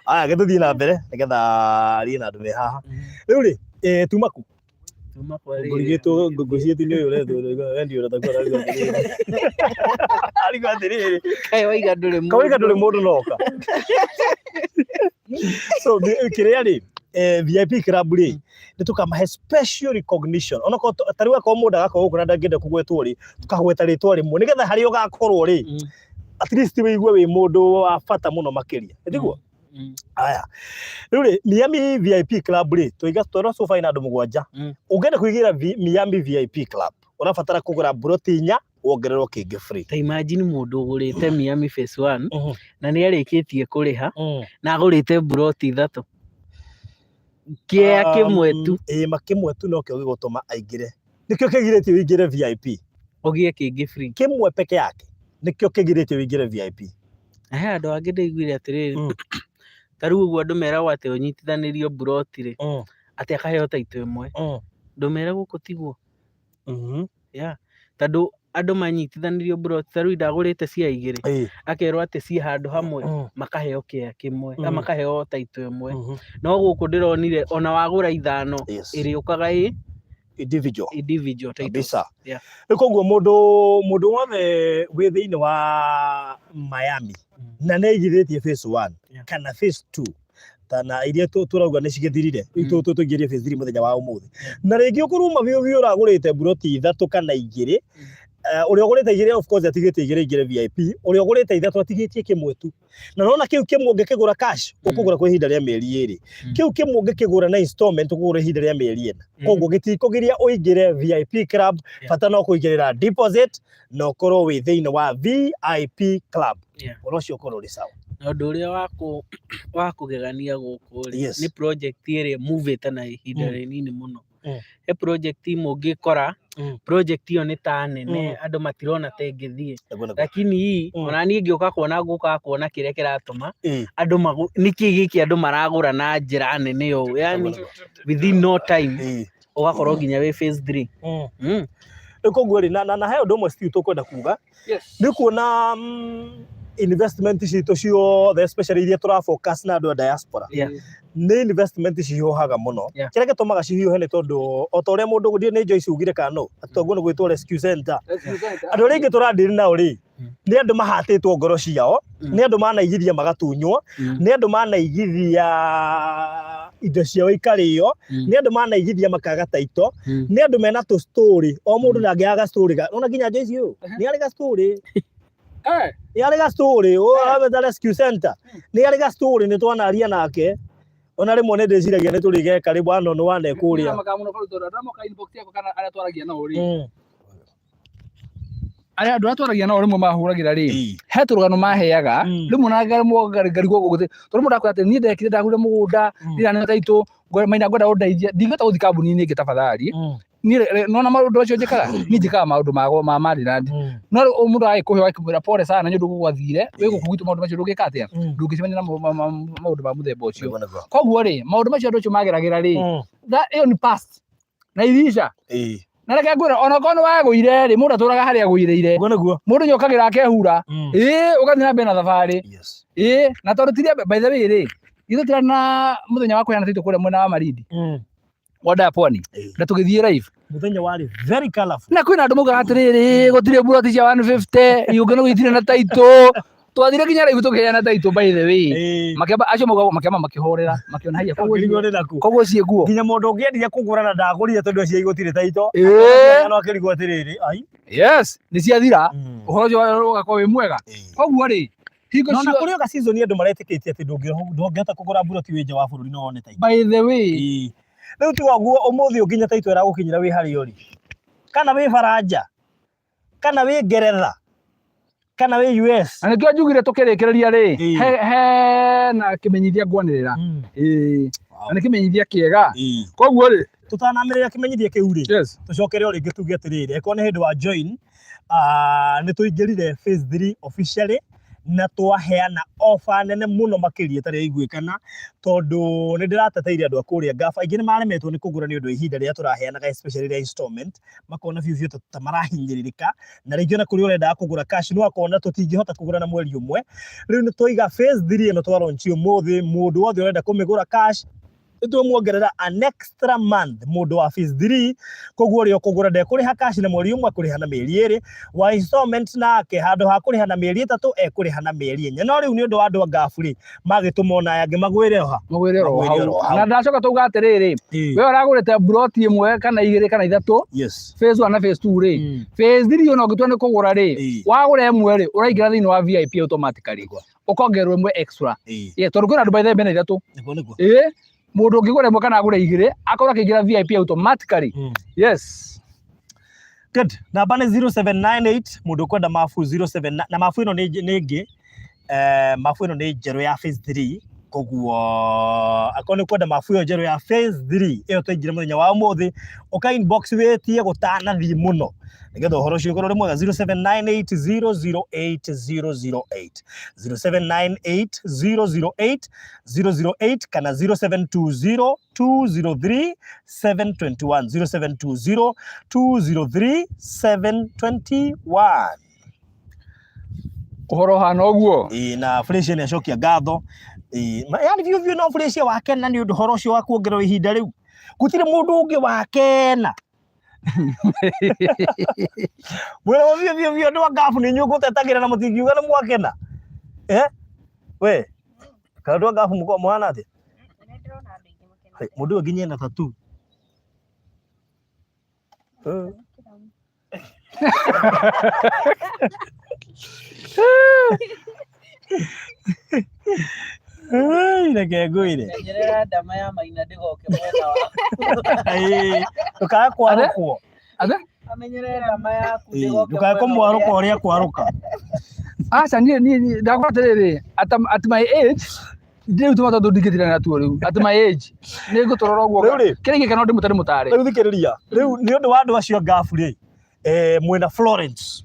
Aya gĩtũthiĩ na mbere nĩgetha arie na andũ me haha rĩu rĩ tumaku ngũrigĩtwo ngũciĩti nĩ ũyũ ũrethwo wendi ũratakuo arigwo atĩrĩrĩ kawaiga ndũrĩ mũndũ noka so kĩrĩa rĩ VIP Club rĩ nĩ tũkamahe special recognition onakorwo ta rĩu akorwo mũndũ agakorwo gũkũ na ndangĩenda kũgwetwo rĩ tũkagweta rĩtwa rĩmwe nĩgetha harĩa ũgakorwo rĩ at least wĩigue wĩ mũndũ wa bata mũno makĩria ndiguo. Aya rĩu rĩ Miami VIP Club rĩ tũiga so far ina andũ 7 ũngĩenda kũigĩra Miami VIP Club ũrabatara kũgũra buroti 4 wongererwo kĩngĩ free. Ta imagine mũndũ ũgũrĩte Miami Phase 1 na nĩ arĩkĩtie kũrĩha na agũrĩte buroti 3 kĩa kĩmwe tu. Kĩmwe tu no kĩo gĩgũtũma aingĩre, nĩkĩo kĩgirĩtio ũingĩre VIP, ũgĩe kĩngĩ free. Kĩmwe peke yake nĩkĩo kĩgirĩtio ũingĩre VIP. Andũ angĩ ndaiguire atĩrĩrĩ, ta rĩu ũguo andũ meragwo atĩ ũnyitithanĩrio buroti rĩ, atĩ akaheo taitũ ĩmwe, ndũmere gũkũ tiguo. Tondũ andũ manyitithanĩrio buroti, ta rĩu ndagũrĩte cia 2 akerwo atĩ ciĩ handũ hamwe makaheo kĩa kĩmwe, makaheo taitũ ĩmwe. No gũkũ ndĩronire ona wagũra 5 ĩrĩũkaga individual kabisa. Koguo mũndũ wothe wĩ thĩinĩ wa Miami na nĩ aigithĩtie Phase 1 kana Phase 2 na iria turauga nĩ cigĩthirire tũingĩrie Phase 3 mũthenya wa ũmũthĩ, na rĩngĩ ũkũruma biũ ũragũrĩte buroti 3 kana 2, ũrĩa ũgũrĩte 2 of course atigĩtie 2 ingĩre VIP, ũrĩa ũgũrĩte 3 atigĩtie kĩmwe tu, na nona kĩu kĩmwe ũngĩkĩgũra cash ũkũgũra kwa ihinda rĩa mĩeri 2, kĩu kĩmwe ũngĩkĩgũra na installment ũkũgũra ihinda rĩa mĩeri 4. Koguo gĩtikũgiria ũingĩre VIP club, bata no kũigĩrĩra deposit na ũkorwo wĩ thĩinĩ wa VIP club, ũrĩa ũcio ũkorwo ũrĩ sawa. Na ũndũ ũrĩa wa kũgegania gũkũ nĩ project ĩrĩa movĩte na ihinda rĩnini mũno. He project mũngĩkora project ĩyo nĩ ta nene, andũ matirona ta ĩngĩthiĩ, lakini ona niĩ ngĩũka kuona kĩrĩa kĩratũma andũ nĩkĩ gĩkĩ andũ maragũra na njĩra nene ũũ, yani within no time ũgakorwo nginya wĩ Phase 3. Koguo na he ũndũ ũmwe Steve tũkwenda kuga, nĩ kuona investment citũ ciothe especially iria tũra focus na andũ a diaspora, nĩ investment cihiũhaga mũno. Kĩrĩa gĩtũmaga cihiũhe nĩ tondũ o ta ũrĩa mũndũ gũthiĩ nĩ Joyce ugire kana atũguo nĩ gwĩtwo rescue center, andũ arĩa aingĩ tũrandĩrĩ nao rĩ, nĩ andũ mahatĩtwo ngoro ciao, nĩ andũ manaigithia magatunywo, nĩ andũ manaigithia indo ciao ikarĩo, nĩ andũ manaigithia makaga taito, nĩ andũ mena tũ story, o mũndũ ndangĩaga story, ona nginya Joyce ũyũ nĩ arĩ ga story. Nĩ arĩ ga story the rescue center, nĩ arĩ ga story, nĩ twanaria nake ona rĩmwe nĩ ndĩciragia nĩ tũrĩge karibu ano nĩ wane kũrĩa arĩa andũ atwaragia nao rĩmwe mahũragĩra rĩ, he tũrũgano maheaga rĩmwe na ngarigwo gũgũthiĩ, tondũ mũndũ akwĩra atĩ niĩ ndekire ndagũrire mũgũnda ndĩrane taitũ Maina ngwenda ũndeithie, ndingĩhota gũthiĩ kambuni-inĩ ĩngĩ tafadhali. Nona maũndũ acio njĩkaga, niĩ njĩkaga maũndũ ma Maryland, no mũndũ agĩkũhe akĩkwĩra pole sana nĩ ũndũ gũgwathire wĩgũkũ gwitũ maũndũ macio ndũngĩka atĩa, ndũngĩcemania na maũndũ ma mũthemba ũcio. Koguo rĩ, maũndũ macio andũ acio mageragĩra rĩ, ĩyo nĩ past na irisha. Na reke ngwĩra ona korwo nĩ wagũire rĩ, mũndũ atũraga harĩa agũireire, mũndũ nĩokagĩra akehura, ũgathiĩ na mbere na thabarĩ. Na tondũ tiria by the way rĩ, ithuĩ tũrĩ na mũthenya wa kũheana taitũ kũrĩa mwena wa Malindi wanda ya Pwani, na tũgĩthiĩ live, mũthenya warĩ very colorful, na kwĩna andũ maugaga atĩrĩrĩ gũtirĩ buroti cia 150 iũngĩ no gĩtirĩ na taitũ, twathire nginya live tũkĩheana taitũ by the way, makĩamba acio makĩamba makĩhorera makĩona haiya koguo ciĩ nguo, nginya mũndũ ũngĩendia kũgũra na ndagũrire tondũ acio igũtirĩ taitũ, no akĩrigwo atĩrĩrĩ yes nĩ ciathira, ũhoro ũcio ũgakorwo wĩ mwega. Koguo rĩ, no na kũrĩ oga season andũ maretĩkĩtie atĩ ndũngĩhota kũgũra buroti wĩ nja wa bũrũri no one taitũ. By the way rĩu tiga ũguo ũmũthĩ ũnginya taitũ ĩragũkinyĩra wĩ harĩa ũrĩ, kana wĩ Faranja, kana wĩ Ngeretha, kana wĩ US. Na nĩkĩo njugire tũkĩrĩkĩrĩria rĩ, he na kĩmenyithia ngwanĩrĩra, na nĩ kĩmenyithia kĩega. Koguo rĩ, tũtanamĩrĩra kĩmenyithia kĩu rĩ, tũcokere o rĩngĩ tuge atĩrĩrĩ, eko nĩ hĩndĩ wa join, nĩ tũingĩrire Phase 3 officially na twaheana offer nene mũno makĩria ĩtarĩ ĩiguĩkana, tondũ nĩ ndĩrateteire andũ a kũrĩa Ngaba, aingĩ nĩ maremetwo nĩ kũgũra nĩ ũndũ ihinda rĩrĩa tũraheanaga especially rĩa installment, makona biũ ta marahinyĩrĩrĩka, na rĩngĩ ona kũrĩ ũrenda kũgũra cash no akona tũtingĩhota kũgũra na mweri ũmwe. Rĩu nĩ tũiga Phase 3 ĩno twa launch ũmũthĩ, mũndũ wothe ũrenda kũmĩgũra cash nĩtũmuongerera an extra month mũndũ wa Phase 3, koguo ũrĩa ũkũgũra ndekũrĩha cash na mweri ũmwe, kũrĩha na mĩeri 2, wa installment nake handũ ha kũrĩha na mĩeri 3 ekũrĩha na mĩeri 4. No rĩu nĩ ũndũ wa andũ a Ngabu rĩ, magĩtũma ona aya angĩ magwĩre hau. Na ndacoka tuga atĩrĩrĩ, we ũragũrĩte buroti ĩmwe kana 2 kana 3, Phase 1 na Phase 2 rĩ, Phase 3 ona ũngĩtua nĩ kũgũra rĩ, wagũra ĩmwe rĩ, ũraingĩra thĩinĩ wa VIP automatically, ũkongererwo ĩmwe extra. Tondũ kwĩna andũ by the way mena 3. Mũndũ ũngĩgũra ĩmwe kana agũra 2 akorwo akĩingĩra VIP automatically. Yes. Good. Namba nĩ 0798 mũndũ kwenda mabu 07 na mabu ĩno nĩ ĩngĩ mabu ĩno nĩ njerũ ya phase 3 koguo akorwo nĩ kwenda mabu ĩyo njerũ ya phase 3 ĩyo twaingire mũthenya wa ũmũthĩ ũka inbox wĩtie gũtanathiĩ mũno nĩgetha ũhoro ũcio ũkorwo ũrĩ mwega 0798008008 0798008008 kana 0720203721 0720203721 Ũhoro hana ũguo na Felicia nĩ acokia ngatho yani biũ no Felicia wakena nĩ ũndũ ũhoro ũcio wa kuongererwo ihinda rĩu gũtirĩ mũndũ ũngĩ wakena Mwera biũ andũ a ngabu nĩ inyuĩ ngũtetagĩra na mũtingiuga nĩ mwakena we kana andũ a ngabu mũkorwo mũhana atĩa mũndũ ũyũ nginya ena tattoo Reke ngwĩre Nyerera ndama ya Maina ndĩgoke mwena wa ndũkaga kwarũkwo amenyerera ndama yaku ndĩgoke ndũkaga kũmwarũka ũrĩa kwarũka aca niĩ ndakwĩra atĩrĩrĩ at my age ndĩrĩu tũma tondũ ndingĩtira natuo rĩu at my age nĩ ngũtũrora ũguo kĩrĩa ingĩka no ndĩmũtare mũtare rĩu thikĩrĩria rĩu nĩ ũndũ wa andũ acio ngabu rĩ mwena Florence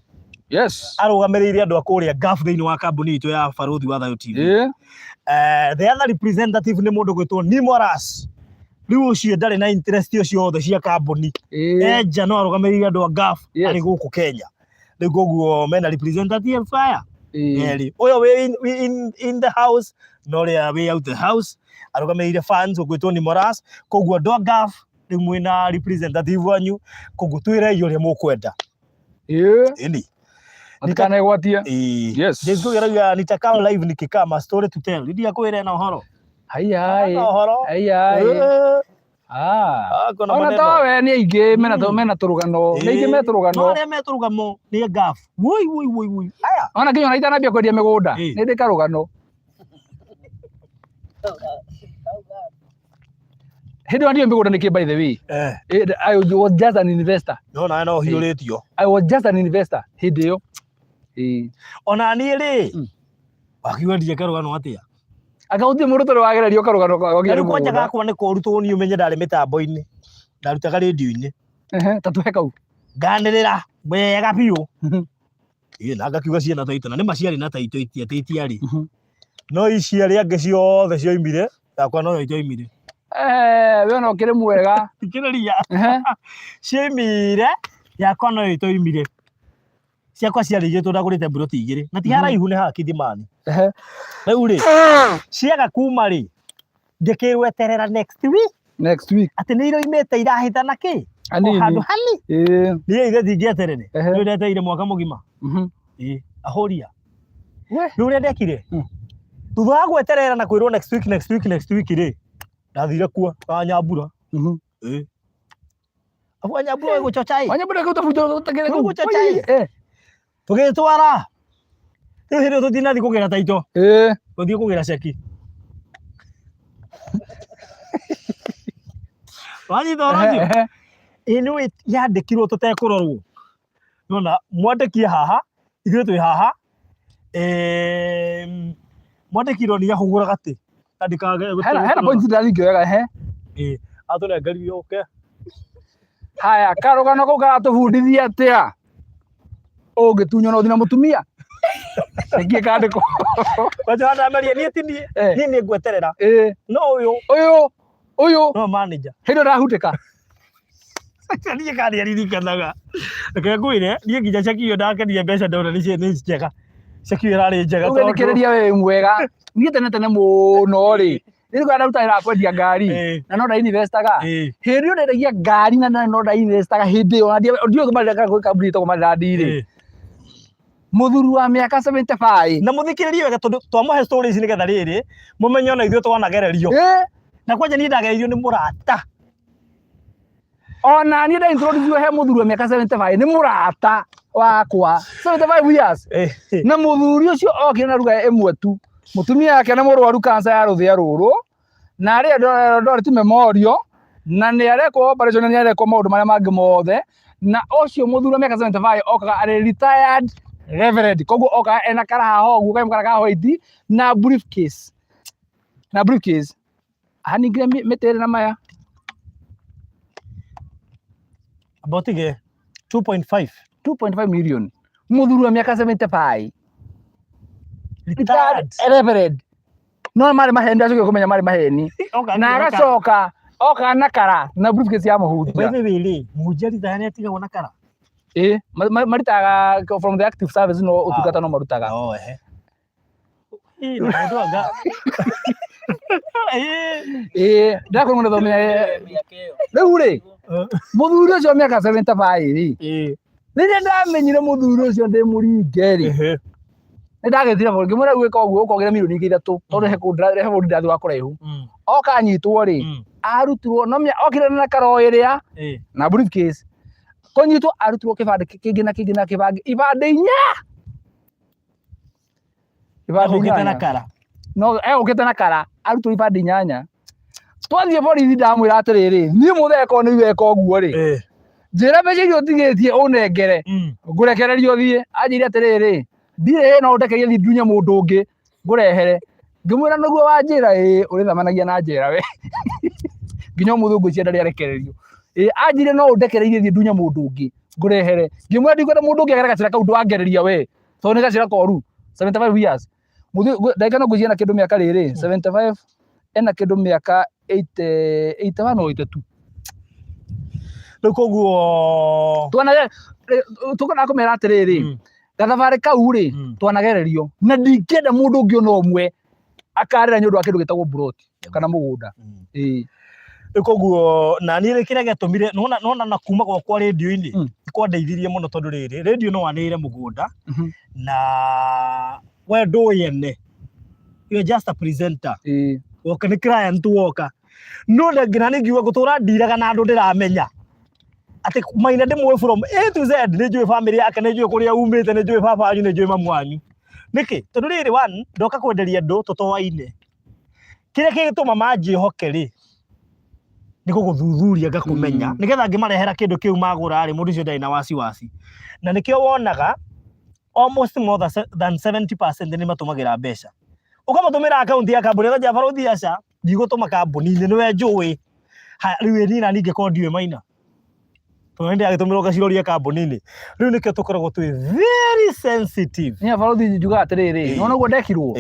arũgamĩrĩire andũ a kũrĩa ngabu thĩinĩ wa kambuni itũ ya Barothi wa Thayũ TV the other representative nĩ mũndũ gwĩtwo Nimoras rĩu ũcio ndarĩ na interest ũcio othe cia kambuni enja no arũgamĩrĩire andũ a ngabu arĩ gũkũ Kenya rĩu koguo mena representative fire ũyũ wĩ in the house no ũrĩa wĩ out the house arũgamĩrĩire fans gwĩtwo Nimoras koguo andũ a ngabu rĩu mwĩna representative wanyu koguo twĩrei ũrĩa mũkwenda ĩni Ndikanegwatia. Yes. Jesu geraga nitakao live nikikama story to tell. Ndia kwĩra na ũhoro. Ai. Ona tawe nĩ aingĩ mena tũrũgano. Nĩ aingĩ me tũrũgano. Arĩa me tũrũgano nĩ ngabu. Woi. Aya. Ona nginya ona itanambia kwendia mĩgũnda. Nĩ ndĩ karũgano. Hĩndĩ ĩyo ndio mĩgũnda nĩkĩ by the way. I was just an investor. No hiũrĩtio. I was just an investor hĩndĩ ĩyo. Ona niĩ rĩ wakiwendia karũgano atĩa akauthi mũndũ tũrĩ wagererio karũgano gakĩrĩ kwanja gakwa nĩ kũrutwo niĩ ũmenye ndarĩ mĩtambo-inĩ ndarutaga radio-inĩ ta tũhe kau nganĩrĩra wega biũ na ngakiuga ciana taitũ na nĩ maciarĩ na taitũ itiarĩ no iciarĩ angĩ ciothe cioimire yakwa no itoimire we no kĩrĩ mwega ikĩrĩria cioimire yakwa no itoimire ciakwa ciarĩgĩtwo ndagũrĩte mburoti igĩrĩ na ti haraihu nĩ haha Kithimani rĩu rĩ ciaga kuma rĩ ngĩkĩrwo eterera next week atĩ nĩ iroimĩte irahĩta na kĩ handũ hani niĩ ithe ndingĩeterere nĩ ndeteire mwaka mũgima ahũria nĩ ũrĩa ndekire thutha wa gweterera na kwĩrwo next week rĩ ndathire kuo kwa Nyambura afu Nyambura gũcochai Nyambura gũcochai tũgĩtwara rĩu hĩndĩ ĩyo tũtinathiĩ kũgĩra taitũ tũthiĩ kũgĩra ceki wanyita ũhoro ũcio ĩno yandĩkirwo tũtekũrorwo nona mwandĩkie haha ithuĩ twĩ haha mwandĩkirwo nĩ ahũgũraga tĩ hena point ndaringĩoyaga atũnengerio ũke haya karũgano kau gagatũbundithia atĩa ũngĩtunywo na ũthiĩ na mũtumia nĩkĩĩ kandĩko wacandameria niĩ nĩ ngweterera no ũyũ no manager hĩndĩ ũrahutĩka niĩ kandi aririkanaga reke ngwĩre niĩ nginya ceki ĩyo ndakenire mbeca ndona nĩ njega ceki ĩyo ĩrarĩ njega ũgĩthikĩrĩria wĩ mwega niĩ tene mũno rĩ nĩ kwenda rutagĩra kwendia ngari na no ndainvestaga hĩndĩ ĩyo ndendagia ngari na no ndainvestaga hĩndĩ ĩyo na ndiũĩ kũmarĩra gwĩ kambuni ĩtagwo Marandi mũthuri wa mĩaka 75 na mũthikĩrĩrie wega tondũ twamũhe stories nĩgetha rĩrĩ mũmenye ona ithuĩ twanagererio na kwanja niĩ ndagererio nĩ mũrata ona niĩ ndaintroduce he mũthuri wa mĩaka 75 nĩ mũrata wakwa 75 years na mũthuri ũcio okire na ruga ĩmwe tu mũtumia yake na mũrwaru cancer ya rũthĩa rũrũ na arĩa ndoreti memorial na nĩ arekwo operation, nĩ arekwo maũndũ marĩa mangĩ mothe, na ũcio mũthuri wa mĩaka 75 okaga arĩ retired reverend, koguo okaga ena karaha ũguo kaimũkara ka white na briefcase, haningire mĩtĩre na maya about 2.5 million, mũthuri wa mĩaka 75 retired reverend, no marĩ maheni, ndacokio kũmenya marĩ maheni, na agacoka oka na kara na briefcase ya mũhunjia. Wewe wili mũhunjia rita nĩ atigagwo na kara? Maritaga from the active service, no ũtungata no marutaga. Ndakũmenya rĩu rĩ, mũthuri ũcio mĩaka 75 rĩrĩa ndamenyire mũthuri ũcio ndĩ mũringe rĩ, nĩndagethire bũrũri ngĩmwĩra gwĩka ũguo ũkogera mirioni 3 tondũ he bũrũri ndathi wa kũraihu, oka anyitwo rĩ, arutirwo no okire na karo ĩrĩa na briefcase, kũnyitwo arutirwo kĩbandĩ kĩngĩ na kĩbandĩ ibandĩ 4 na kara, no egũkĩte na kara arutirwo ibandĩ 8. Twathiĩ borithi ndamwĩra atĩrĩrĩ, niĩ mũtheko nĩ weka ũguo rĩ, njĩra mbeca iria ũtigĩtie ũnengere ngũrekererio thiĩ. Anjĩrire atĩrĩrĩ, ndirĩ no ũndekerie thiĩ ndunye mũndũ ũngĩ ngũrehere. Ngĩmwĩra nĩguo wa njĩra ũrĩthamanagia na njĩra we nginya mũthũngũ ũcio ndarĩ arekererio. Anjĩrire no ũndekereirie thiĩ ndunye mũndũ ũngĩ ngũrehere. Ngĩmwĩra ndikwenda mũndũ ũngĩ agere gacĩra kau ndwangereria we, tondũ nĩ gacĩra koru 75 years. Ndagĩka no ngũciana kĩndũ mĩaka rĩrĩ 75 ena kĩndũ mĩaka 81 or 82. Rĩu koguo tũkona kũmera atĩrĩrĩ, gathabarĩ kau rĩ twanagererio, na ndingĩenda mũndũ ũngĩ ona ũmwe akarĩra nĩ ũndũ wa kĩndũ gĩtagwo buroti kana mũgũnda. Rĩu koguo na niĩ kĩrĩa gĩatũmire nona na kuma gwakwa radio-inĩ nĩ kwandeithirie mũno, tondũ rĩrĩ radio no wanĩire mũgũnda na we ndũyene, you're just a presenter, woka nĩ client woka, no nginya nĩ ngiuga gũtũra ndiraga na andũ ndĩramenya atĩ Maina ndĩmũĩ from A to Z, nĩ njũĩ family yake, nĩ njũĩ kũrĩa umĩte, nĩ njũĩ baba wanyu, nĩ njũĩ mamu wanyu. Nĩkĩ? Tondũ rĩrĩ one ndoka kwenderia andũ tũtoaine, kĩrĩa kĩgĩtũma manjĩhoke rĩ nĩ gũgũthuthuria ngakũmenya, nĩgetha ngĩmarehera kĩndũ kĩu magũra rĩ mũndũ ũcio ndarĩ na wasiwasi. Na nĩkĩo wonaga almost more than 70% nĩ matũmagĩra mbeca, ũkamatũmĩra akaunti ya kambuni ya Jafaro Thiaca, ndigũtũma kambuni-inĩ nĩwe njũĩ. Rĩu niĩ na ningĩ ko ndiũĩ Maina, tondũ nĩ ndagĩtũmĩrwo ngaciroria kambuni-inĩ. Rĩu nĩkĩo tũkoragwo twĩ very sensitive. Nĩ Jafaro Thiaca njugaga atĩrĩrĩ, nona ũguo ndekirwo,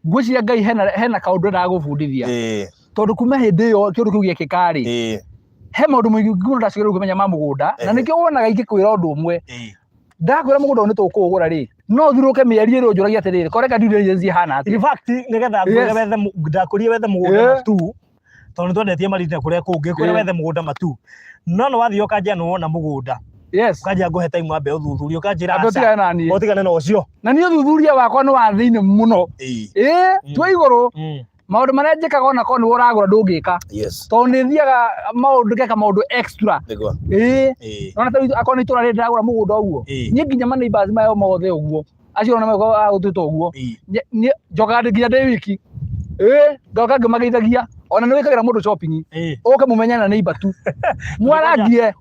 ngwĩciria Ngai hena kaũndũ ndagũbundithia, tondũ kuma hĩndĩ ĩyo kĩũndũ kĩu gĩekĩka rĩ, he maũndũ maingĩ ngĩona ndacigĩrĩirwo kũmenya ma mũgũnda, na nĩkĩo wonaga ingĩkwĩra ũndũ ũmwe, ndakwĩra mũgũnda nĩ tũkũũgũra rĩ, no thirũke mĩeri ĩrĩ ũnjũragia atĩrĩrĩ, koreka due diligence ihana atĩa. In fact nĩgetha ndakũrie wethe mũgũnda matu, tondũ nĩ twendetie marĩndĩ kũrĩa kũngĩ, kwĩra wethe mũgũnda matu, no wathiĩ ũkanjia nĩ wona mũgũnda, ũkanjia ngũhe time wambe ũthuthuria, ũkanjĩra aca ũtigane na ũcio. Na niĩ ũthuthuria wakwa nĩ wa thĩinĩ mũno, twa igũrũ maũndũ marĩa njĩkaga ona korwo nĩwe ũragũra ndũngĩka, tondũ nĩ thiaga maũndũ ngeka maũndũ extra. Ona akorwo nĩ itũra rĩrĩ ndĩragũra mũgũnda ũguo, niĩ nginya ma neighbours maya mothe ũguo, acio ona magĩkorwo agũtuĩka ũguo, njokaga nginya ndĩ wiki, ngoka ngĩmageithagia, ona nĩ wĩkagĩra mũndũ shopping, ũke mũmenye na neighbour tu, mwarangie.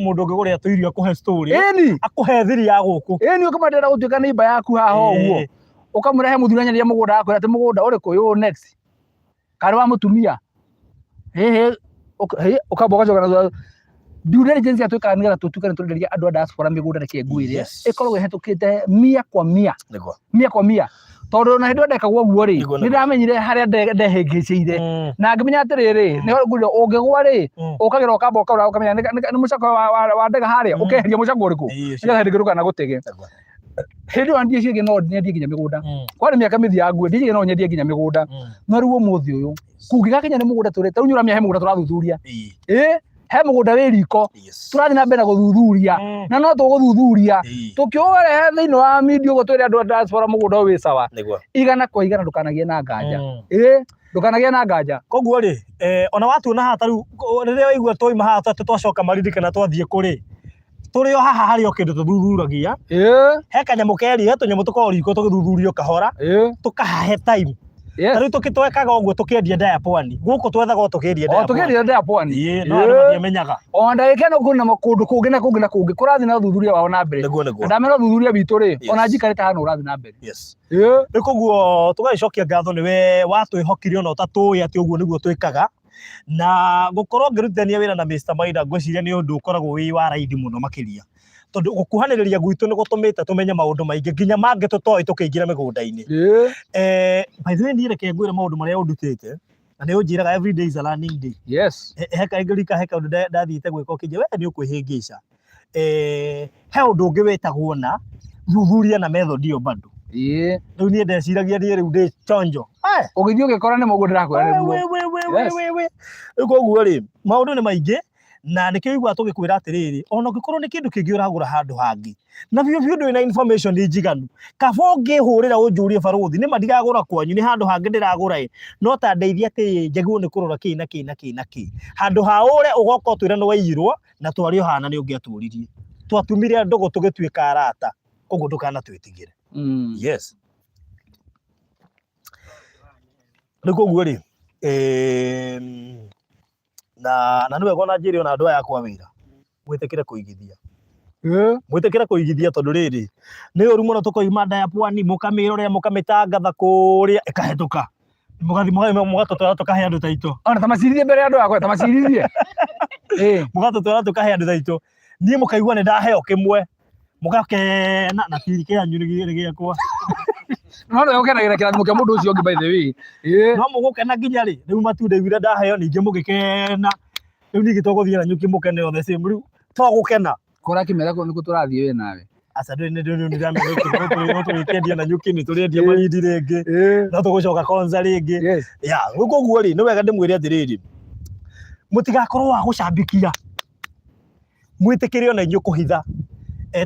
Mũndũ ũngĩgũrĩa tũirio akũhe story, akũhe thiri ya gũkũ, ũkamwendera gũtuĩka neighbour yaku haha ũguo, ũkamũrehe mũthuri anyenderia mũgũnda akwĩra atĩ mũgũnda ũrĩkũ yũ next, karĩ wa mũtumia, ũkamba ũgacoka na due diligence yatuĩkaga nĩgetha tũtuĩke nĩ tũrenderia andũ a diaspora mĩgũnda reke ngwĩre, ĩkoragwo ĩhetũkĩte 100%, tondũ na hĩndĩ ĩyo ndekagwo ũguo rĩ, nĩ ndamenyire harĩa ndehĩngĩcĩire, na ngĩmenya atĩrĩrĩ, ũngĩgwa rĩ, ũkagĩra ũkamba ũkaura ũkamenya nĩ mũcakwe wa ndega harĩa, ũkeheria mũcakwe ũrĩkũ, nĩgetha hĩndĩ ĩngĩ ndũkanagũtege. Hĩndĩ ĩyo ndiecirie no nyendie nginya mĩgũnda, kwarĩ mĩaka mĩthiangu ndiecirie no nyendie nginya mĩgũnda, no rĩu ũmũthĩ ũyũ kũngĩgakinya nĩ mũgũnda tũrĩ ta rĩu nĩũramenya he mũgũnda tũrathuthuria, he mũgũnda wĩ riko tũrathiĩ na mbere na gũthuthuria, na no tũgũthuthuria tũkĩũrehe thĩinĩ wa media ũguo twĩre andũ a diaspora mũgũnda ũyũ wĩ sawa, igana kwa igana ndũkanagie na nganja, ndũkanagie na nganja. Koguo rĩ ona watuona haha tarĩu rĩrĩa waigua twauma haha twacoka marindi kana twathiĩ kũrĩ tũrĩ o haha harĩ o kĩndũ tũthuthuragia, he kanyamũ keri, he tũnyamũ tũkoragwo riko tũgĩthuthurio kahora, tũkahahe time, Tari tukitwekaga uguo tukiendia ndaya pwani. Guku twethaga tukiendia ndaya. Tukiendia ndaya pwani. No matiamenyaga. O ndagika no kuna makundu kungi na kungi kurathi na thuthuria wao na mbere. Ndamera thuthuria bitu ri ona njikarite hano urathi na mbere. Yes. Nikuguo tugacokia ngatho niwe watwihokirie ona utatuya ati uguo niguo twikaga. Na gukorwo ngirutithania wira na Mr. Maina ngwiciria ni undu ukoragwo wi wa raidi muno makiria. Tondu gukuhaniriria gwitu ni gutumite tumenye maundu maingi nginya mangi tutoi tukiingira migunda-ini. By the way ni reke ngwire maundu maria undutite na ni unjiraga every day is a learning day. Yes. Heka ingirika heka undu ndathite gwika ukije we ni ukwihingica. He undu ungi wetagwo na thuthuria na method iyo bado. Riu ni ndeciragia ni riu ndi chonjo. Ugithio gikora ni mugu ndirakwira niguo. Koguo ri maundu ni maingi na nikio igwa tugikwira atiriri ona ngikorwo ni kindu kingi uragura handu hangi na biu ndu ina information njiganu kaba ngihurira unjurie baruthi ni madigagura kwanyu ni handu hangi ndiragura no ta ndeithia ati njagwo ni kurora ki na ki handu ha ure ugoka twira no waiyirwo na twari ohana ni ungiaturirie twatumire ndogo tugituika arata koguo ndukana twitigire. Yes. Nikuguo ri na niwe gona njiri ona andu aya kwa wira mwitikire kuigithia mwitikire kuigithia tondu riri ni uru muno tukoima ndaya pwani mukamirore mukamitangatha kuria ikahetuka mugathi mugatutwara tukahe andu taito ona tamaciririe mbere andu akwa tamaciririe mugatutwara tukahe andu taito nie mukaigua ni ndaheo kimwe mugakena na tiri kianyu ni giakwa no no ukenagira kirathimo kia mundu ucio ngi by the way no mugukena nginya ri riu matunda igwira ndaheo ningi mugikena riu ningi twaguthie na nyuki mukene othe same riu twagukena kora kimera ko niku turathie we nawe asa ni ndamenya no turikendia na nyuki ni turiendia marindi ringi no tugucoka konza ringi ya gukuguo ri ni wega ndimwire atiriri mutigakorwo wa gucambikia mwitikire ona inyu kuhitha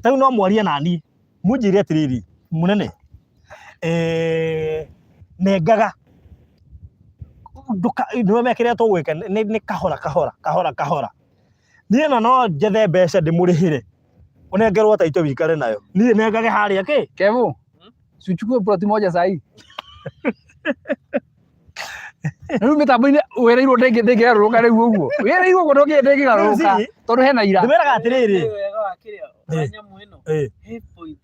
tau no mwaria nani munjire atiriri munene nengaga nduka niwe mekire tugwika ni kahora nie no njethe mbeca ndimurihire unengerwo taito wikare nayo nie nengage haria ki Kevu sichukue ploti moja sahi riu mitambo-ini wereirwo ndingigaruruka riu uguo wereirwo ko ndingigaruruka tondu hena ira ndimeraga atiriri wega wa kiria nyamu ino he point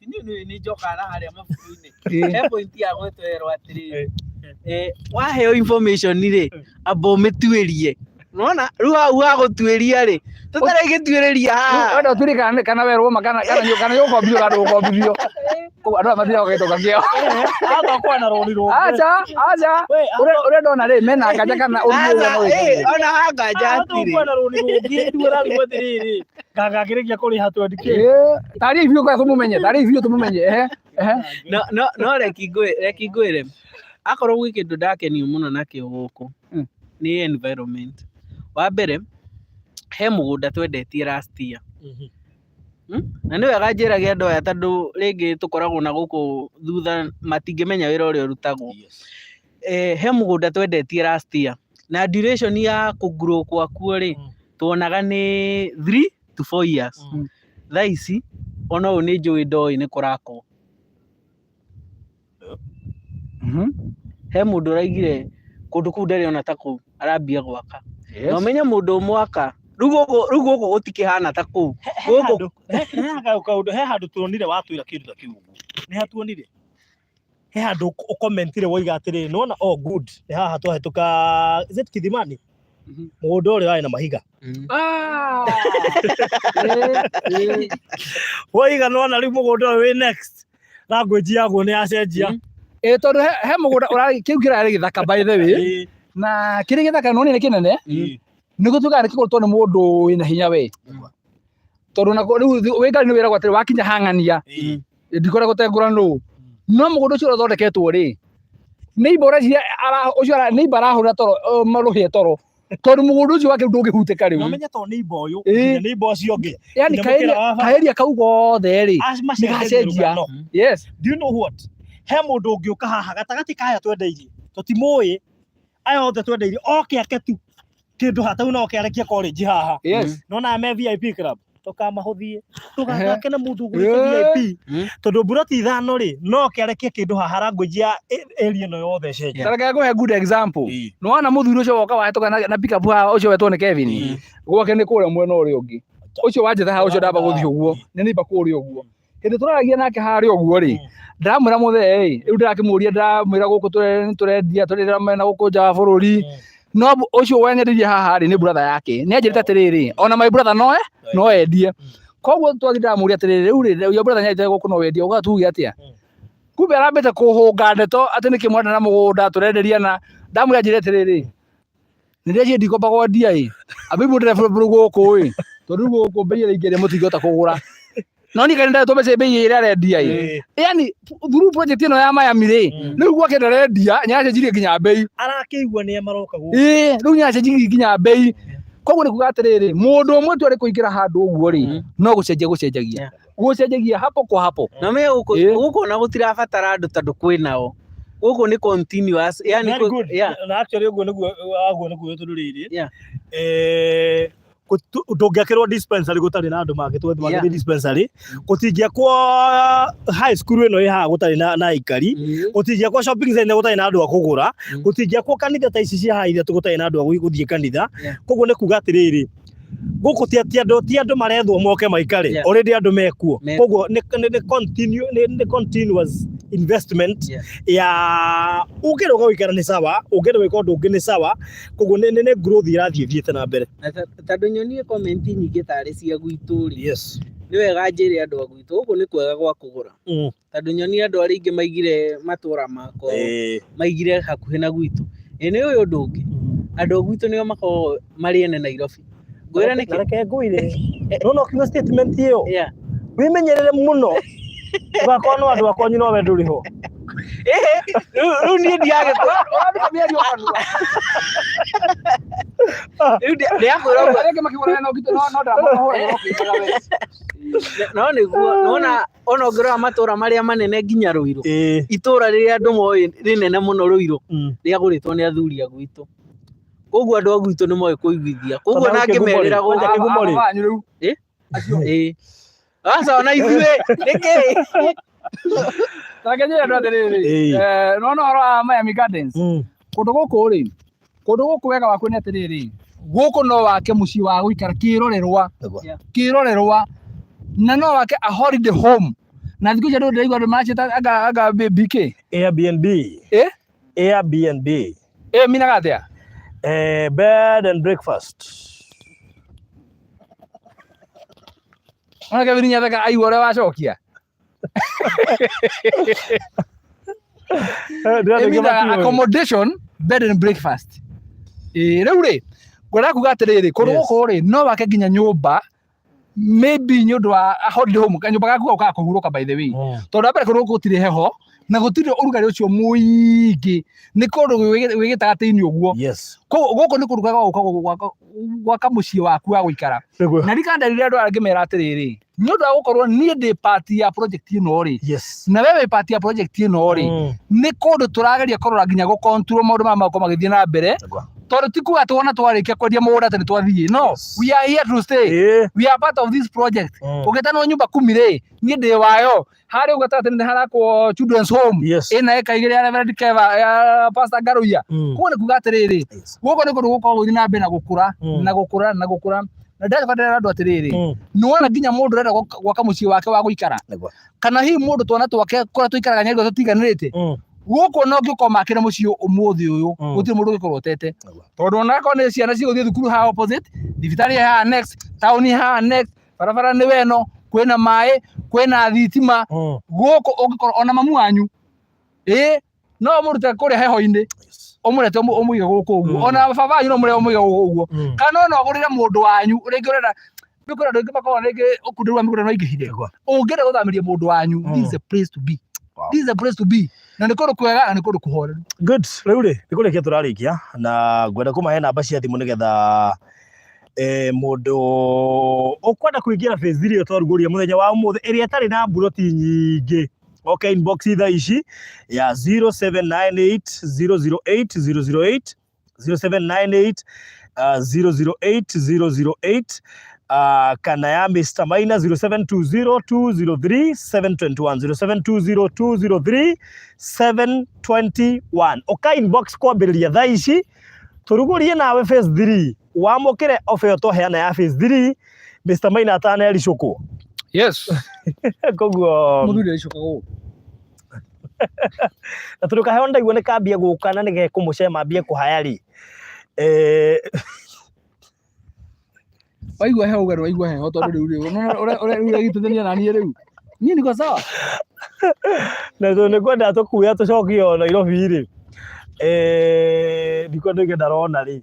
ni njokara haria mabuku-ini he point ya gwetwerwo atiriri waheo information ri abo mituirie nona riu wa gutuiria ri tutarigituiriria ha ndo turi kana werwo makana kana yukombio kandu ukombio ko andu amathira gagitoka kio aga kwa na roni acha ure ndona ri mena ngaja kana ona hagaja atiri kwa na roni ngi ndura ri atiriri gagakirikia kuri hatu ndike tari ivyo kwa tumumenye no reki ngwire akorwo gwi kindu ndakenio muno nakio guku ni environment wa mbere he mugunda twendetie last year na ni wega njiragia andu aya tondu ringi tukoragwo na guku thutha matingimenya wira uria urutagwo he mugunda twendetie last year na duration ya kugrow kwakuo ri tuonaga ni 3 to 4 years thaa ici ona u ni njui ndoi ni kurako he mundu raigire kundu kuu ndari ona ta kuu arambia gwaka no menya mundu mwaka riu guku gutikihana ta kuu guku he handu tuonire watwira kindu ta kiu ni hatuonire he handu ukommentire woiga atiri nona good ni haha twahituka is it Kithimani mundu uri wari na mahiga woiga nona riu mugunda wi next language yaguo ni yacenjia tondu he mugunda urari kiu kirari githaka by the way na kiri githaka noni ni kinene niguo tugaga ni kigurutwo ni mundu wina hinya we tondu na riu wingari ni wira gwatiri wakinya hang'ania ndikoragwo tenguranu no mugunda ucio uthondeketwo ri neighbor ucio neighbor arahura toro maruhie toro tondu mugunda ucio wake ndungihutika riu nomenya to neighbor uyu neighbor ucio ngi yani kaeria kau gothe ri ni gacenjia yes do you know what he mundu ungiuka haha gatagati kaya twendeirie tutimui aya othe twendeirie oke ake tu kindu hatau no ke arekia college haha yes nona me VIP club tukamahuthie tugathake na mundu ugurite VIP tondu buroti ithano ri no kereke kindu haha language ya area no yothe cenje. Tareke nguhe good example. No wana muthuri ucio woka wahetoka na pick up ha ucio wetwo ni Kevin. Gwake ni kuria mwena uri ungi. Ucio wanjeta ha ucio ndamba guthii uguo. Ni nimba kuria uguo. Hindi turaragia nake hari uguo ri. Ndamwira muthe riu ndirakimuria ndamwira guku turendia turira mena guku nja wa bururi. No ucio wenyererie haha ri ni brother yake. Ni anjirite atiriri ona my brother no endie. Koguo twathira muria atiriri riu ri uyo brother nyaite guku no wendie ugatugi atia. Kumbe arambete kuhunga ndeto ati nikimwenda na mugunda turenderia na ndamwira njire atiriri. Ndirije ndikomba gwendia abibu ndire buru guku tondu guku bei ringi mutingota kugura. No ni kanenda tumece bei ira rendia yani through project ino ya Miami ri riu gwake ndarendia nyace njiri nginya bei arakigua ni maroka guku riu nyace njiri nginya bei koguo ni kuga atiriri mundu umwe tu ari kuingira handu uguo ri no gucenjagia hapo kwa hapo na me guku na gutirabatara andu tondu kwinao guku ni continuous yani na actually uguo niguo tondu riri ndungiakirwo dispensary gutari na andu mangi twethe dispensary gutingiakwo high school ino iha gutari na ikari gutingiakwo shopping center gutari na andu akugura gutingiakwo kanitha ta ici cia haitha gutari na andu guthie kanitha koguo ni kuga atiriri guku ti andu marethwo moke maikare already andu mekuo koguo ni continuous investment ya ugere ugaikara ni sawa ugere wiko ndungi ni sawa koguo ni growth irathie thiete na mbere tondu nyonie comment nyingi tari cia gwituri ni wega njire andu agwitu guku ni kwega gwa kugura tondu nyonie andu ari ingi maigire matura mako maigire hakuhi na gwitu ni uyu ndungi andu agwitu nio mako mari ene Nairobi gwira niki reke ngwire no kinya statement iyo wimenyerere muno ugakorwo andu akonyu no we nduri ho riu ni ndiage no niguo nona ona ngirora matura maria manene nginya Ruiru itura riria andu moi rinene muno Ruiru riaguritwo ni athuri agwitu koguo andu agwitu ni moi kuiguithia koguo nangi merira riu asa ona ithue niki takenye andu atiriri no ro Miami Gardens kundu guku wega waku ni atiriri guku no wake mucii wa guikara kirorerwa na no wake a holiday home na thiku cia ndirigwa andu macita aga BK Airbnb minaga atia bed and breakfast ona Kevin nyathaka aigua uria wacokia accommodation bed and breakfast riu ri ngwenda kuga atiriri kundu guku ri no wake nginya nyumba maybe nyundu wa holiday home kanyumba gaku uka kuhuruka by the way tondu mbere kundu gutiri heho na gutiri urugari ucio muingi ni kundu wigitagati-ini uguo guku ni kundu gwaka mucii waku wa guikara na ndikandarire andu angi mera atiriri nyundu wa gukorwo nie ndi part ya project ino ri na wewe part ya project ino ri ni kundu turageria kurora nginya gu control maundu mako magithie na mbere tondu ti kuga tuona twarikia kwendia mugunda tani twathie no we are here to stay we are part of this project ugitano nyumba 10 ri nie ndi wayo hari ugatata ni harakwo children's home ina eka igire ya Reverend Keva ya Pastor Garuya kuone kuga atiriri guko ni kundu guko guthie na mbere na gukura na ndabatara andu atiriri nuona nginya mundu renda gwaka mucii wake wa guikara kana hi mundu twana twake kora tuikaraga nyarwa tutiganirite guko no ngiko makira mucii umuthi uyu gutiri mundu gikorwo tete tondu ona ko ni ciana ciguthie thukuru ha opposite thibitari ha next town ha next barabara ni weno kwina mai kwina thitima guko ungikorwo ona mamu wanyu no murute kuria heho-ini umurete umuige guku uguo ona baba wanyu no muri umuige guku uguo kana no ugurire mundu wanyu ringi urenda bikora ringi bakora ringi ukundirwa migura no ingihire ungire guthamiria mundu wanyu this is a place to be na ni kundu kwega na ni kundu kuhoreru good riu ri ndikurekia turarikia na ngwenda kumahe namba cia thimu nigetha mundu ukwenda kuingira phase 3 twaruguria muthenya wa umuthi iria tari na buroti nyingi inbox itha ici ya 0798008008 0798 008 008 kana ya Mr. Maina 0720203721 0720203721 oka inbox kwambĩrĩria thaa ici turugurie nawe phase 3 wamũkĩre offer tũheana ya phase 3 Mr. Maina ataneri cukũ. Yes. Koguo Muthuri icukagwo. Na turukahe ndaigua nĩ kambia gũka na nĩge kũmũcema ambie kũhaya ri. Waigua heho ũgarũ waigua heho tondũ rĩu ũrĩa gitũthania na niĩ rĩu. Niĩ niko sawa. Na nĩ kwenda tũkuya tũcokio Nairobi rĩ. Ndiko ndege ndarona rĩ.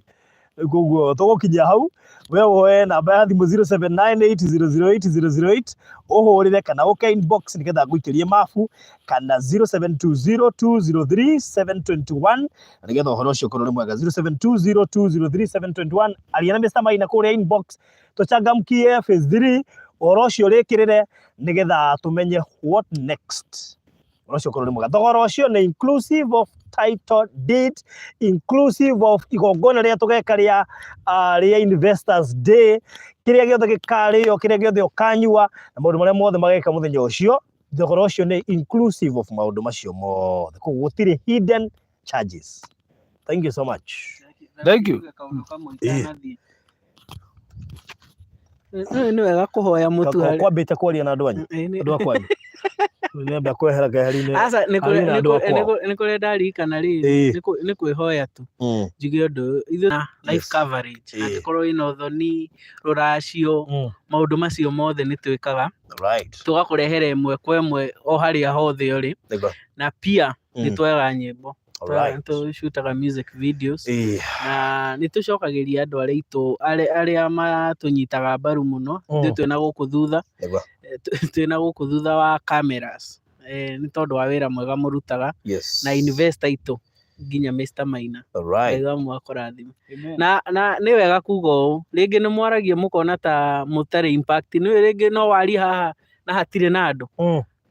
Koguo tũgũkinya hau we woe namba ya thimũ 0798008008 ũhũrĩre kana ũke inbox nĩgetha ngũikĩrie mabu kana 0720203721 nĩgetha ũhoro ũcio ũkorwo nĩ mwega 0720203721 aria na Mr. Maina kũrĩa inbox tũchangamkie phase 3 ũhoro ũcio ũrĩkĩrĩre nĩgetha tũmenye what next. Ũhoro ũcio ũkorwo nĩ mwega. Thogora ũcio nĩ inclusive of title deed, inclusive of igongona rĩa tũgeka rĩa Investors Day, kĩrĩa gĩothe gĩkarĩo, kĩrĩa gĩothe ũkanyua na maũndũ marĩa mothe mageka mũthenya ũcio. Thogora ũcio nĩ inclusive of maũndũ macio mothe. Koguo gũtirĩ hidden charges. Thank you so much. Thank you. Nĩ wega kũhoya mũtu harĩ. Kwambĩte kwaria na andũ anyu. Andũ akwanyu. Nĩamba kwehera gari-inĩ. Asa nĩ kũrĩa ndarikana rĩrĩ nĩ kwĩhoya tu. Njuge ũndũ ithuĩ na live coverage. Angĩkorwo ĩna ũthoni, rũracio, maũndũ macio mothe nĩ twĩkaga. Tũgakũrehera ĩmwe kwa ĩmwe o harĩa hothe ũrĩ. Na pia nĩ twaga nyĩmbo. Tũcutaga music videos. Na nĩ tũcokagĩria andũ arĩa matũnyitaga mbaru mũno. Ithuĩ twĩna gũkũ thutha wa cameras. Nĩ tondũ wa wĩra mwega mũrutaga. Na investor itũ nginya Mr. Maina. Wega mwakũrathima. Na nĩ wega kuga ũũ. Rĩngĩ nĩ mwaragia mũkona ta mũtarĩ impact. Nĩ rĩngĩ no waria haha na hatirĩ na andũ.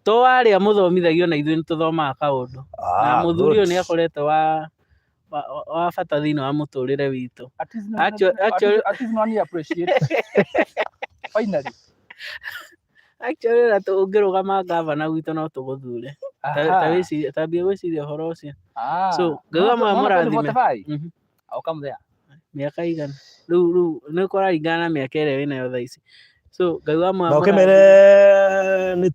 To warĩa mũthomithagio na ithuĩ nĩ tũthomaga kaũndũ. Na mũthuri ũyũ nĩ akoretwo wa bata thĩinĩ wa mũtũrĩre witũ. Finally. Actually na ũngĩrũgama gavana gwitũ no tũgũthure. Tambia gwĩciria ũhoro ũcio. So ngauga mũrathime. Aukamũthea. Mĩaka igana. Rĩu nĩ kũraringana na mĩaka ĩrĩa wĩnayo thaa ici. So ngauga na ũkĩmere nĩ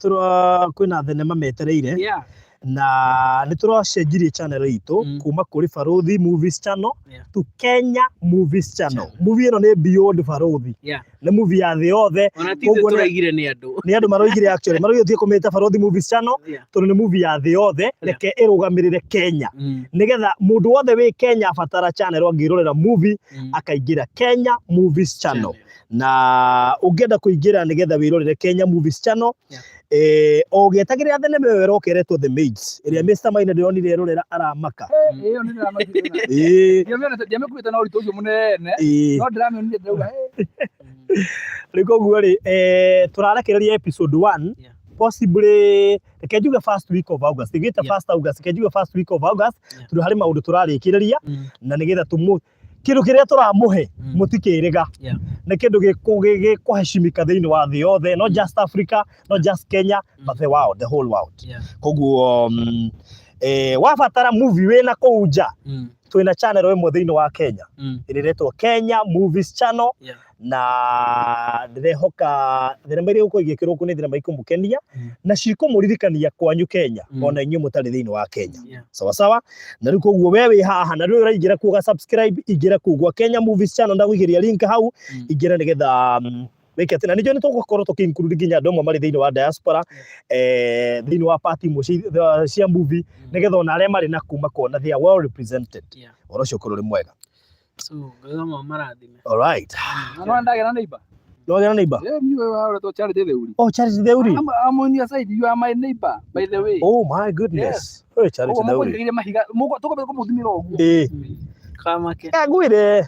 kwĩna thenema metereire na nĩ tũracenjirie channel itũ kuma kũrĩ Barothi Movies Channel to Kenya Movies Channel. Movie ĩno nĩ beyond Barothi. Nĩ movie ya thĩ yothe. Koguo tũraigire nĩ andũ maroigire actually maroigire kũmĩta Barothi Movies Channel tondũ nĩ movie ya thĩ yothe reke ĩrũgamĩrĩre Kenya. Nĩgetha mũndũ wothe wĩ Kenya abatara channel angĩrorera movie akaingĩra Kenya Movies Channel. Na ũngĩenda kũingĩra nĩgetha wĩrorere Kenya Movies Channel o gĩetagĩrĩra thenema ĩyo ĩrokeretwo The Maids ĩrĩa Mr. Maina ndĩronire ĩrorera aramaka. Ĩyo nĩ ndĩramakire. Ndiamĩkuĩte na ũritũ ũcio mũnene no ndĩramĩonire ndauga rĩu koguo rĩ tũrarekereria episode 1 possibly reke njuge first week of August. Ĩgĩte first August, reke njuge first week of August tondũ harĩ maũndũ tũrarĩkĩrĩria na nĩgetha kĩndũ kĩrĩa tũramũhe mũtikĩrĩga nĩ kĩndũ gĩkũheshimika thĩinĩ wa thĩ yothe, not just Africa, not just Kenya, but the world, the whole world. Koguo wabatara movie wĩna kũu nja twĩna channel ĩmwe thĩinĩ wa Kenya ĩrĩretwo Kenya Movies Channel na ndĩrehoka thenema iria gũkorwo igĩkĩrwo kũ nĩ thenema ikũmũkenia na cikũmũririkania kwanyu Kenya ona inyuĩ mũtarĩ thĩinĩ wa Kenya. Sawa sawa. Na rĩu koguo we wĩ haha na rĩu ũraingĩra kuga subscribe ingĩra kũu gwa Kenya Movies Channel ndagũigĩria link hau ingĩra nĩgetha wĩke atĩ na nĩnjũĩ nĩ tũgũkorwo tũkĩ-include nginya andũ amwe marĩ thĩinĩ wa diaspora thĩinĩ wa party imwe cia movie nĩgetha ona arĩa marĩ na kuma kona they are well represented. Ũhoro ũcio ũkorwo ũrĩ mwega. So ngauga marathime. All right. No ndagera na neighbor. No ndagera neighbor. Mimi wewe to Charity Theuri. Oh, Charity Theuri. I'm on your side. You are my neighbor, by the way. Oh my goodness. Oh, Charity Theuri. Tuko kumuthimira ũguo. Kama ke. Ngwire.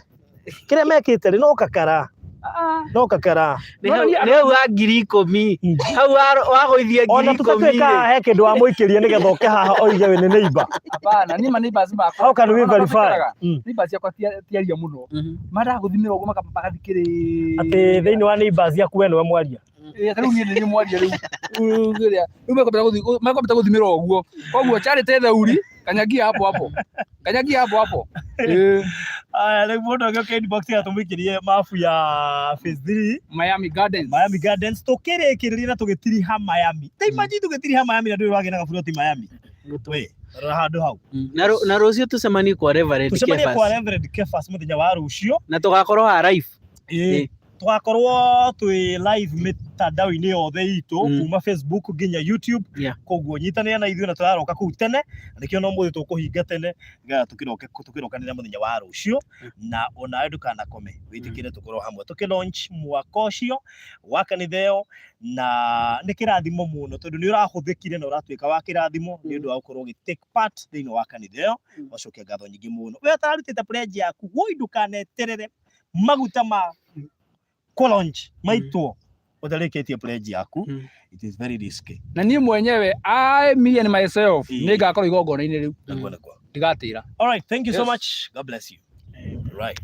Kĩrĩa mekĩte rĩ no kakara. no kakara leo wa ngiri 10 hau wagoithia ngiri 10 ona tutatuika he kindu wa muikirie ni getha uke haha oige we ni neighbor hapana ni neighbors makwa how can we verify neighbors yakwa tiaria muno mara guthimira uguo makathikiri ati thiini wa neighbors yaku we niwe mwaria riu ni ni mwaria riu makopita guthimira uguo koguo Charity Theuri kanyagia hapo rĩu mũndũ ũngĩ ũkĩ inbox atũmĩkirie mabu ya phase 3 Miami Gardens tũkĩrĩkĩrĩria na tũgĩtiriha Miami ta imagine tũgĩtiriha Miami na ndũrĩ wagĩa na gaburoti Miami we rora handũ hau na rũciũ tucemanie kwa Reverend Kefas mũthenya wa rũciũ na tũgakorwo ha live tugakorwo twi live mitandao-inĩ yothe itũ kuma Facebook nginya YouTube koguo nyitanĩra na ithuĩ na tũraroka kũu tene nĩkĩo no mũthĩ tũkũhinga tene nĩgetha tũkĩrokanĩra mũthenya wa rũciũ na onawe ndũkanakome wĩtĩkĩre tũkorwo hamwe tũkĩ-launch mwaka ũcio wa kanitha ĩyo na nĩ kĩrathimo mũno tondũ nĩ ũrahũthĩkire na ũratuĩka wa kĩrathimo nĩ ũndũ wa gũkorwo ũgĩ-take part thĩinĩ wa kanitha ĩyo wacokia ngatho nyingĩ mũno we ũtararutĩte pledge yaku woi ndũkaneterere maguta ma launch maitwo utharĩkĩtie pledge yaku it is very risky na niĩ mwenyewe me and myself nĩ ngakorwo igongona-inĩ rĩu ndigatĩra. All right, thank you so much, God bless you. Right.